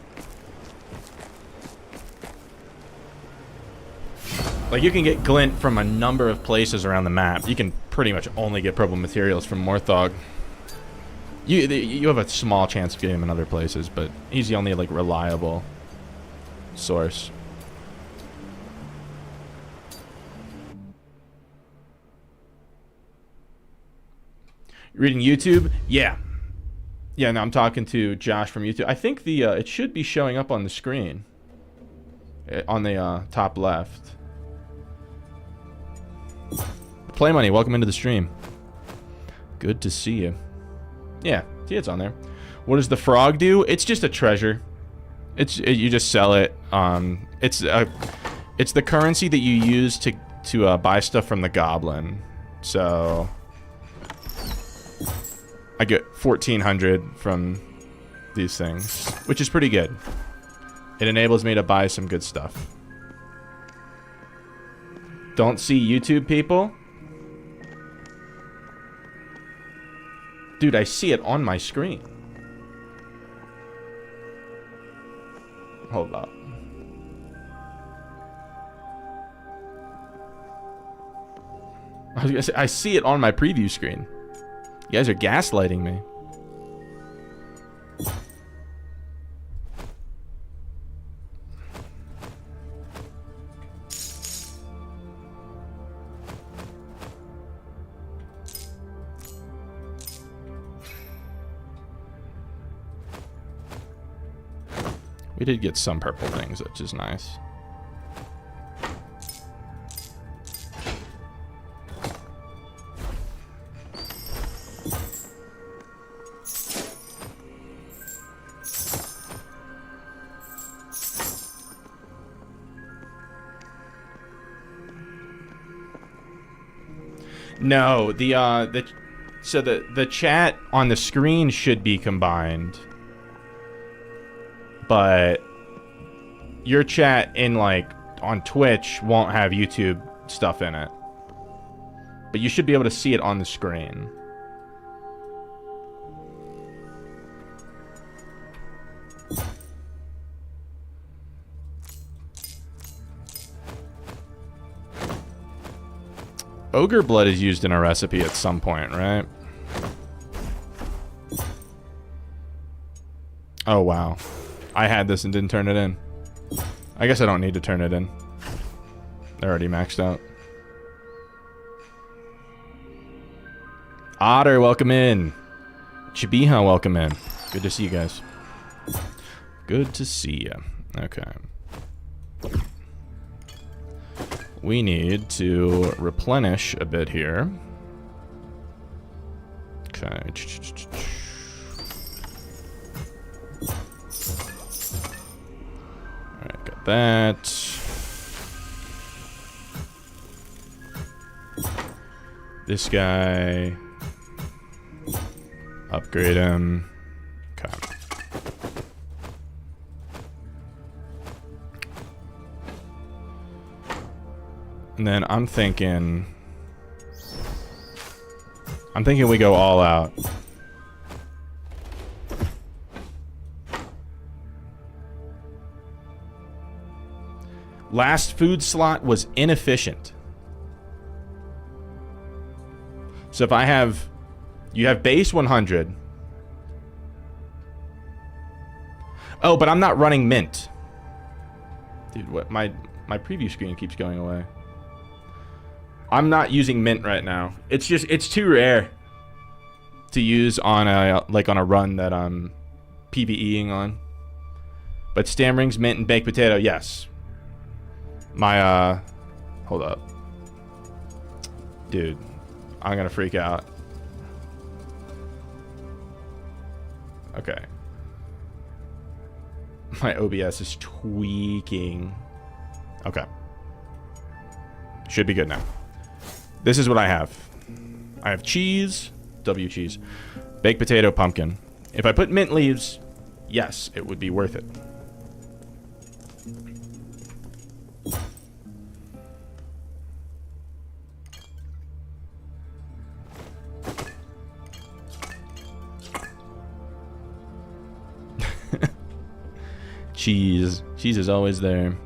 Like you can get glint from a number of places around the map. You can pretty much only get purple materials from Morthog. You have a small chance of getting him in other places, but he's the only like reliable source. You're reading YouTube? Yeah. Yeah, no, I'm talking to Josh from YouTube. I think the it should be showing up on the screen. On the top left. Play Money, welcome into the stream. Good to see you. Yeah, see it's on there. What does the frog do? It's just a treasure. You just sell it. It's the currency that you use to buy stuff from the goblin. So I get 1,400 from these things, which is pretty good. It enables me to buy some good stuff. Don't see YouTube people? Dude, I see it on my screen. Hold up. I was gonna say, I see it on my preview screen. You guys are gaslighting me. We did get some purple things, which is nice. No, so the chat on the screen should be combined. But your chat in like on Twitch won't have YouTube stuff in it. But you should be able to see it on the screen. Ogre blood is used in a recipe at some point, right? Oh wow. I had this and didn't turn it in. I guess I don't need to turn it in. They're already maxed out. Otter, welcome in. Chibiha, welcome in. Good to see you guys. Good to see you. Okay. We need to replenish a bit here. Okay. Alright, got that. This guy. Upgrade him. Okay. And then I'm thinking we go all out. Last food slot was inefficient. So if I have, you have base 100. Oh, but I'm not running mint. Dude, what my preview screen keeps going away. I'm not using mint right now. It's too rare to use on a on a run that I'm PvEing on. But stam rings, mint, and baked potato, yes. My hold up. Dude, I'm gonna freak out. Okay. My OBS is tweaking. Okay. Should be good now. This is what I have. I have cheese, W cheese, baked potato, pumpkin. If I put mint leaves, yes, it would be worth it. Cheese. Cheese is always there.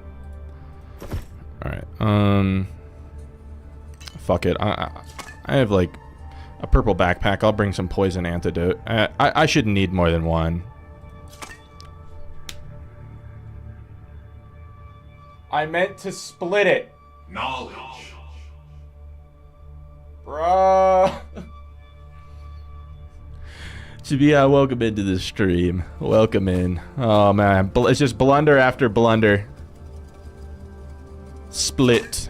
Alright, fuck it. I have, like, a purple backpack. I'll bring some poison antidote. I shouldn't need more than one. I meant to split it. Knowledge. Bruh. Jabia, welcome into the stream. Welcome in. Oh, man. It's just blunder after blunder. Split.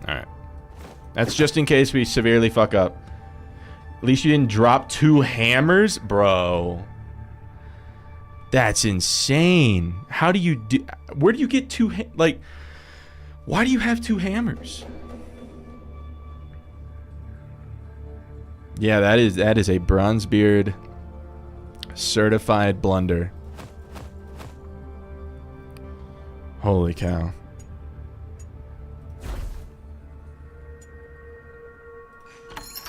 Alright. That's just in case we severely fuck up. At least you didn't drop 2 hammers? Bro. That's insane. How do you do... Where do you get 2... Like... Why do you have 2 hammers? Yeah, that is a Bronzebeard certified blunder. Holy cow.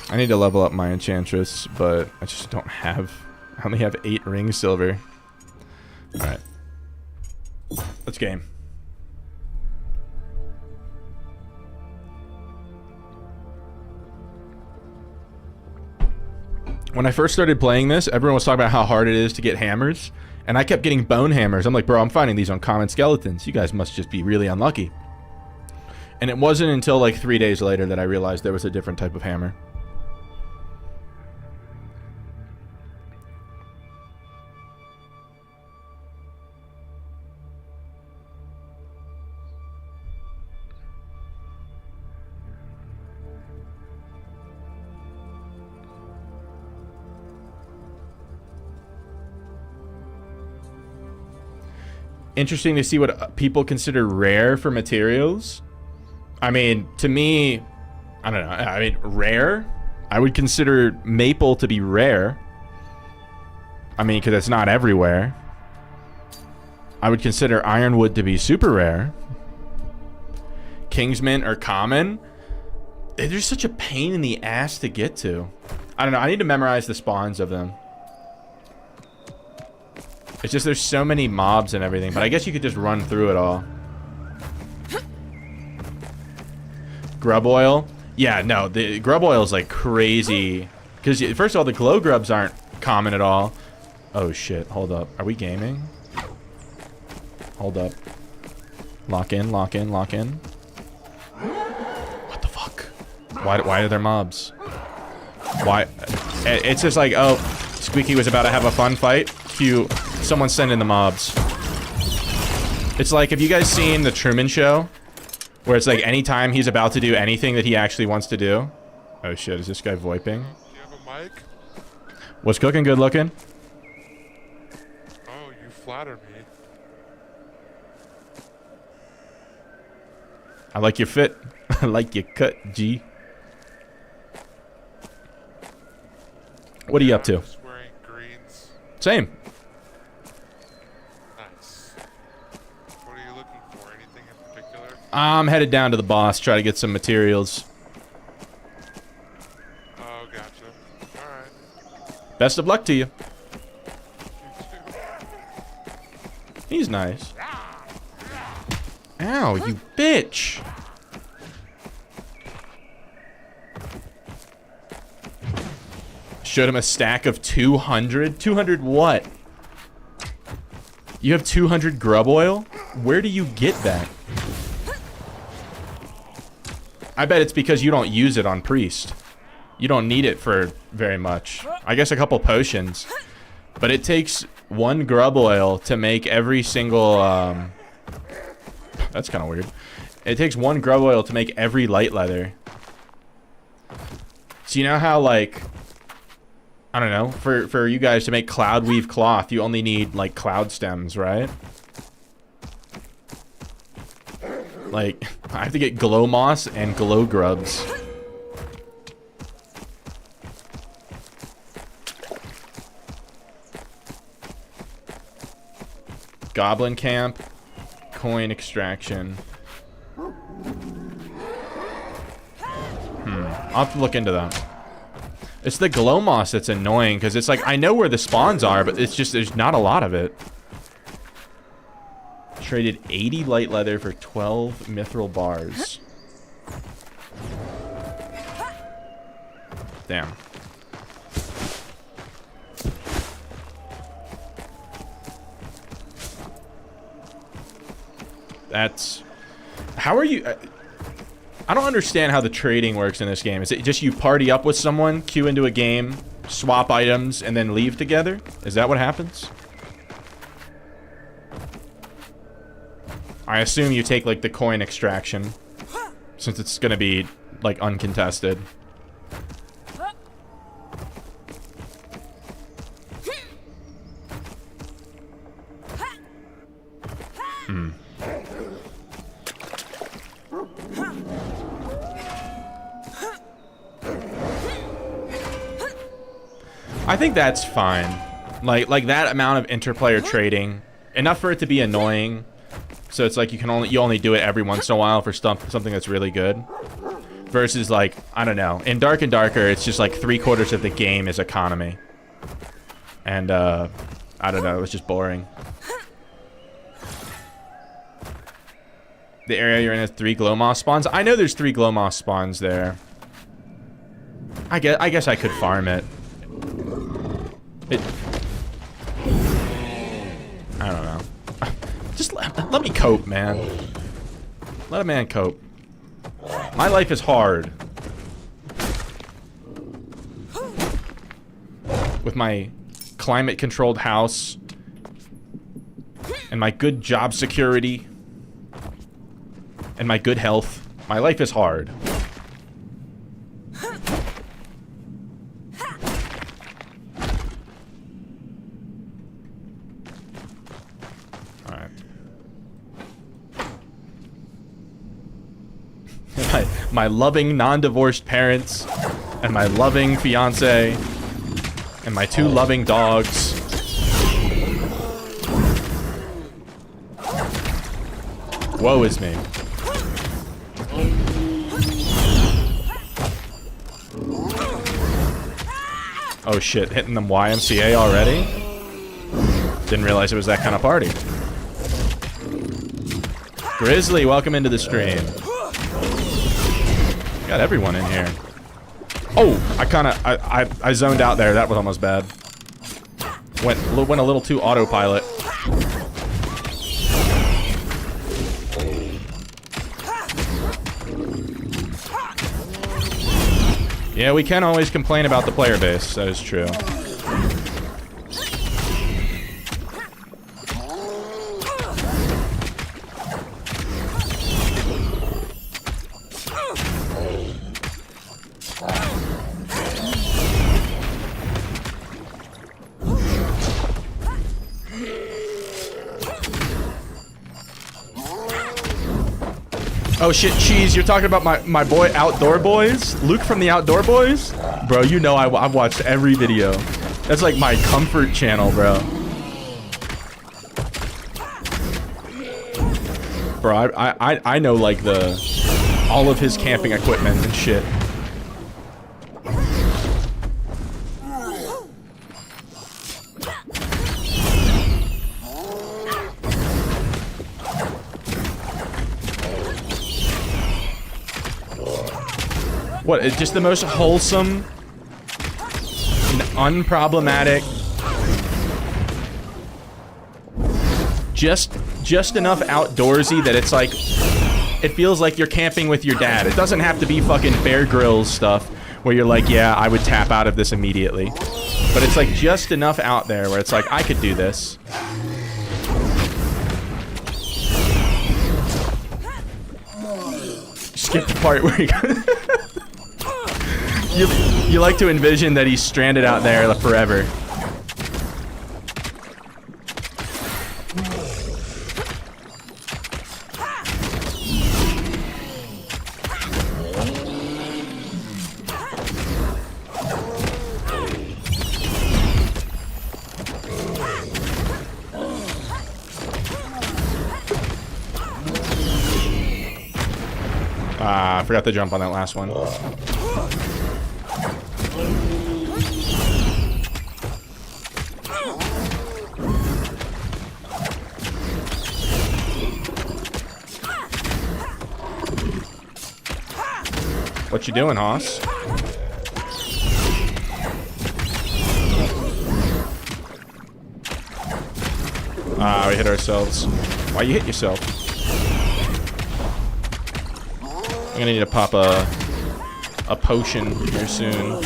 I need to level up my Enchantress, but I just don't have... I only have 8 ring silver. Alright. Let's game. When I first started playing this, everyone was talking about how hard it is to get hammers, and I kept getting bone hammers. I'm like, bro, I'm finding these on common skeletons. You guys must just be really unlucky. And it wasn't until like 3 days later that I realized there was a different type of hammer. Interesting to see what people consider rare for materials. I mean, to me, I don't know. I mean, rare? I would consider maple to be rare. I mean, because it's not everywhere. I would consider ironwood to be super rare. Kingsmint are common. They're such a pain in the ass to get to. I don't know. I need to memorize the spawns of them. It's just there's so many mobs and everything, but I guess you could just run through it all. Grub oil? Yeah, no, the grub oil is like crazy. Because first of all, the glow grubs aren't common at all. Oh shit, hold up. Are we gaming? Hold up. Lock in, lock in, lock in. What the fuck? Why are there mobs? Why? It's just like, oh, Squeaky was about to have a fun fight. Cute. Someone send in the mobs. It's like, have you guys seen The Truman Show? Where it's like anytime he's about to do anything that he actually wants to do. Oh shit, is this guy VoIPing? Do you have a mic? What's cooking? Good looking? Oh, you flatter me. I like your fit. I like your cut, G. What are you up to? I'm just wearing greens. Same. Nice. What are you looking for? Anything in particular? I'm headed down to the boss, try to get some materials. Oh, gotcha. Alright. Best of luck to you. You too. He's nice. Ow, you bitch. Showed him a stack of 200. 200 what? You have 200 grub oil? Where do you get that? I bet it's because you don't use it on priest. You don't need it for very much. I guess a couple potions. But it takes 1 grub oil to make every single, that's kind of weird. It takes 1 grub oil to make every light leather. So you know how, like, I don't know, for you guys to make cloud weave cloth, you only need, like, cloud stems, right? Like, I have to get glow moss and glow grubs. Goblin camp, coin extraction. I'll have to look into that. It's the glow moss that's annoying because it's like I know where the spawns are, but it's just there's not a lot of it. Traded 80 light leather for 12 mithril bars. Damn. That's... How are you... I don't understand how the trading works in this game. Is it just you party up with someone, queue into a game, swap items, and then leave together? Is that what happens? I assume you take, like, the coin extraction, since it's gonna be, like, uncontested. I think that's fine. Like that amount of interplayer trading, enough for it to be annoying. So it's like you only do it every once in a while for something that's really good. Versus like, I don't know, in Dark and Darker, it's just like 3/4 of the game is economy. And I don't know, it was just boring. The area you're in has 3 glow moss spawns. I know there's 3 glow moss spawns there. I guess I could farm it. I don't know. Just let me cope, man. Let a man cope. My life is hard. With my climate-controlled house and my good job security and my good health, my life is hard. My loving non-divorced parents and my loving fiance and my 2 loving dogs. Woe is me. Oh shit, hitting them YMCA already? Didn't realize it was that kind of party. Grizzly, welcome into the stream. Got everyone in here. Oh, I zoned out there. That was almost bad. Went a little too autopilot. Yeah, we can always complain about the player base. That is true. Oh shit, Cheese, you're talking about my boy Outdoor Boys? Luke from the Outdoor Boys? Bro, you know I've watched every video. That's like my comfort channel, bro. Bro, I know like all of his camping equipment and shit. What, it's just the most wholesome and unproblematic, just enough outdoorsy that it's like, it feels like you're camping with your dad. It doesn't have to be fucking Bear Grylls stuff where you're like, yeah, I would tap out of this immediately. But it's like just enough out there where it's like, I could do this. Skip the part where you like to envision that he's stranded out there forever. I forgot to jump on that last one. What you doing, Hoss? We hit ourselves. Why you hit yourself? I'm gonna need to pop a potion here soon.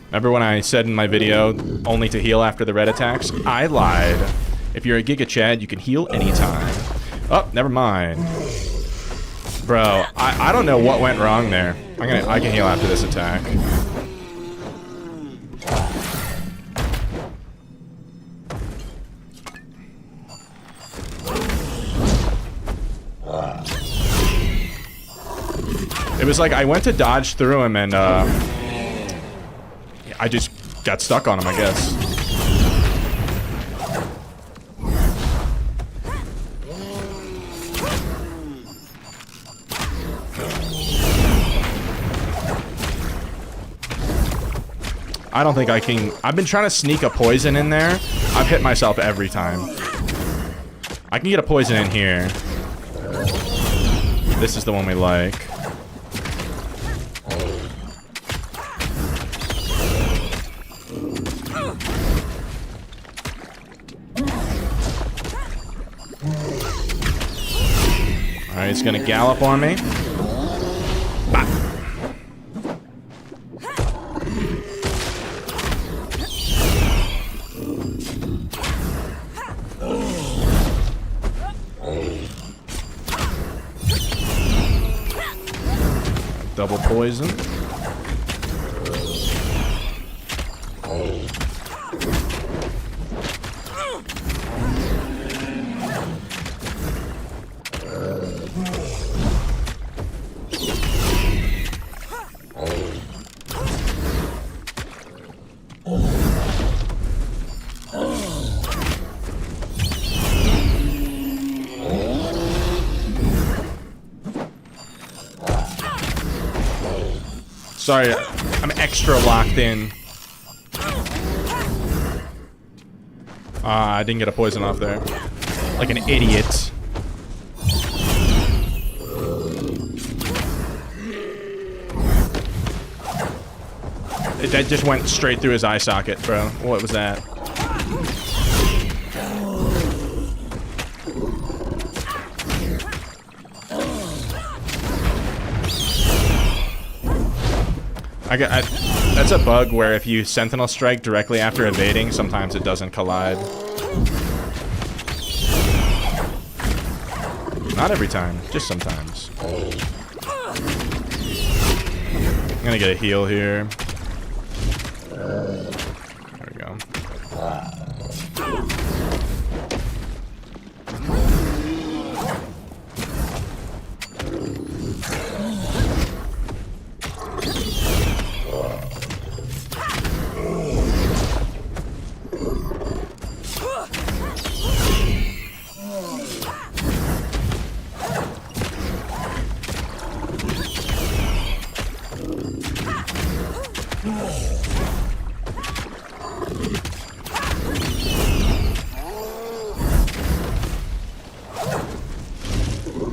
Remember when I said in my video, only to heal after the red attacks? I lied. If you're a Giga Chad, you can heal anytime. Oh, never mind. Bro, I don't know what went wrong there. I can heal after this attack. It was like I went to dodge through him and I just got stuck on him, I guess. I don't think I can. I've been trying to sneak a poison in there. I've hit myself every time. I can get a poison in here. This is the one we like. Alright, he's gonna gallop on me. Bah. Double poison. Sorry, I'm extra locked in. I didn't get a poison off there. Like an idiot. That just went straight through his eye socket, bro. What was that? That's a bug where if you Sentinel Strike directly after evading, sometimes it doesn't collide. Not every time, just sometimes. I'm gonna get a heal here. There we go.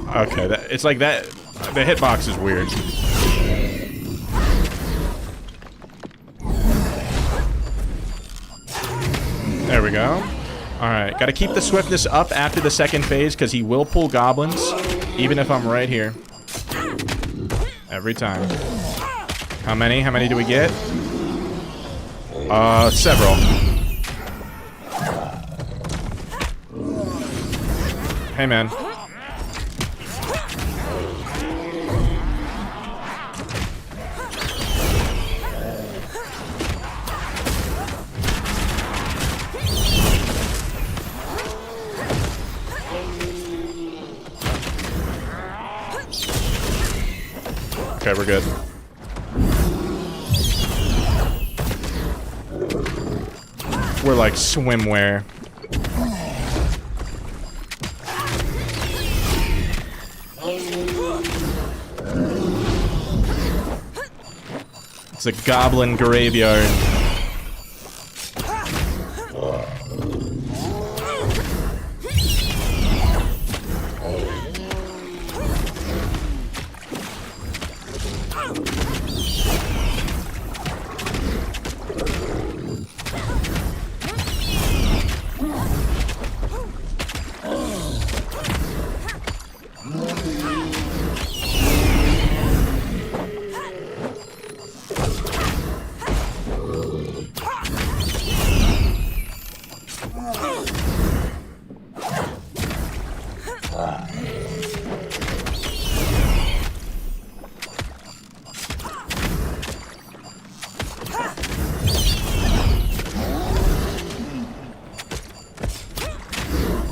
Okay, it's like that. The hitbox is weird. There we go. Alright, gotta keep the swiftness up after the second phase because he will pull goblins, even if I'm right here. Every time. How many? How many do we get? Several. Hey, man. Okay, we're good. We're like swimwear. It's a goblin graveyard.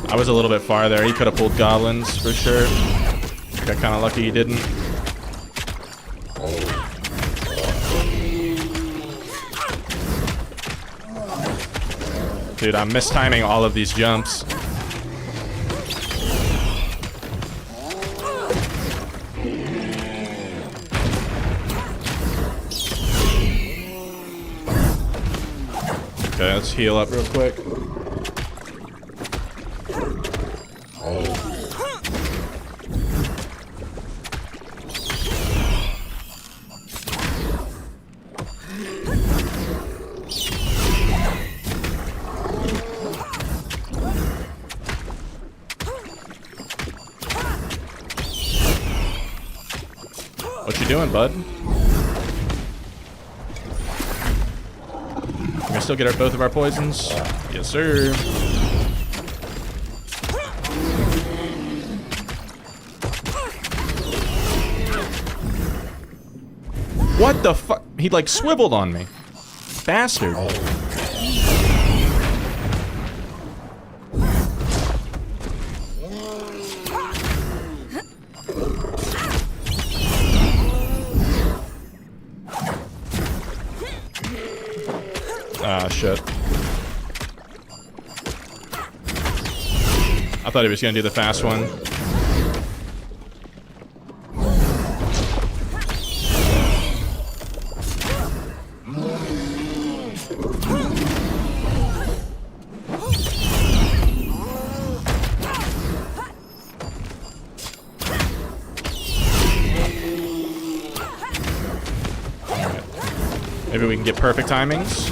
I was a little bit far there. He could have pulled goblins for sure. Got kind of lucky he didn't. Dude, I'm mistiming all of these jumps. Okay, let's heal up real quick. What you doing, bud? Can we still get both of our poisons? Yes, sir. What the fuck? He like swiveled on me. Bastard. Ah, shit. I thought he was gonna do the fast one. Maybe we can get perfect timings.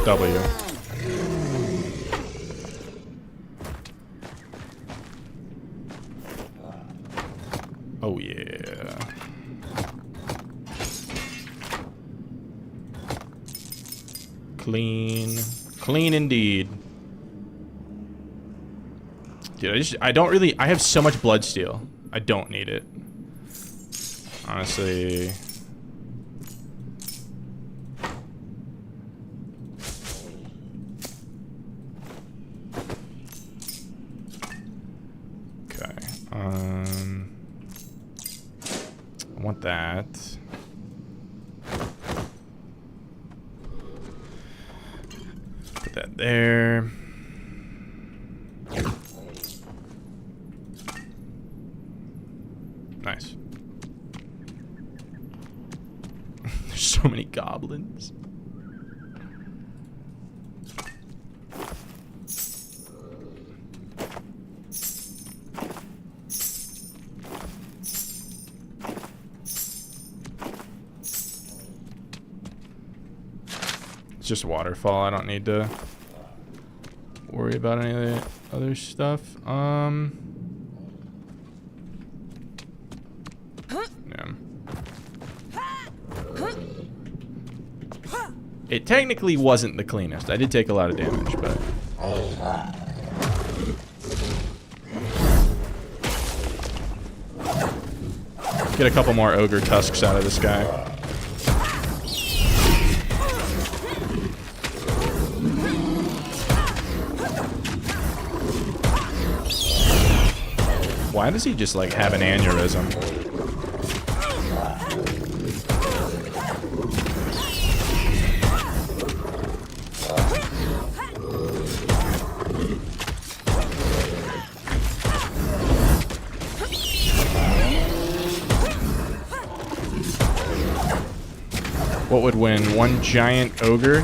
W. Oh yeah. Clean. Clean indeed. Dude, I don't really, I have so much bloodsteel. I don't need it. Honestly. I want that. Put that there. Nice. There's so many goblins. It's just waterfall. I don't need to worry about any of the other stuff. Yeah. It technically wasn't the cleanest. I did take a lot of damage, but get a couple more ogre tusks out of this guy. Why does he just like have an aneurysm? What would win? One giant ogre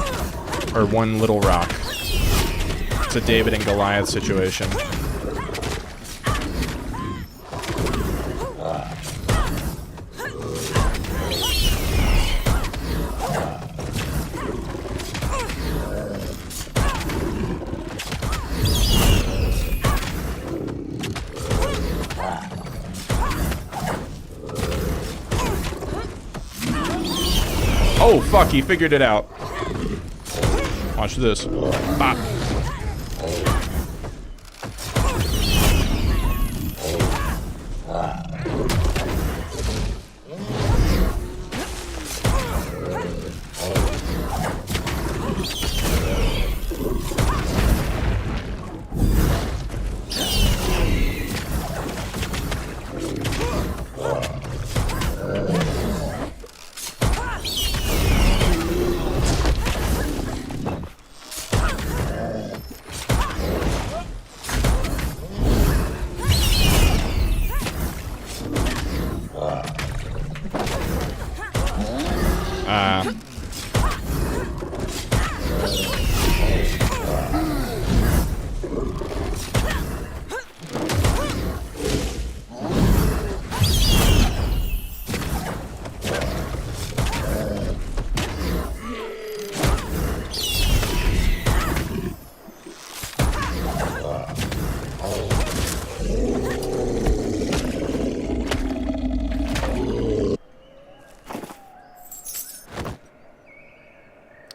or one little rock? It's a David and Goliath situation. Oh, fuck, he figured it out. Watch this. Bop.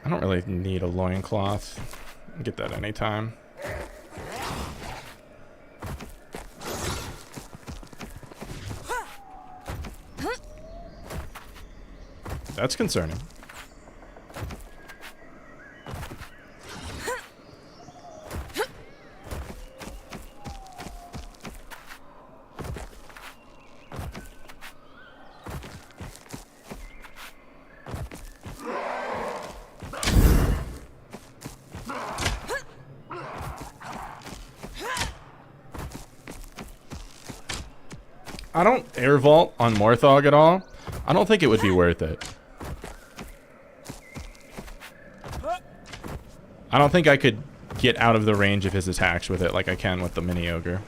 I don't really need a loincloth. Get that anytime. That's concerning. I don't air vault on Morthog at all. I don't think it would be worth it. I don't think I could get out of the range of his attacks with it like I can with the mini ogre.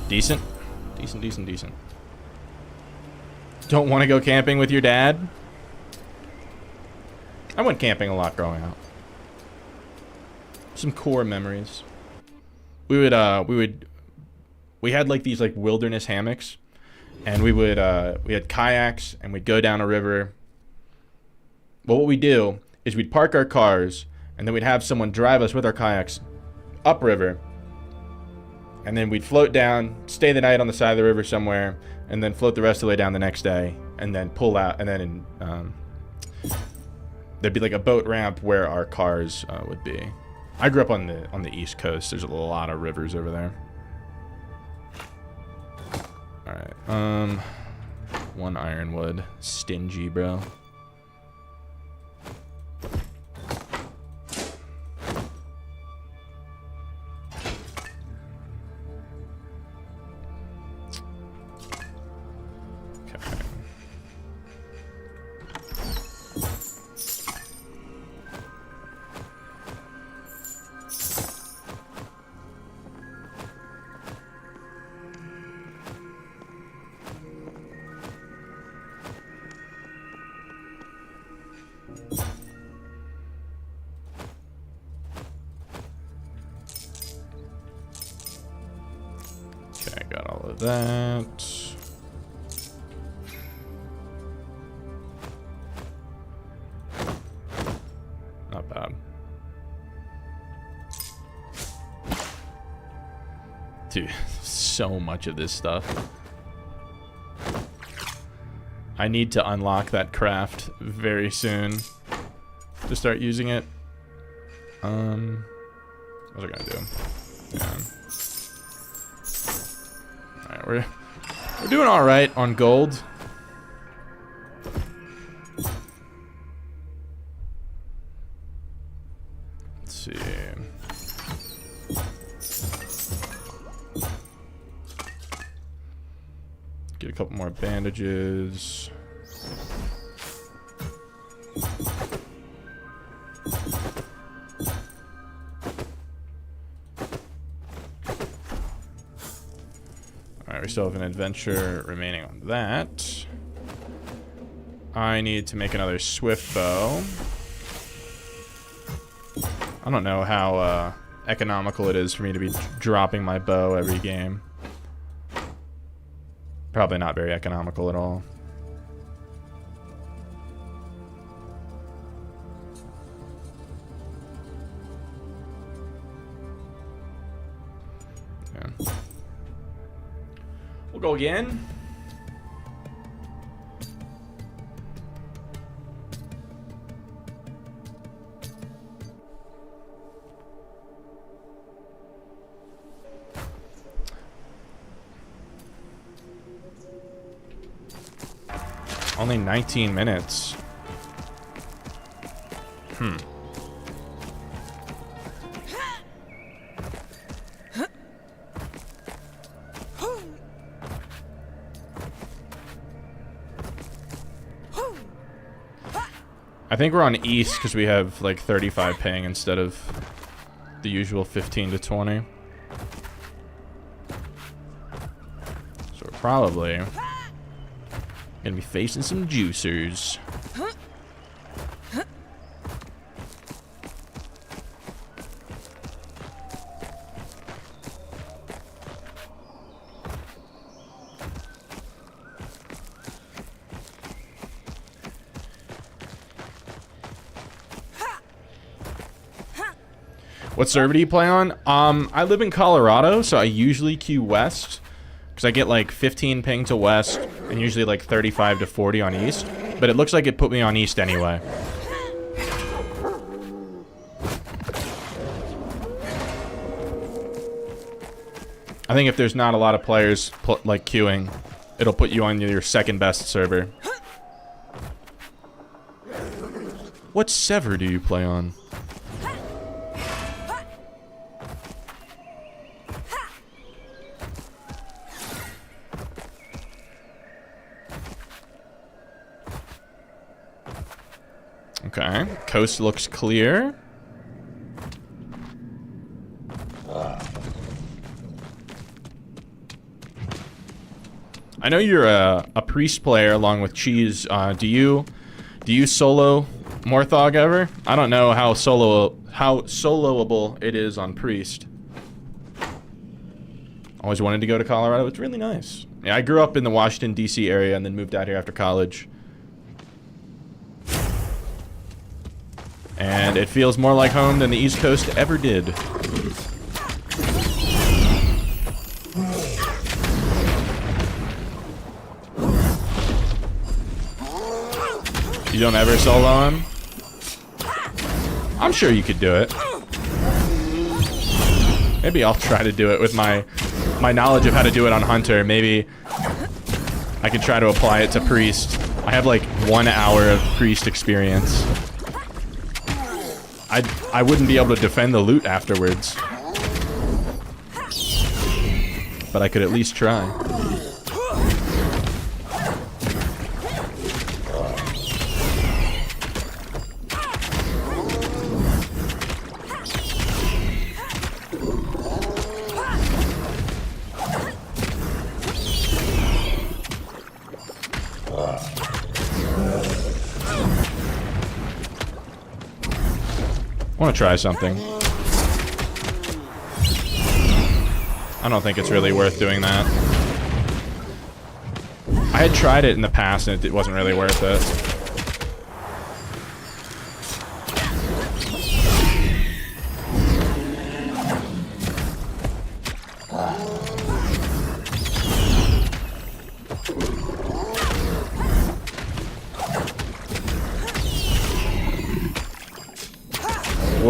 Decent. Decent, decent, decent. Don't want to go camping with your dad? I went camping a lot growing up. Some core memories. We had like these like wilderness hammocks, and we had kayaks, and we'd go down a river. But what we do is we'd park our cars, and then we'd have someone drive us with our kayaks upriver. And then we'd float down, stay the night on the side of the river somewhere, and then float the rest of the way down the next day, and then pull out, and then there'd be like a boat ramp where our cars would be. I grew up on the East Coast. There's a lot of rivers over there. All right, one ironwood, stingy, bro. That. Not bad. Dude, so much of this stuff. I need to unlock that craft very soon to start using it. What's it gonna do? Yeah. Alright, we're doing alright on gold. Let's see. Get a couple more bandages. Alright, we still have an adventure remaining on that. I need to make another swift bow. I don't know how economical it is for me to be dropping my bow every game. Probably not very economical at all. Yeah. We'll go again. Only 19 minutes. I think we're on east because we have like 35 ping instead of the usual 15 to 20. So we're probably gonna be facing some juicers. What server do you play on? I live in Colorado, so I usually queue west because I get like 15 ping to west and usually like 35 to 40 on east. But it looks like it put me on east anyway. I think if there's not a lot of players like queuing, it'll put you on your second best server. What server do you play on? Okay, coast looks clear. I know you're a priest player along with Cheese. Do you solo Morthog ever? I don't know how soloable it is on priest. Always wanted to go to Colorado. It's really nice. Yeah, I grew up in the Washington D.C. area and then moved out here after college. And it feels more like home than the East Coast ever did. You don't ever solo him? I'm sure you could do it. Maybe I'll try to do it with my knowledge of how to do it on Hunter. Maybe I could try to apply it to Priest. I have like 1 hour of Priest experience. I wouldn't be able to defend the loot afterwards. But I could at least try. I want to try something. I don't think it's really worth doing that. I had tried it in the past and it wasn't really worth it.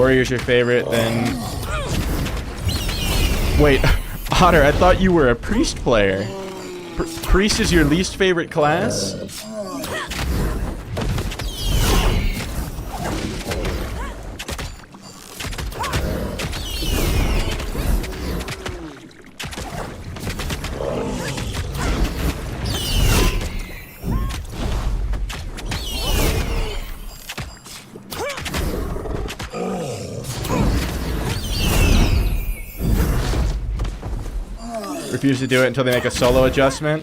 warrior's your favorite, then... Wait, Otter, I thought you were a priest player. Priest is your least favorite class? Refuse to do it until they make a solo adjustment.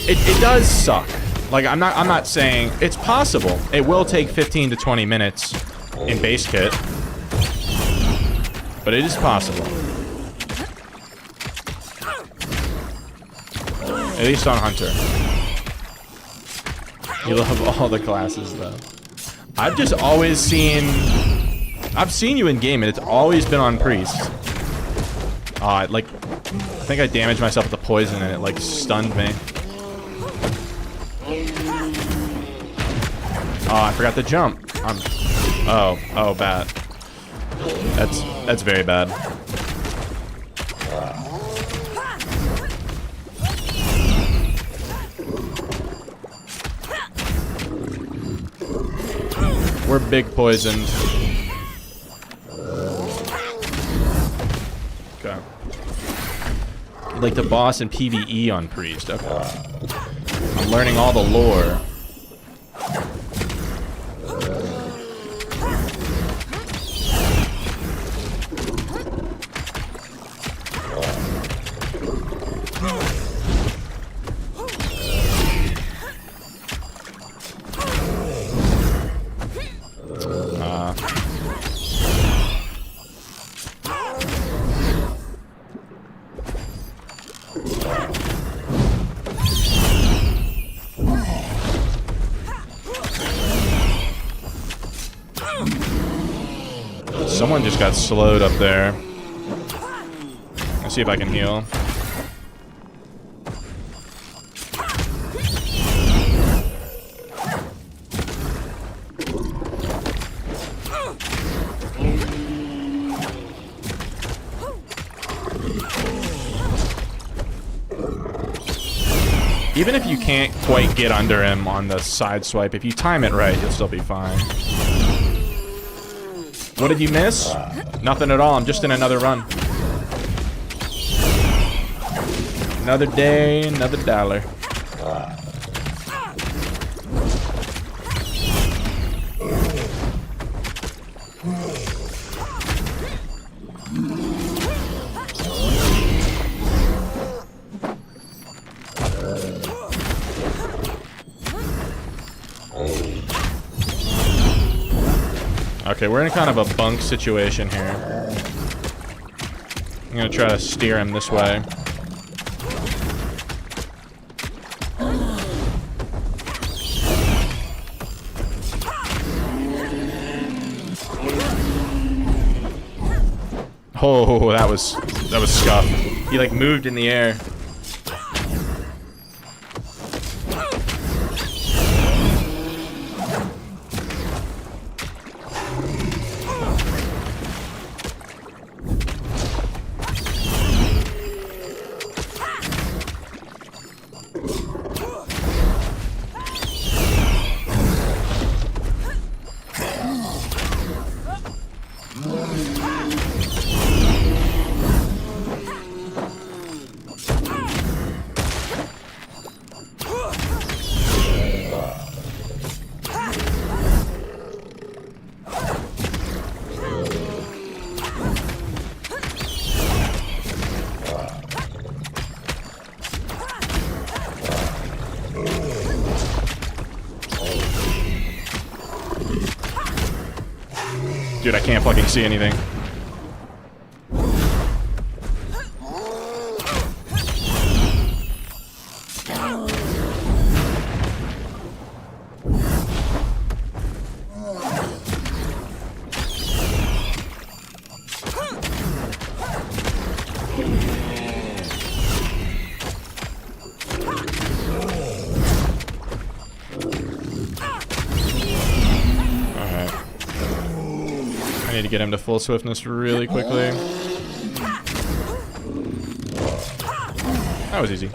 It does suck. Like I'm not saying it's possible. It will take 15 to 20 minutes in base kit. But it is possible. At least on Hunter. You love all the classes though. I've just always seen I've seen you in game and it's always been on Priest. I think I damaged myself with the poison and it like stunned me. Oh, I forgot to jump. Oh, bad. That's very bad. We're big poisoned. Okay. Like the boss in PvE on Priest. Okay. I'm learning all the lore. Someone just got slowed up there. Let's see if I can heal. Even if you can't quite get under him on the side swipe, if you time it right, you'll still be fine. What did you miss? Nothing at all. I'm just in another run. Another day, another dollar. Okay, we're in kind of a bunk situation here. I'm gonna try to steer him this way. Oh, that was scuffed. He like moved in the air. Dude, I can't fucking see anything. need to get him to full swiftness really quickly. That was easy.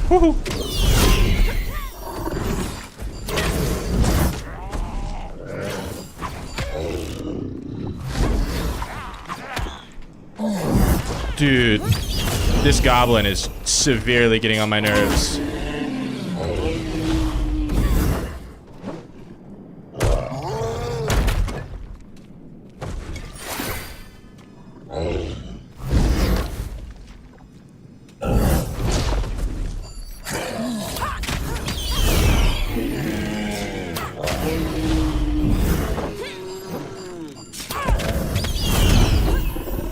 Woohoo! Dude, this goblin is severely getting on my nerves.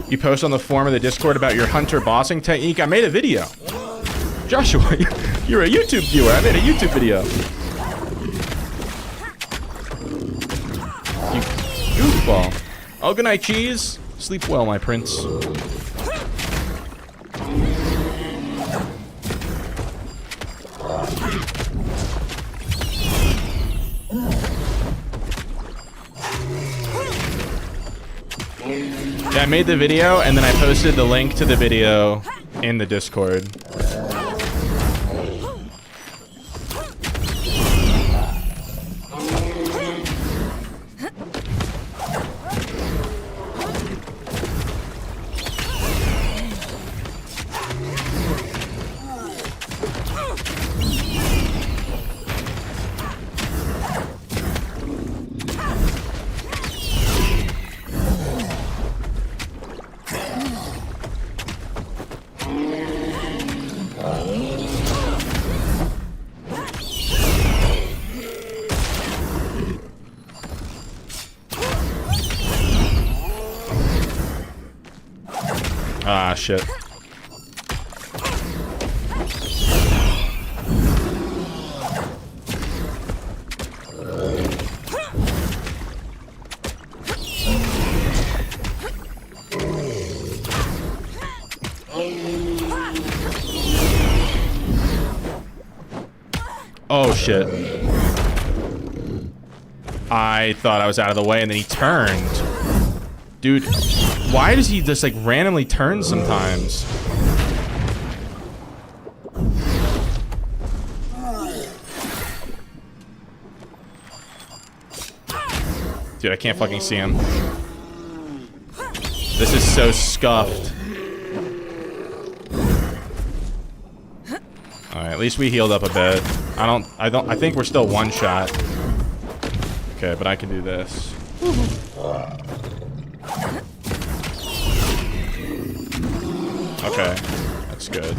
You post on the forum of the Discord about your hunter bossing technique. I made a video. Joshua, you're a YouTube viewer. I made a YouTube video. You goofball. Oh, good night, cheese. Sleep well, my prince. Yeah, I made the video and then I posted the link to the video in the Discord. Ah, shit. Oh, shit. I thought I was out of the way and then he turned. Dude, why does he just like randomly turn sometimes? Dude, I can't fucking see him. This is so scuffed. Alright, at least we healed up a bit. I think we're still one shot. Okay, but I can do this. Okay, that's good.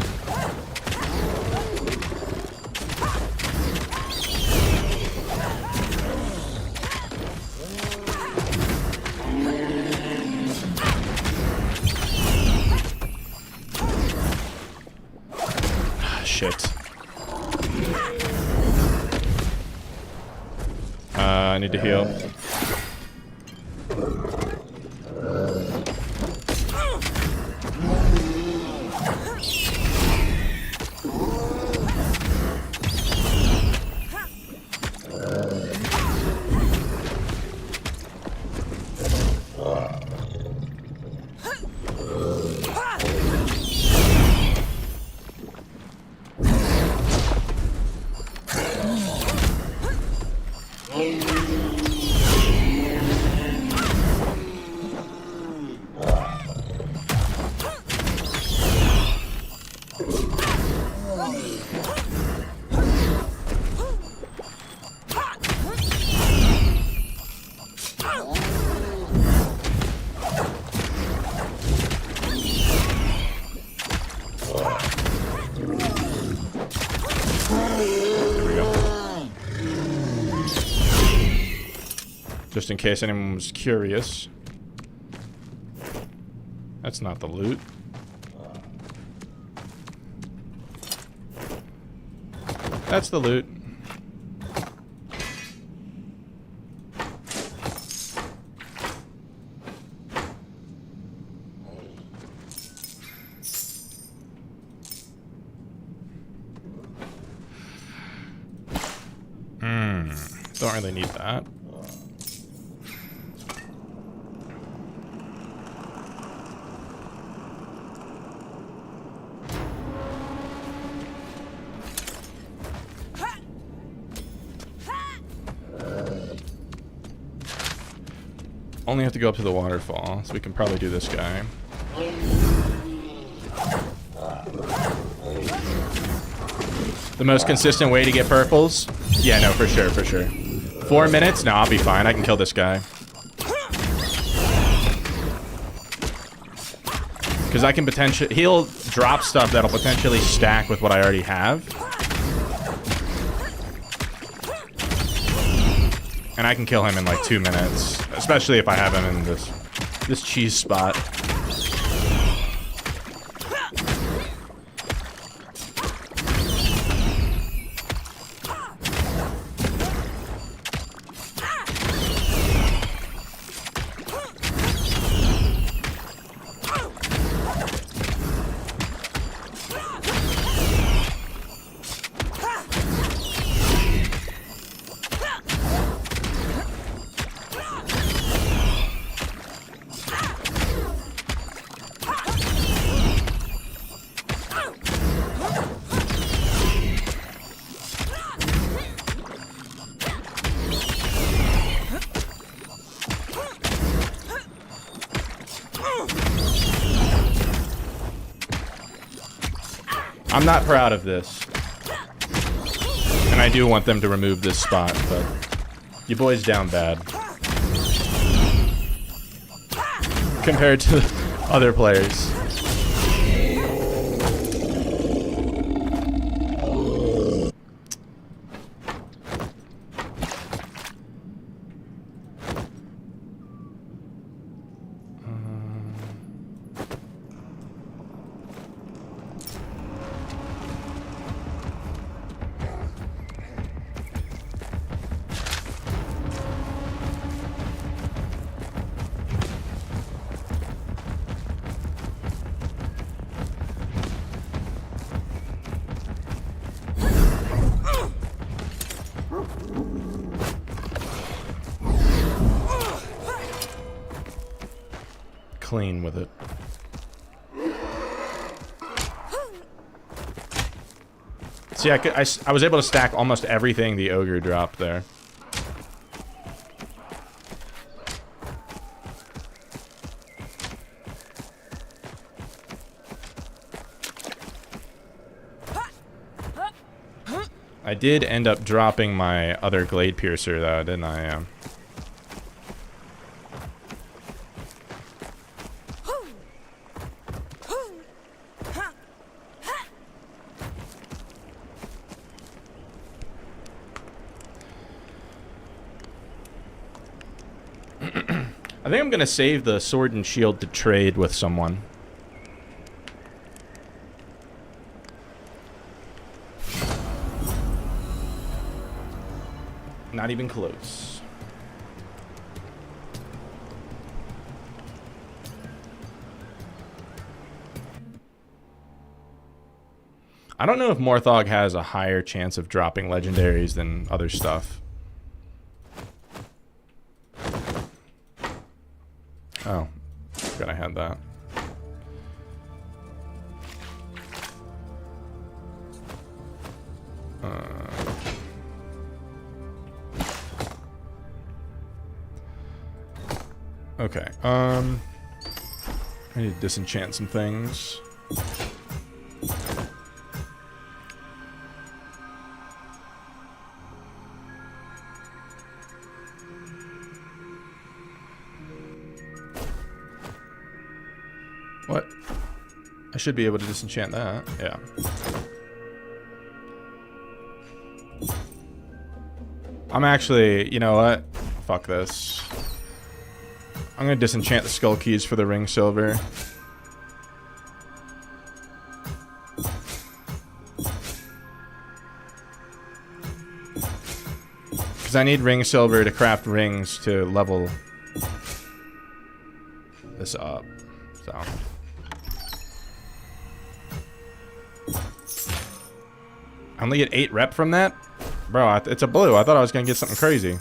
Shit. I need to heal. just in case anyone was curious. That's not the loot. That's the loot. Don't really need that. Only have to go up to the waterfall, so we can probably do this guy. The most consistent way to get purples? Yeah, no, for sure, for sure. 4 minutes? No, I'll be fine. I can kill this guy. Because I can potentially... He'll drop stuff that'll potentially stack with what I already have. And I can kill him in like 2 minutes. Especially if I have him in this cheese spot. I'm not proud of this. And I do want them to remove this spot, but your boy's down bad. Compared to other players. Clean with it. See, I was able to stack almost everything the ogre dropped there. I did end up dropping my other Glade Piercer though, didn't I? I think I'm gonna save the sword and shield to trade with someone. Not even close. I don't know if Morthog has a higher chance of dropping legendaries than other stuff. Oh, forgot I had that. Okay, I need to disenchant some things. What? I should be able to disenchant that, yeah. I'm actually, you know what? fuck this. I'm gonna disenchant the skull keys for the ring silver. Because I need ring silver to craft rings to level this up. So. I only get 8 rep from that? Bro, it's a blue. I thought I was gonna get something crazy.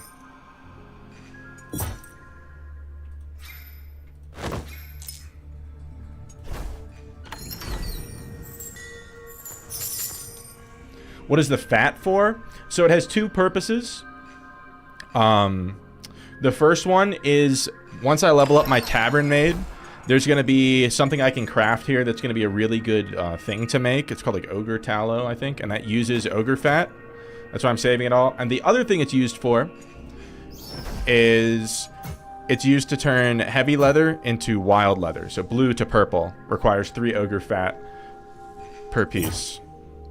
What is the fat for? So it has 2 purposes. The first one is once I level up my Tavernmaid, there's going to be something I can craft here that's going to be a really good thing to make. It's called like ogre tallow, I think, and that uses ogre fat. That's why I'm saving it all. And the other thing it's used for is it's used to turn heavy leather into wild leather. So blue to purple requires 3 ogre fat per piece.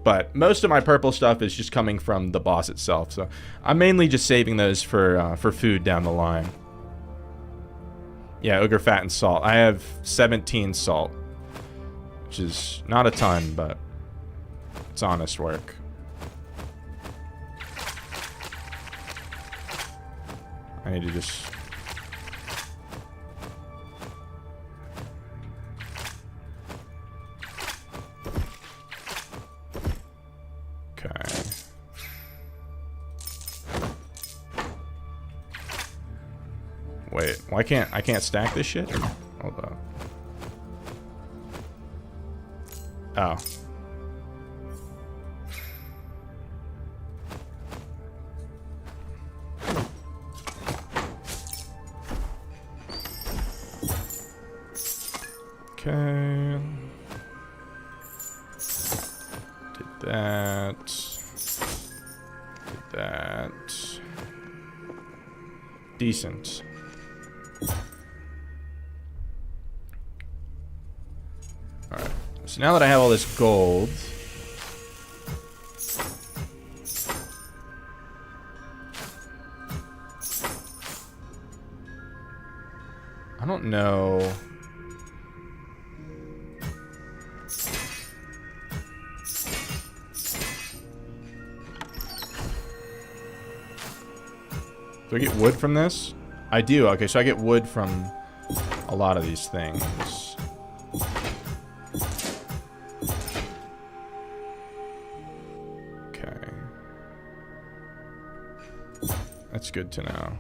But most of my purple stuff is just coming from the boss itself. So I'm mainly just saving those for food down the line. Yeah, ogre fat and salt. I have 17 salt, which is not a ton, but it's honest work. I need to just... Okay. Wait, why I can't stack this shit? Hold up. Oh. Okay. Did that. Did that. Decent. Alright. So now that I have all this gold, I don't know. Do I get wood from this? I do. Okay, so I get wood from a lot of these things. Okay. That's good to know.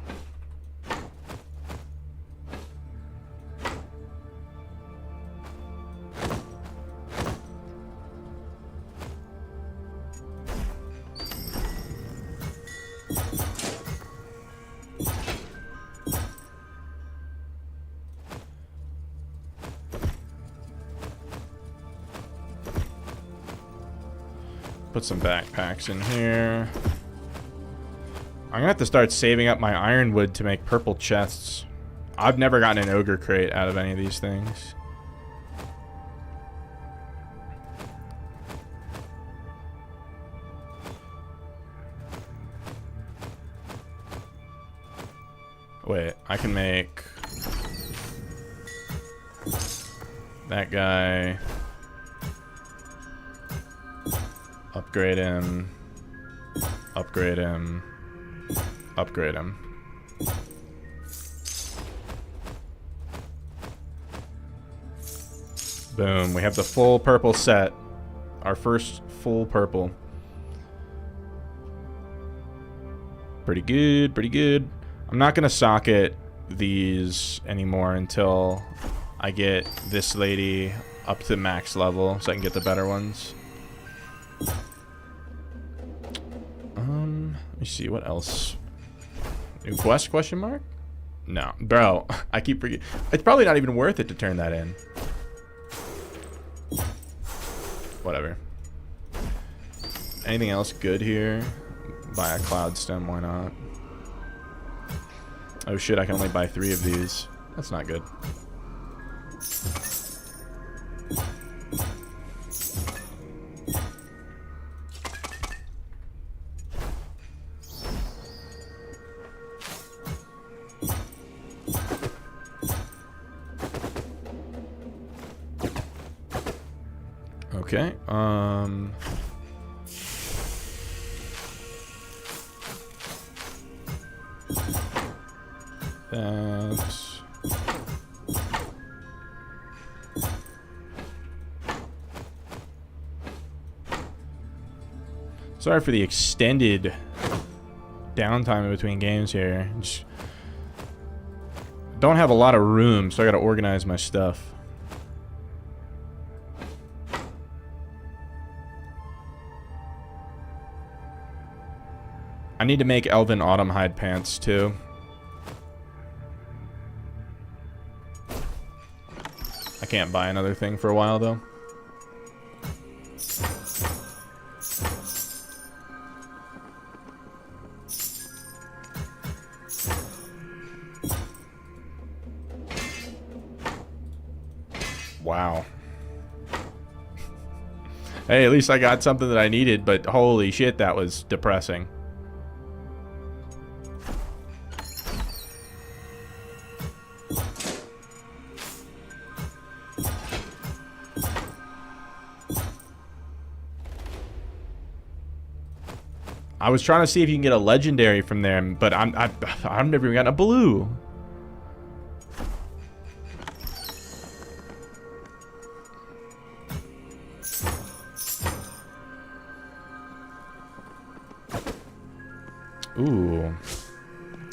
Put some backpacks in here. I'm gonna have to start saving up my ironwood to make purple chests. I've never gotten an ogre crate out of any of these things. Wait, I can make that guy. Upgrade him. Upgrade him. Upgrade him. Boom. We have the full purple set. Our first full purple. Pretty good. Pretty good. I'm not going to socket these anymore until I get this lady up to max level so I can get the better ones. Let me see what else. New quest question mark? No, bro. I keep forgetting. It's probably not even worth it to turn that in. Whatever. Anything else good here? Buy a cloud stem, why not? Oh shit, I can only buy 3 of these. That's not good. Okay. That's... Sorry for the extended downtime in between games here. Just don't have a lot of room, so I gotta organize my stuff. I need to make Elven Autumn hide pants too. I can't buy another thing for a while though. Wow. Hey, at least I got something that I needed, but holy shit, that was depressing. I was trying to see if you can get a legendary from there, but I've never even gotten a blue. Ooh. Oh,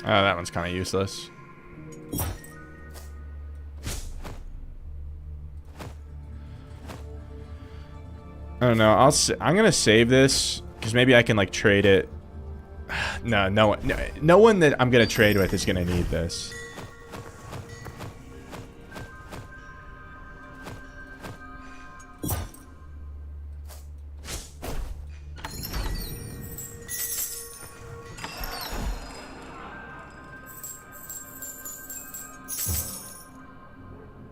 that one's kind of useless. I don't know. I'm gonna save this because maybe I can like trade it. No one that I'm gonna trade with is gonna need this.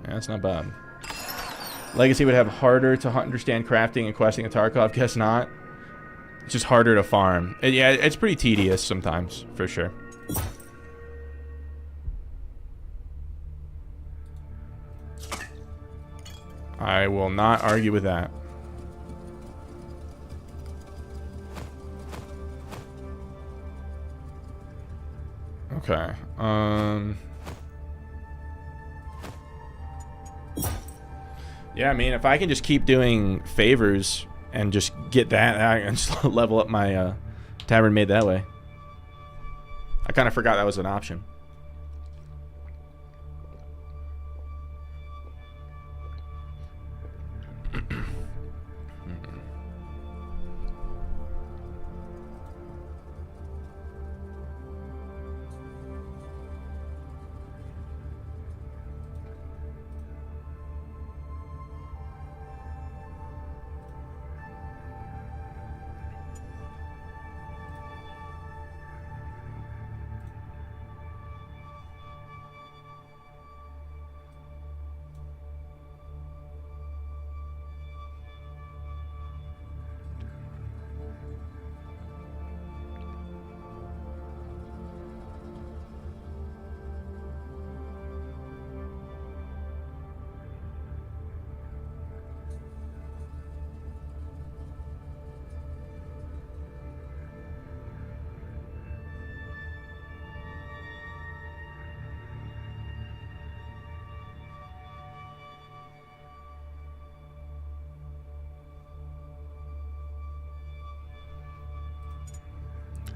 Yeah, that's not bad. Legacy would have harder to understand crafting and questing in Tarkov. Guess not. It's just harder to farm. Yeah, it's pretty tedious sometimes, for sure. I will not argue with that. Okay. Yeah, I mean, if I can just keep doing favors and just get that, I can just level up my Tavernmaid that way. I kind of forgot that was an option.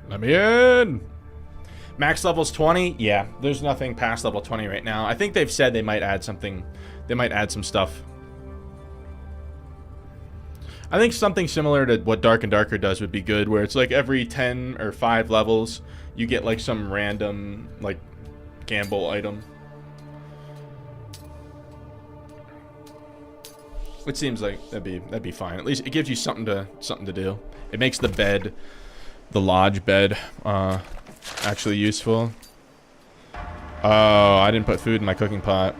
Let me in. Max level's 20. Yeah, there's nothing past level 20 right now. I think they've said they might add something. They might add some stuff. I think something similar to what Dark and Darker does would be good, where it's like every 10 or 5 levels, you get like some random like gamble item. It seems like that'd be fine. At least it gives you something to do. It makes the bed, the lodge bed, actually useful. Oh, I didn't put food in my cooking pot.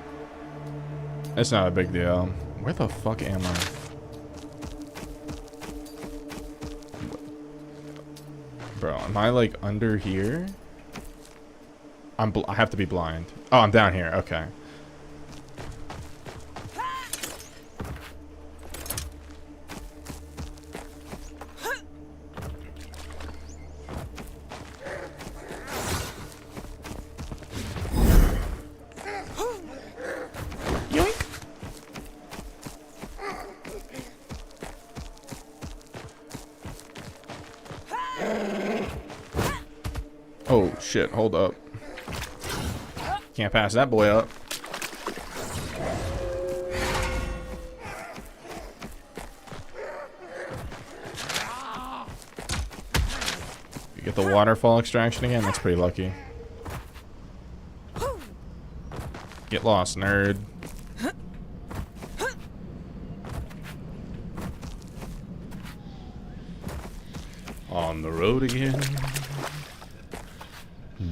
It's not a big deal. Where the fuck am I? Bro, am I like under here? I have to be blind. Oh, I'm down here. Okay. Oh shit, hold up. Can't pass that boy up. You get the waterfall extraction again? That's pretty lucky. Get lost, nerd. On the road again.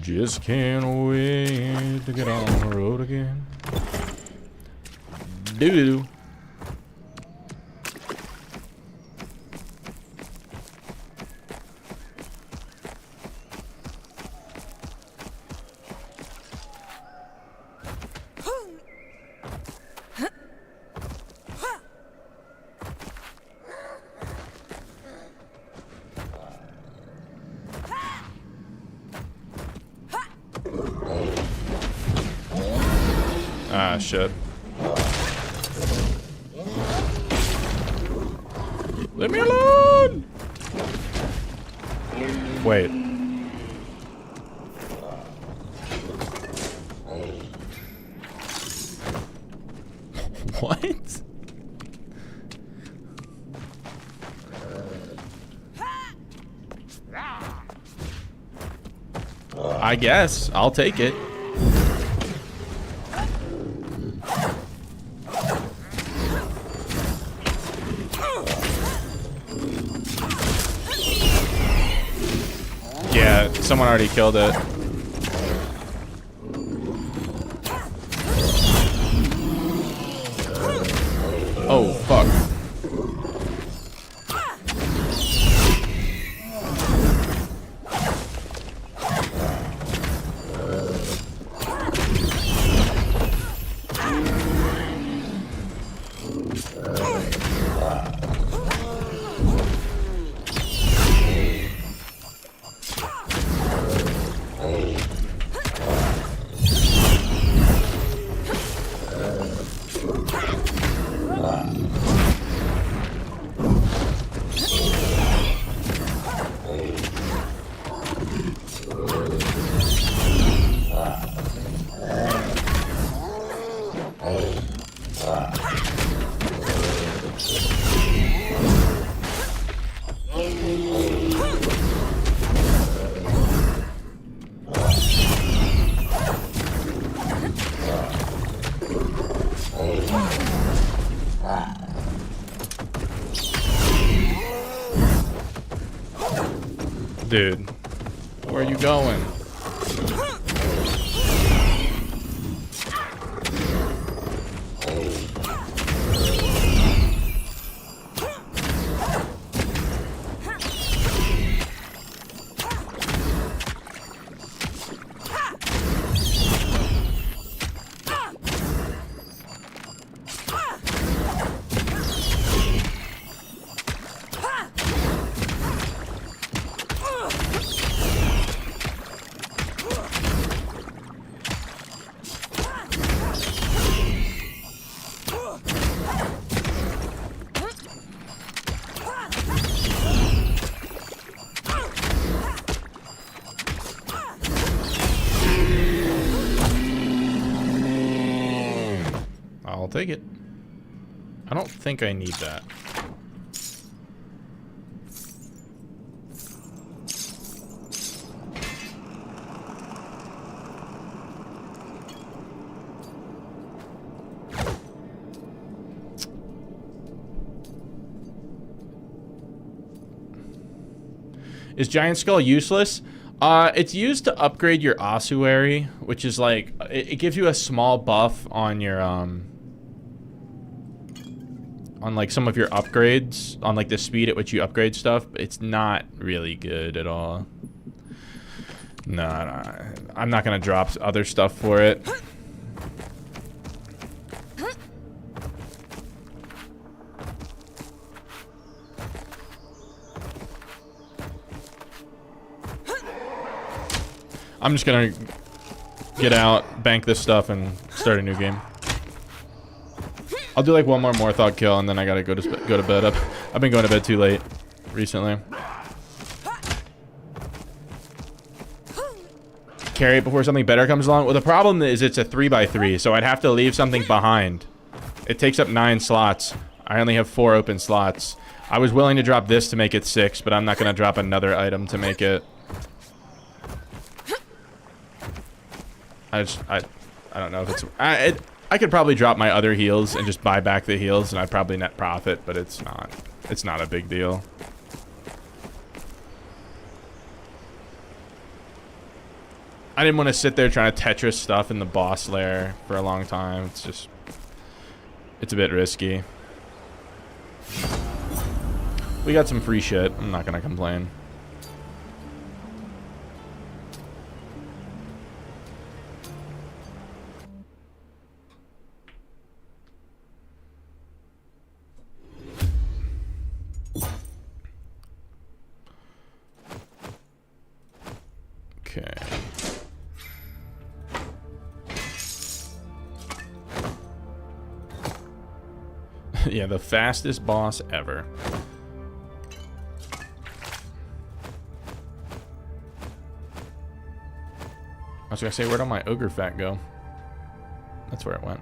Just can't wait to get on the road again. Doo-doo. Ah, shit. Leave me alone! Wait. What? I guess. I'll take it. Yeah, someone already killed it. Oh, fuck. Dude, where are you going? I'll take it. I don't think I need that. Is Giant Skull useless? It's used to upgrade your ossuary, which is like, it gives you a small buff on your, on like some of your upgrades, on like the speed at which you upgrade stuff, but it's not really good at all. No, I'm not gonna drop other stuff for it. I'm just gonna get out, bank this stuff, and start a new game. I'll do like one more Morthog kill, and then I gotta go to bed. I've been going to bed too late recently. carry it before something better comes along. Well, the problem is it's a 3x3, so I'd have to leave something behind. It takes up 9 slots. I only have 4 open slots. I was willing to drop this to make it 6, but I'm not going to drop another item to make it. I don't know if it's... I could probably drop my other heals and just buy back the heals, and I'd probably net profit, but it's not. It's not a big deal. I didn't want to sit there trying to Tetris stuff in the boss lair for a long time. It's just... It's a bit risky. We got some free shit. I'm not gonna complain. Okay. Yeah, the fastest boss ever. I was gonna say, where'd all my ogre fat go? That's where it went.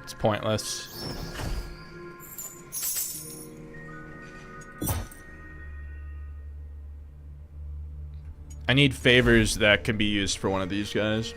It's pointless. I need favors that can be used for one of these guys.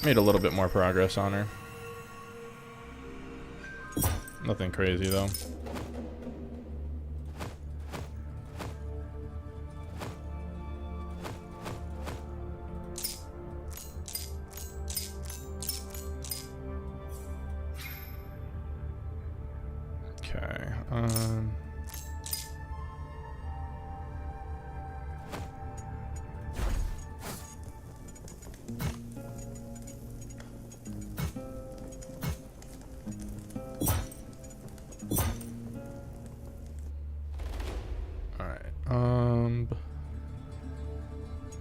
Made a little bit more progress on her. Nothing crazy though. Okay.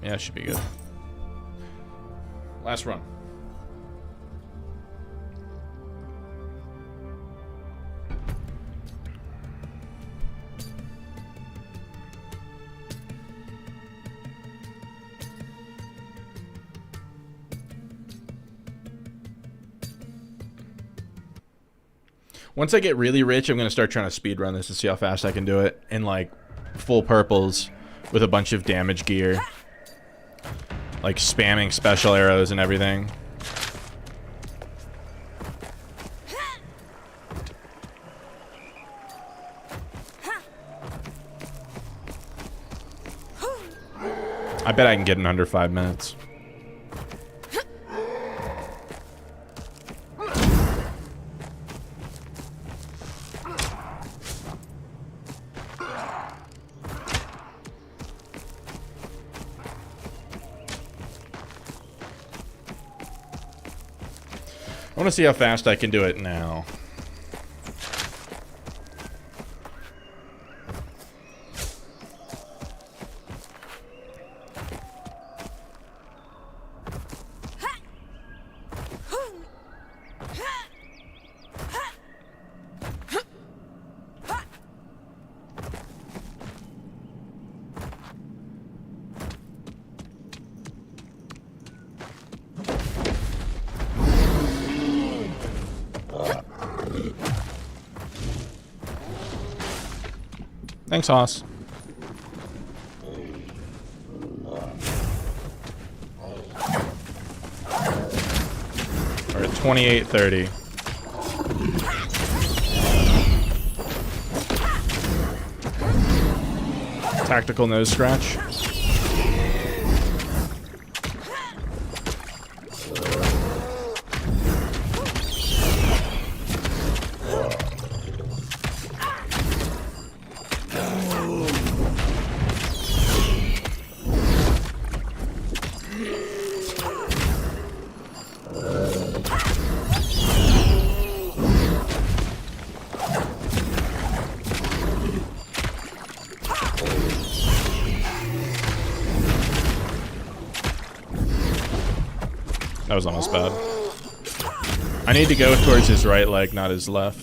Yeah, it should be good. Last run. Once I get really rich, I'm going to start trying to speedrun this and see how fast I can do it in, like, full purples with a bunch of damage gear. Like, spamming special arrows and everything. I bet I can get in under 5 minutes. I want to see how fast I can do it now. Thanks, Hoss. We're at 28:30. Tactical nose scratch. That was almost bad. I need to go towards his right leg, not his left.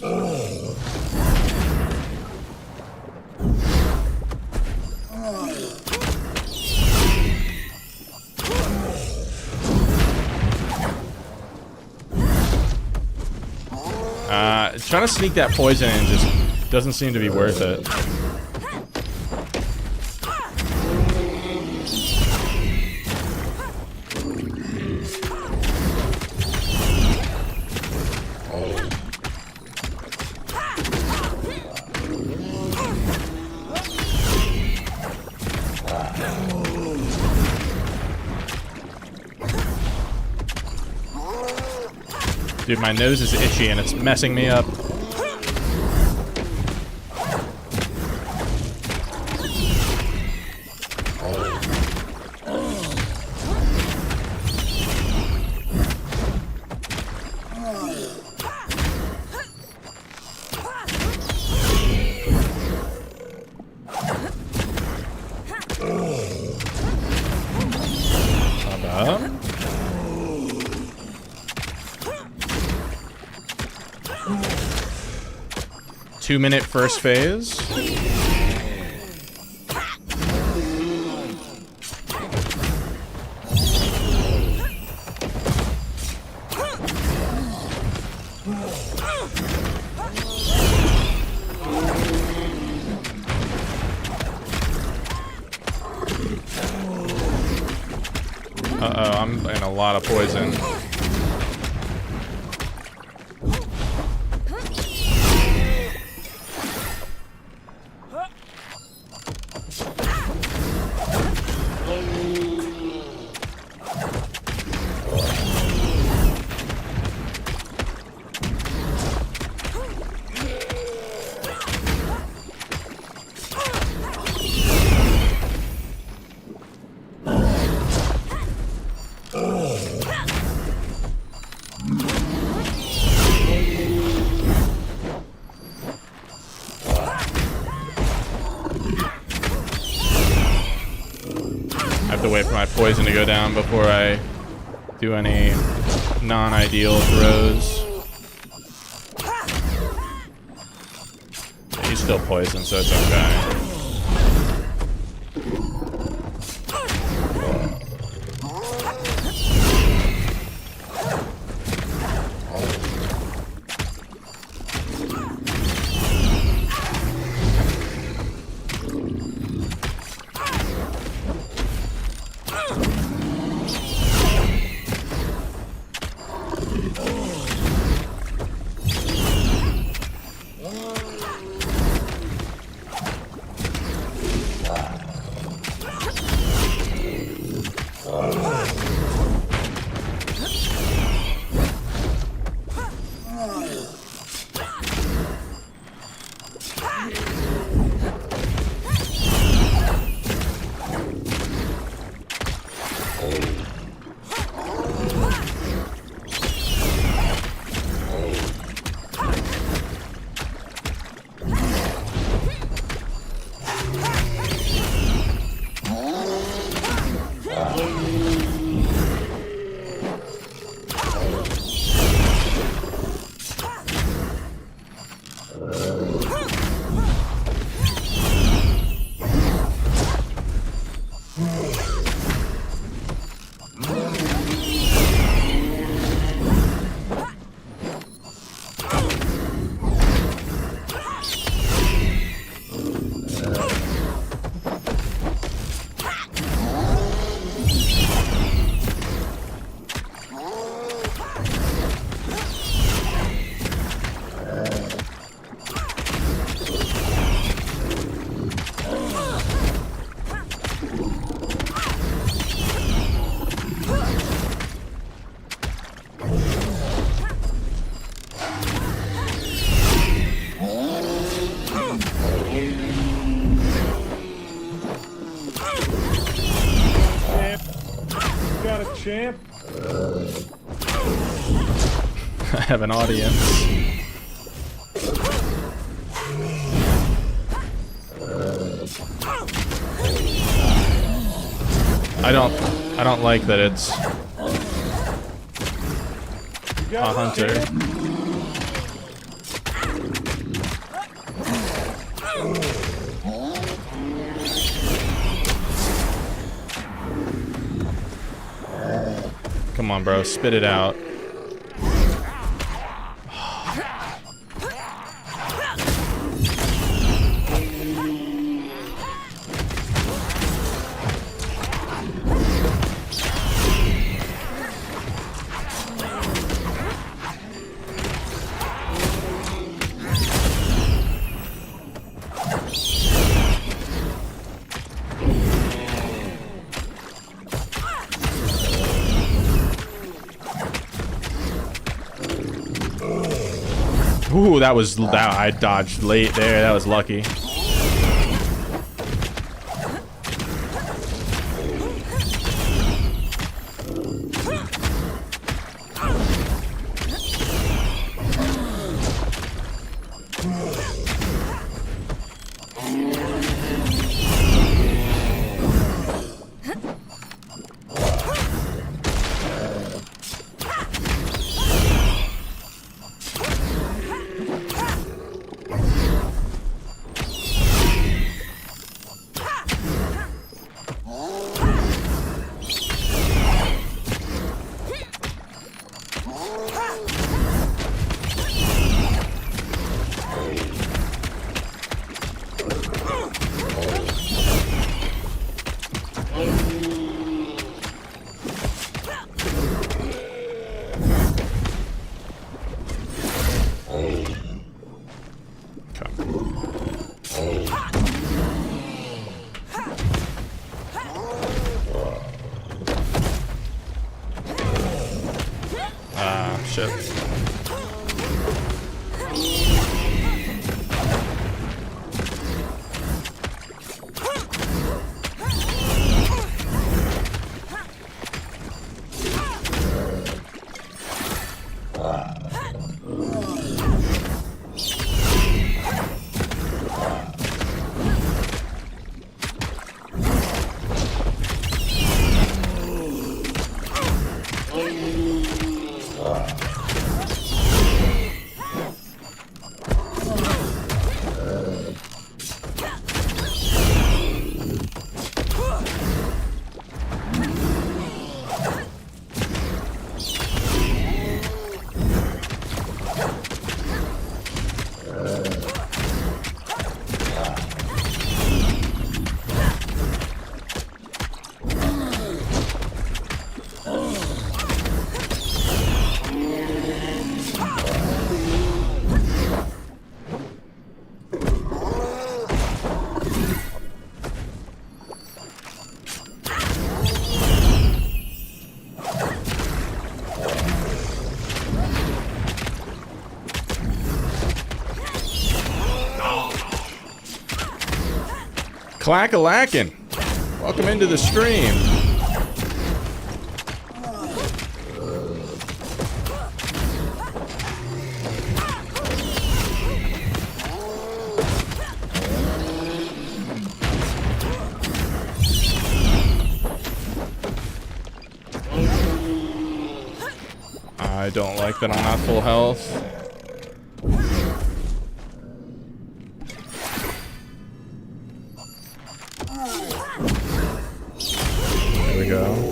Trying to sneak that poison in just doesn't seem to be worth it. Dude, my nose is itchy and it's messing me up. Not bad. Two-minute first phase. Uh-oh, I'm in a lot of poison. I have to wait for my poison to go down before I do any non-ideal throws. He's still poisoned, so it's okay. champ. I have an audience. I don't like that it's a hunter. Come on, bro, spit it out. Ooh, that I dodged late there. That was lucky. Shit. Clack-a-lackin'. Welcome into the stream. I don't like that I'm not full health. There we go.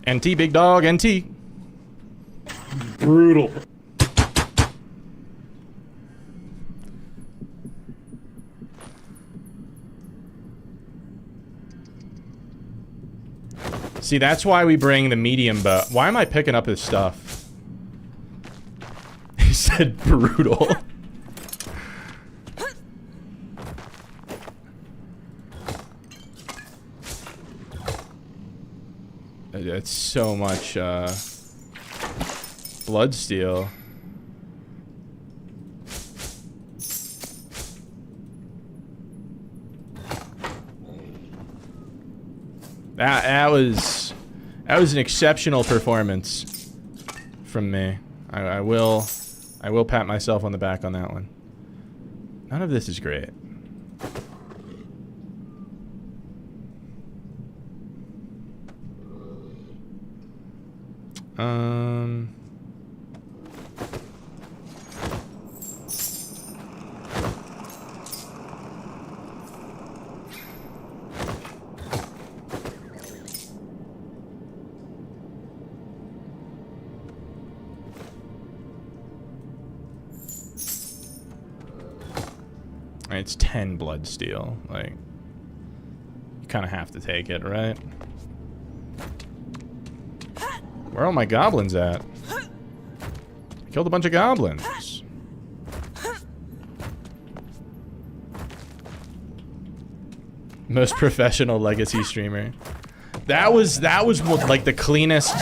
NT, big dog, NT. Brutal. See, that's why we bring the medium bow. Why am I picking up his stuff? He said brutal. That's so much blood steel. That was an exceptional performance from me. I will pat myself on the back on that one. None of this is great. It's 10 blood steel. Like, you kind of have to take it, right? Where are all my goblins at? I killed a bunch of goblins. Most professional legacy streamer. That was like the cleanest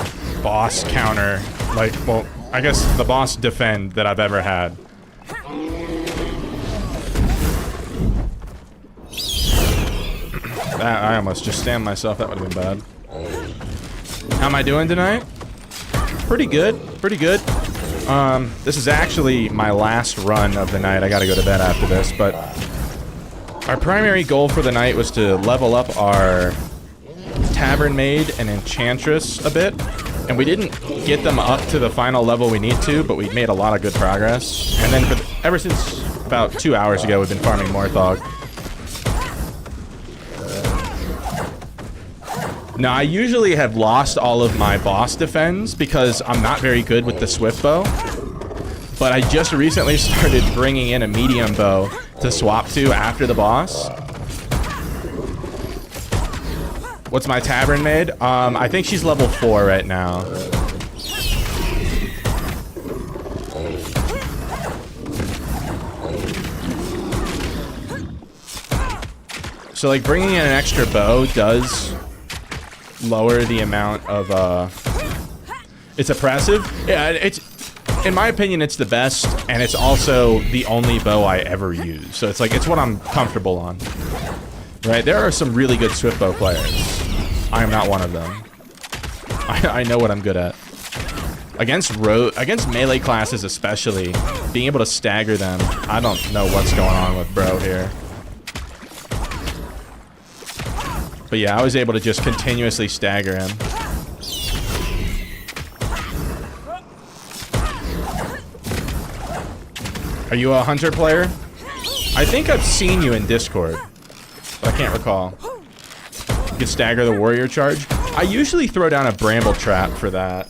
boss counter. Like, well, I guess the boss defend that I've ever had. I almost just stamped myself. That would have been bad. How am I doing tonight? Pretty good. Pretty good. This is actually my last run of the night. I gotta go to bed after this, but our primary goal for the night was to level up our Tavernmaid and Enchantress a bit. And we didn't get them up to the final level we need to, but we made a lot of good progress. And then ever since about 2 hours ago, we've been farming Morthog. Now, I usually have lost all of my boss defends because I'm not very good with the swift bow. But I just recently started bringing in a medium bow to swap to after the boss. What's my Tavernmaid? I think she's level 4 right now. So, like, bringing in an extra bow does lower the amount of it's oppressive. Yeah, it's, in my opinion, it's the best, and it's also the only bow I ever use. So it's like, it's what I'm comfortable on. Right? There are some really good swift bow players. I am not one of them. I know what I'm good at. Against melee classes especially, being able to stagger them, I don't know what's going on with bro here. But yeah, I was able to just continuously stagger him. Are you a hunter player? I think I've seen you in Discord, but I can't recall. You can stagger the warrior charge. I usually throw down a bramble trap for that.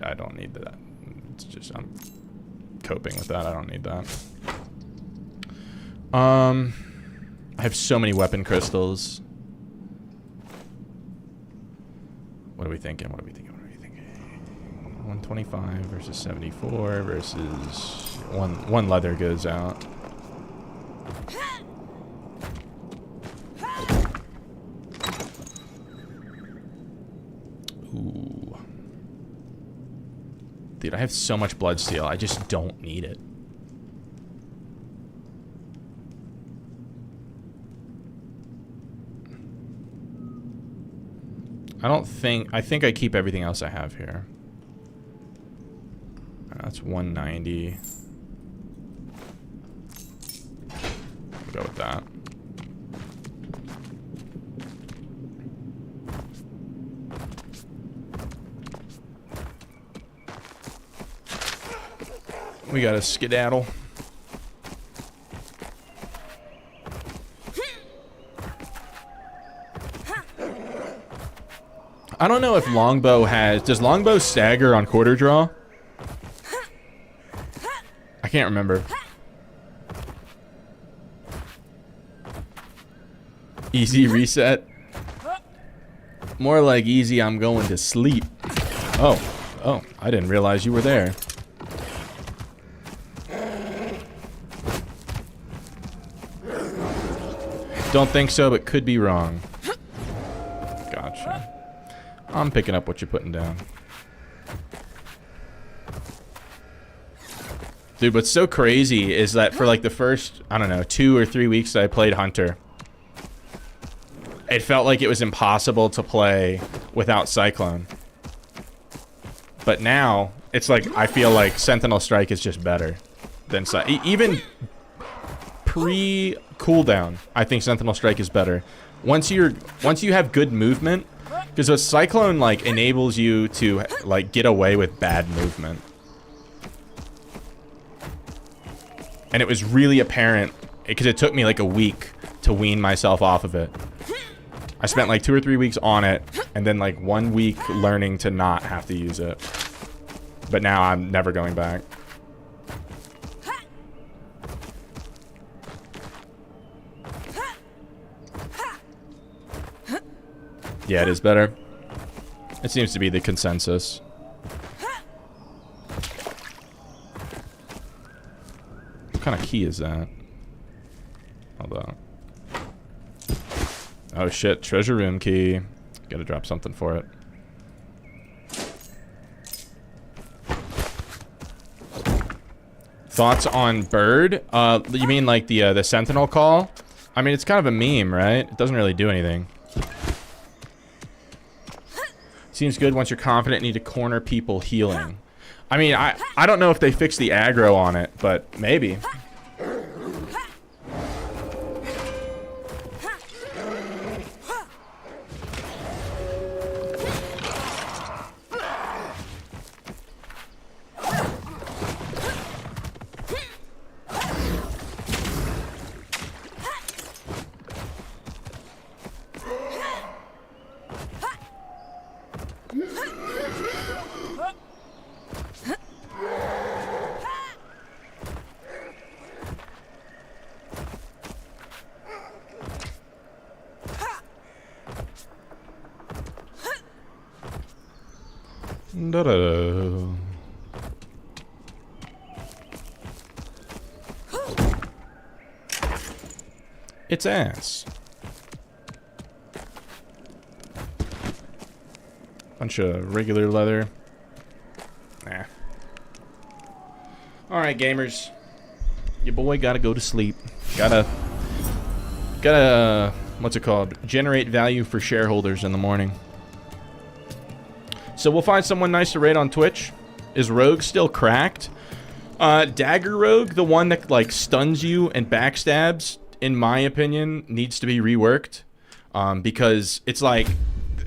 I don't need that. It's just, I'm coping with that. I don't need that. I have so many weapon crystals. What are we thinking? What are we thinking? What are we thinking? 125 versus 74 versus one leather goes out. Ooh. Dude, I have so much blood steel. I just don't need it. I think I keep everything else I have here. That's 190. We'll go with that. We got a skedaddle. I don't know if longbow has... Does longbow stagger on quarter draw? I can't remember. Easy reset. More like easy I'm going to sleep. Oh, I didn't realize you were there. Don't think so, but could be wrong. Gotcha. I'm picking up what you're putting down. Dude, what's so crazy is that for like the first, I don't know, 2 or 3 weeks that I played Hunter, it felt like it was impossible to play without Cyclone. But now, it's like, I feel like Sentinel Strike is just better than even pre-cooldown, I think Sentinel Strike is better. Once you have good movement, because a Cyclone like enables you to like get away with bad movement. And it was really apparent because it took me like a week to wean myself off of it. I spent like 2 or 3 weeks on it and then like 1 week learning to not have to use it. But now I'm never going back. Yeah, it is better. It seems to be the consensus. What kind of key is that? Hold on. Oh shit, treasure room key. Gotta drop something for it. Thoughts on Bird? You mean like the Sentinel call? I mean, it's kind of a meme, right? It doesn't really do anything. Seems good once you're confident, need to corner people healing. I mean, I don't know if they fixed the aggro on it, but maybe. Da-da-da. It's ass. Bunch of regular leather. Nah. Alright, gamers. Your boy gotta go to sleep. Gotta, what's it called? Generate value for shareholders in the morning. So we'll find someone nice to raid on Twitch. Is Rogue still cracked? Dagger Rogue, the one that like stuns you and backstabs, in my opinion, needs to be reworked. Because it's like,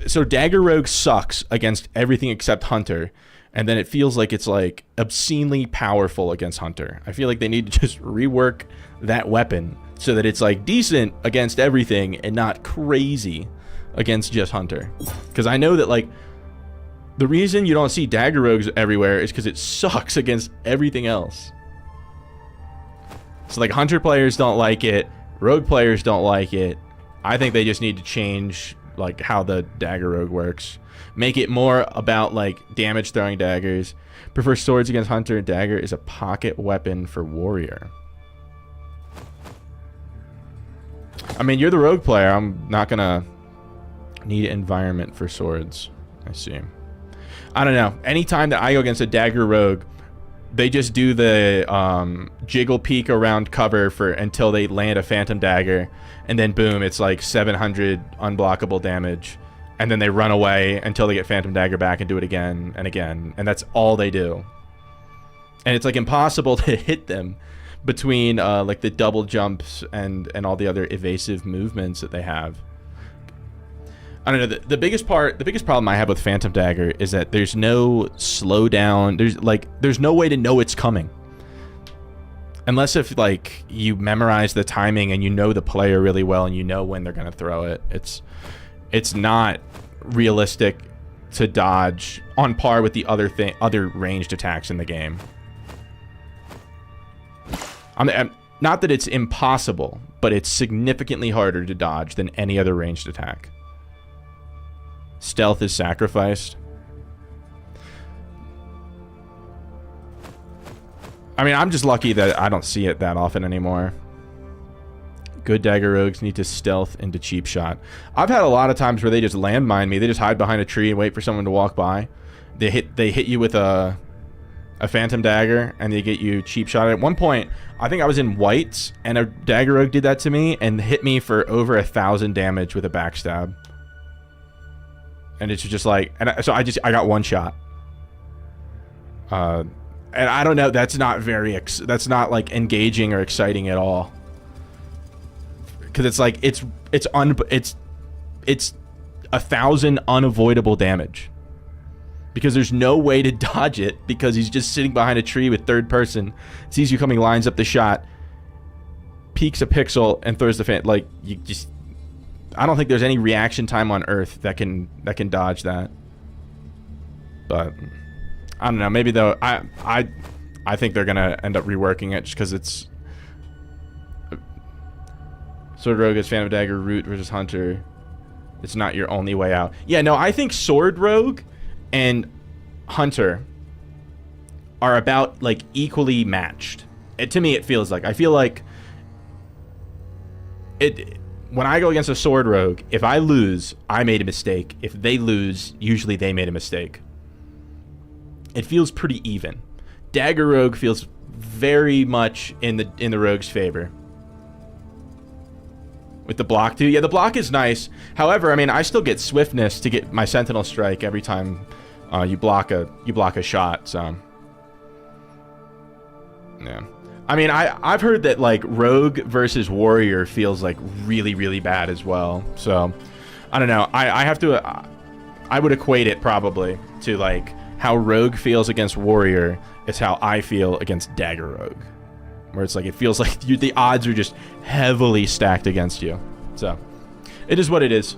so Dagger Rogue sucks against everything except Hunter. And then it feels like it's like obscenely powerful against Hunter. I feel like they need to just rework that weapon so that it's like decent against everything and not crazy against just Hunter. Because I know that like, the reason you don't see Dagger Rogues everywhere is because it sucks against everything else. So like Hunter players don't like it, Rogue players don't like it. I think they just need to change like how the Dagger Rogue works. Make it more about like damage throwing daggers. Prefer swords against Hunter. Dagger is a pocket weapon for warrior. I mean, you're the Rogue player. I'm not gonna need environment for swords. I see. I don't know. Anytime that I go against a Dagger Rogue, they just do the jiggle peek around cover for until they land a Phantom Dagger, and then boom, it's like 700 unblockable damage, and then they run away until they get Phantom Dagger back and do it again and again, and that's all they do. And it's like impossible to hit them between like the double jumps and all the other evasive movements that they have. I don't know, the biggest problem I have with Phantom Dagger is that there's no slowdown. There's no way to know it's coming. Unless if like you memorize the timing and you know the player really well and you know when they're gonna throw it. It's not realistic to dodge on par with the other ranged attacks in the game. Not that it's impossible, but it's significantly harder to dodge than any other ranged attack. Stealth is sacrificed. I mean, I'm just lucky that I don't see it that often anymore. Good dagger rogues need to stealth into cheap shot. I've had a lot of times where they just landmine me. They just hide behind a tree and wait for someone to walk by. They hit you with a phantom dagger and they get you cheap shot. At one point, I think I was in whites and a dagger rogue did that to me and hit me for over 1,000 damage with a backstab. And it's just like, so I got one shot. And I don't know. That's not that's not like engaging or exciting at all. Because it's like it's 1,000 unavoidable damage. Because there's no way to dodge it because he's just sitting behind a tree with third person, sees you coming, lines up the shot, peeks a pixel, and throws the fan. Like you just, I don't think there's any reaction time on Earth that can dodge that. But I don't know. Maybe though, I think they're gonna end up reworking it just because it's Sword Rogue is Phantom Dagger, Root versus Hunter. It's not your only way out. Yeah, no, I think Sword Rogue and Hunter are about like equally matched. To me, it feels like. I feel like when I go against a Sword Rogue, if I lose, I made a mistake. If they lose, usually they made a mistake. It feels pretty even. Dagger Rogue feels very much in the Rogue's favor. With the block too. Yeah, the block is nice. However, I mean, I still get swiftness to get my Sentinel Strike every time you block a shot. So yeah. I mean, I've heard that like Rogue versus Warrior feels like really, really bad as well. So I don't know. I would equate it probably to like how Rogue feels against Warrior is how I feel against Dagger Rogue. Where it's like, it feels like the odds are just heavily stacked against you. So, it is what it is.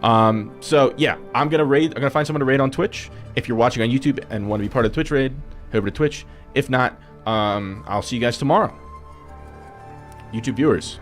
So, yeah, I'm going to find someone to raid on Twitch. If you're watching on YouTube and want to be part of the Twitch raid, head over to Twitch. If not, I'll see you guys tomorrow. YouTube viewers,